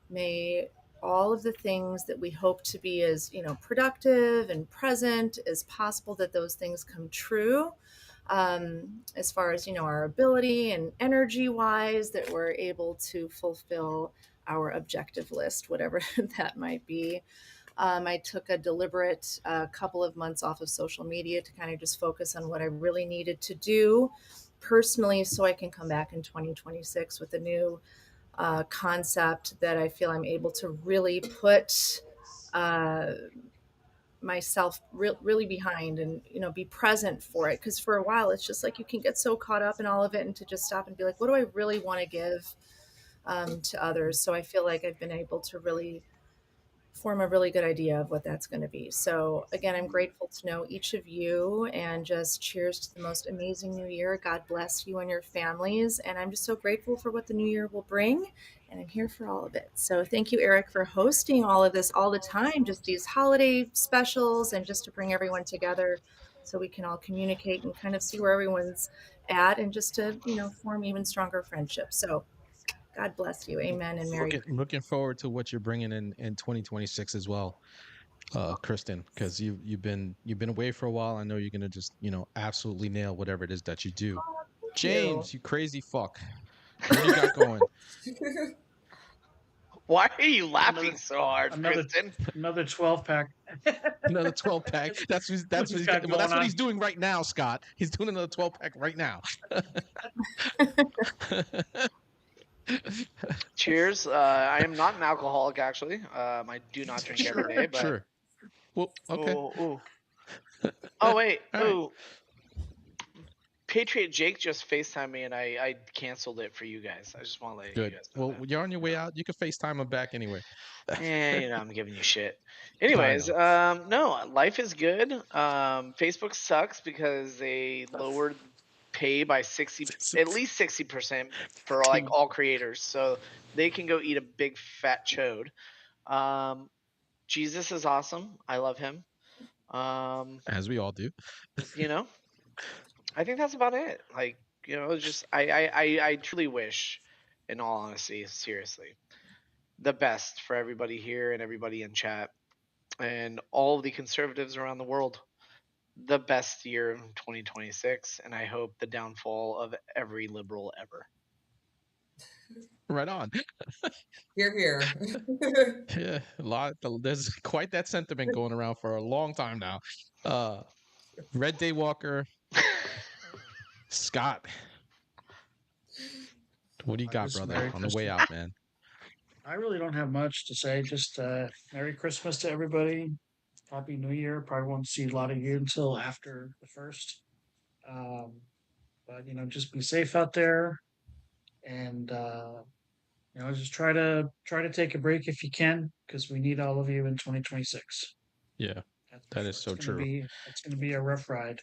may all of the things that we hope to be as productive and present as possible, that those things come true, as far as our ability and energy wise, that we're able to fulfill our objective list, whatever that might be. I took a deliberate couple of months off of social media to kind of just focus on what I really needed to do personally, so I can come back in 2026 with a new concept that I feel I'm able to really put myself really behind, and be present for it. Because for a while it's just like you can get so caught up in all of it, and to just stop and be like, what do I really want to give to others? So I feel like I've been able to really form a really good idea of what that's going to be. So again, I'm grateful to know each of you, and just cheers to the most amazing new year. God bless you and your families. And I'm just so grateful for what the new year will bring. And I'm here for all of it. So thank you, Eric, for hosting all of this all the time, just these holiday specials, and just to bring everyone together so we can all communicate and kind of see where everyone's at, and just to, form even stronger friendships. So God bless you. Amen. And Merry Christmas. Looking forward to what you're bringing in 2026 as well, Kristen, because you've been away for a while. I know you're gonna just absolutely nail whatever it is that you do. James, you crazy fuck. What do you got going? Why are you laughing so hard, Kristen? Another 12-pack. Another 12-pack. That's what he's doing right now, Scott. He's doing another 12-pack right now. Cheers. I am not an alcoholic, actually. I do not drink every day, but sure. Well, okay. Ooh. Oh wait. Ooh. Patriot Jake just FaceTimed me, and I canceled it for you guys. I just want to let you guys know. Well, you're on your way out. You can FaceTime him back anyway. I'm giving you shit. Anyways, no, life is good. Facebook sucks because they lowered pay by at least 60% for like all creators, so they can go eat a big fat chode. Jesus is awesome. I love him. As we all do. I think that's about it. Like, just I truly wish, in all honesty, seriously, the best for everybody here and everybody in chat and all of the conservatives around the world. The best year in 2026, and I hope the downfall of every liberal ever. Right on. Here. Yeah, there's quite that sentiment going around for a long time now. Reddaywalker, Scott, what do you got, brother? On the way out, man. I really don't have much to say. Just Merry Christmas to everybody. Happy New Year. Probably won't see a lot of you until after the 1st. But just be safe out there, and just try to take a break if you can, because we need all of you in 2026. Yeah, that is so true. It's going to be a rough ride.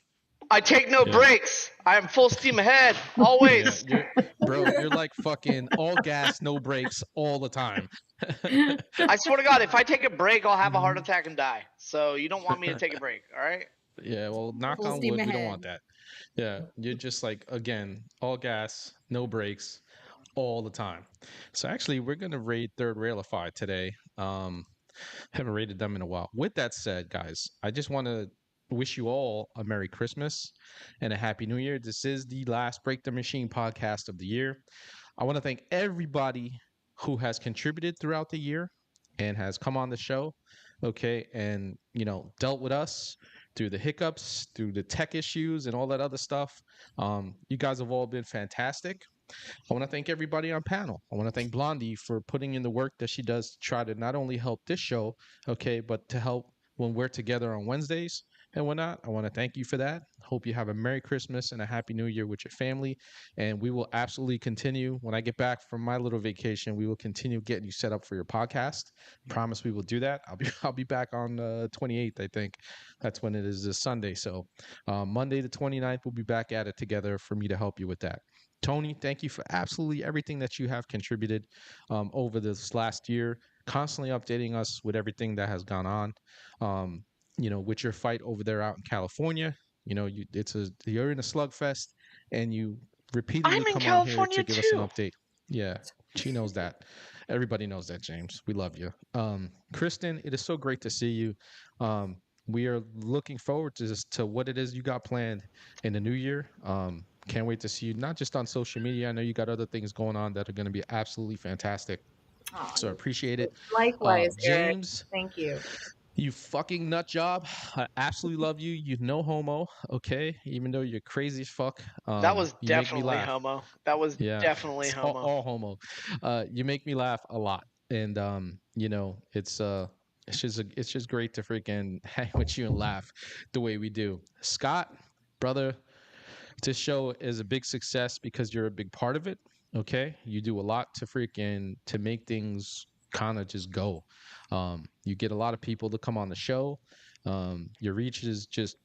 I take no breaks. I am full steam ahead, always. You're like fucking all gas, no brakes all the time. I swear to God, if I take a break, I'll have a heart attack and die. So you don't want me to take a break, all right? Yeah, well, knock on wood, we don't want that. Yeah, you're just like, again, all gas, no brakes, all the time. So actually, we're going to raid Third Railify today. Haven't rated them in a while. With that said, guys, I just want to wish you all a Merry Christmas and a Happy New Year. This is the last Break the Machine podcast of the year. I want to thank everybody who has contributed throughout the year and has come on the show, okay, and, dealt with us through the hiccups, through the tech issues and all that other stuff. You guys have all been fantastic. I want to thank everybody on panel. I want to thank Blondie for putting in the work that she does to try to not only help this show, okay, but to help when we're together on Wednesdays and whatnot. I want to thank you for that. Hope you have a Merry Christmas and a Happy New Year with your family. And we will absolutely continue. When I get back from my little vacation, we will continue getting you set up for your podcast. Promise we will do that. I'll be back on the 28th, I think. That's when it is this Sunday. So Monday the 29th, we'll be back at it together for me to help you with that. Tony, thank you for absolutely everything that you have contributed over this last year, constantly updating us with everything that has gone on. With your fight over there out in California, you're in a slugfest, and you repeatedly I'm in come on here California to give us an too. update. Yeah, she knows that. Everybody knows that, James. We love you. Kristen, it is so great to see you. We are looking forward to what it is you got planned in the new year. Can't wait to see you, not just on social media. I know you got other things going on that are going to be absolutely fantastic. So I appreciate it. Likewise, James. Eric. Thank you. You fucking nut job. I absolutely love you. You no homo, okay? Even though you're crazy as fuck. That was you make me definitely laugh. homo. That was definitely it's homo. All homo. You make me laugh a lot, and it's just great to freaking hang with you and laugh the way we do. Scott, brother, this show is a big success because you're a big part of it. Okay, you do a lot to make things kind of just go. You get a lot of people to come on the show. Your reach is just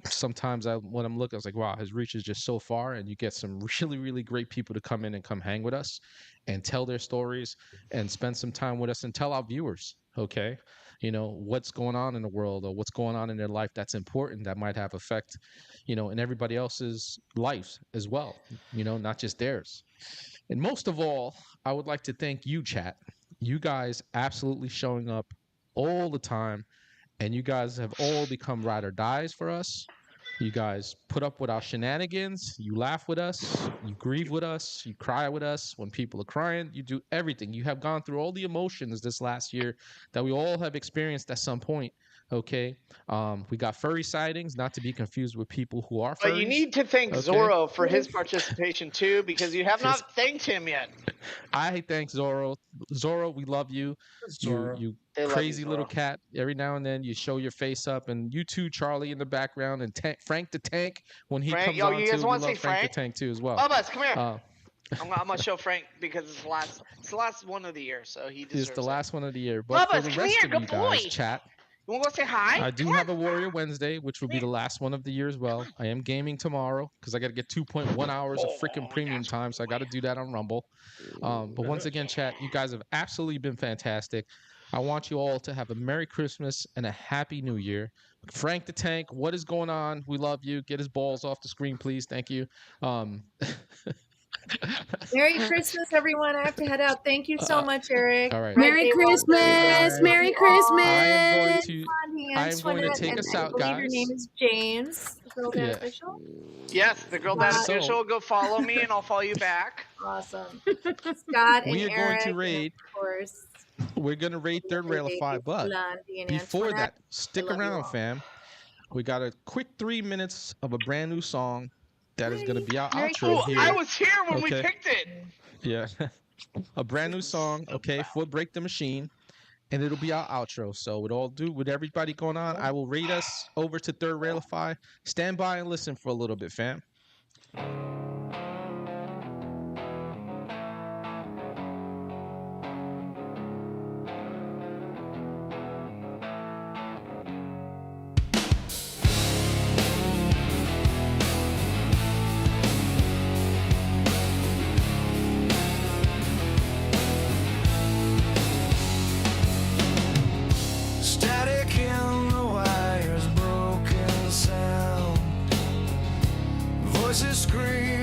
sometimes when I'm looking, I was like, wow, his reach is just so far, and you get some really, really great people to come in and come hang with us and tell their stories and spend some time with us and tell our viewers, okay, what's going on in the world or what's going on in their life that's important that might have effect, in everybody else's lives as well, not just theirs. And most of all, I would like to thank you, chat. You guys absolutely showing up all the time, and you guys have all become ride or dies for us. You guys put up with our shenanigans. You laugh with us. You grieve with us. You cry with us when people are crying. You do everything. You have gone through all the emotions this last year that we all have experienced at some point. Okay, we got furry sightings, not to be confused with people who are furries. But you need to thank Zorro for his participation too, because you have not thanked him yet. I thank Zorro. Zorro, we love you. Zorro. You They love crazy you, little Zorro. cat. Every now and then you show your face up, and you too, Charlie, in the background, and Frank the Tank when he comes on you guys too. want We to love see Frank Frank? the Tank too as well. Bubba's, come here. I'm gonna show Frank because it's the last one of the year, so he deserves It's the it. last one of the year. But Bubba's, for the come rest here, of good you guys, boy. chat, You wanna go say hi? I do have a Warrior Wednesday, which will be the last one of the year as well. I am gaming tomorrow because I got to get 2.1 hours of freaking premium time, so I got to do that on Rumble. But once again, chat, you guys have absolutely been fantastic. I want you all to have a Merry Christmas and a Happy New Year. Frank the Tank, what is going on? We love you. Get his balls off the screen, please. Thank you. Merry Christmas, everyone. I have to head out. Thank you so much, Eric. All right. Merry Christmas. Merry Christmas. I am going to take us out, I believe guys. your name is James, Girl Dad Yeah. Official. Yes, the girl that So- official. Go follow me, and I'll follow you back. Awesome. Scott and We are Eric, going to and raid. of course. We're going to raid Third Railify, but Blondie and before Antoinette. that, stick I love you around, all. fam. We got a quick 3 minutes of a brand new song that is going to be our Merry outro Oh, here. I was here when we Okay. picked it. Yeah. A brand new song, okay, for Break the Machine. And it'll be our outro. So with everybody going on, I will raid us over to Third Railify. Stand by and listen for a little bit, fam. Static in the wires, broken sound. Voices scream.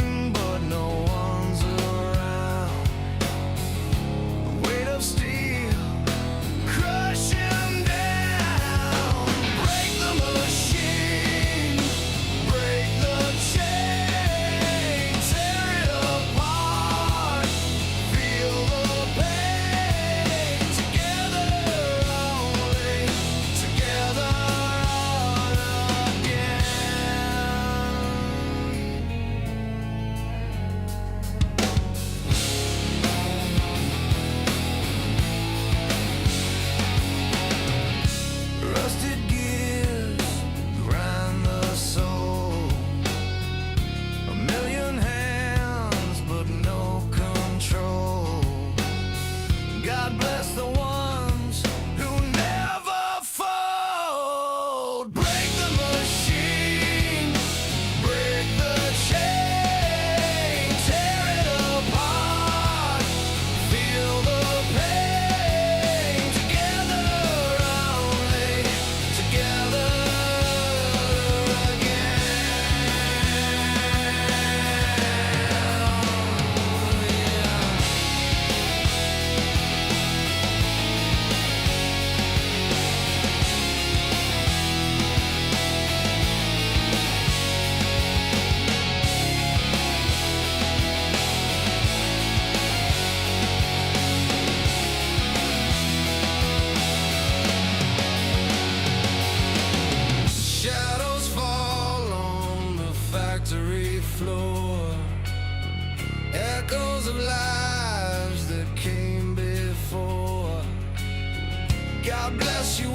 because of lives that came before. God bless you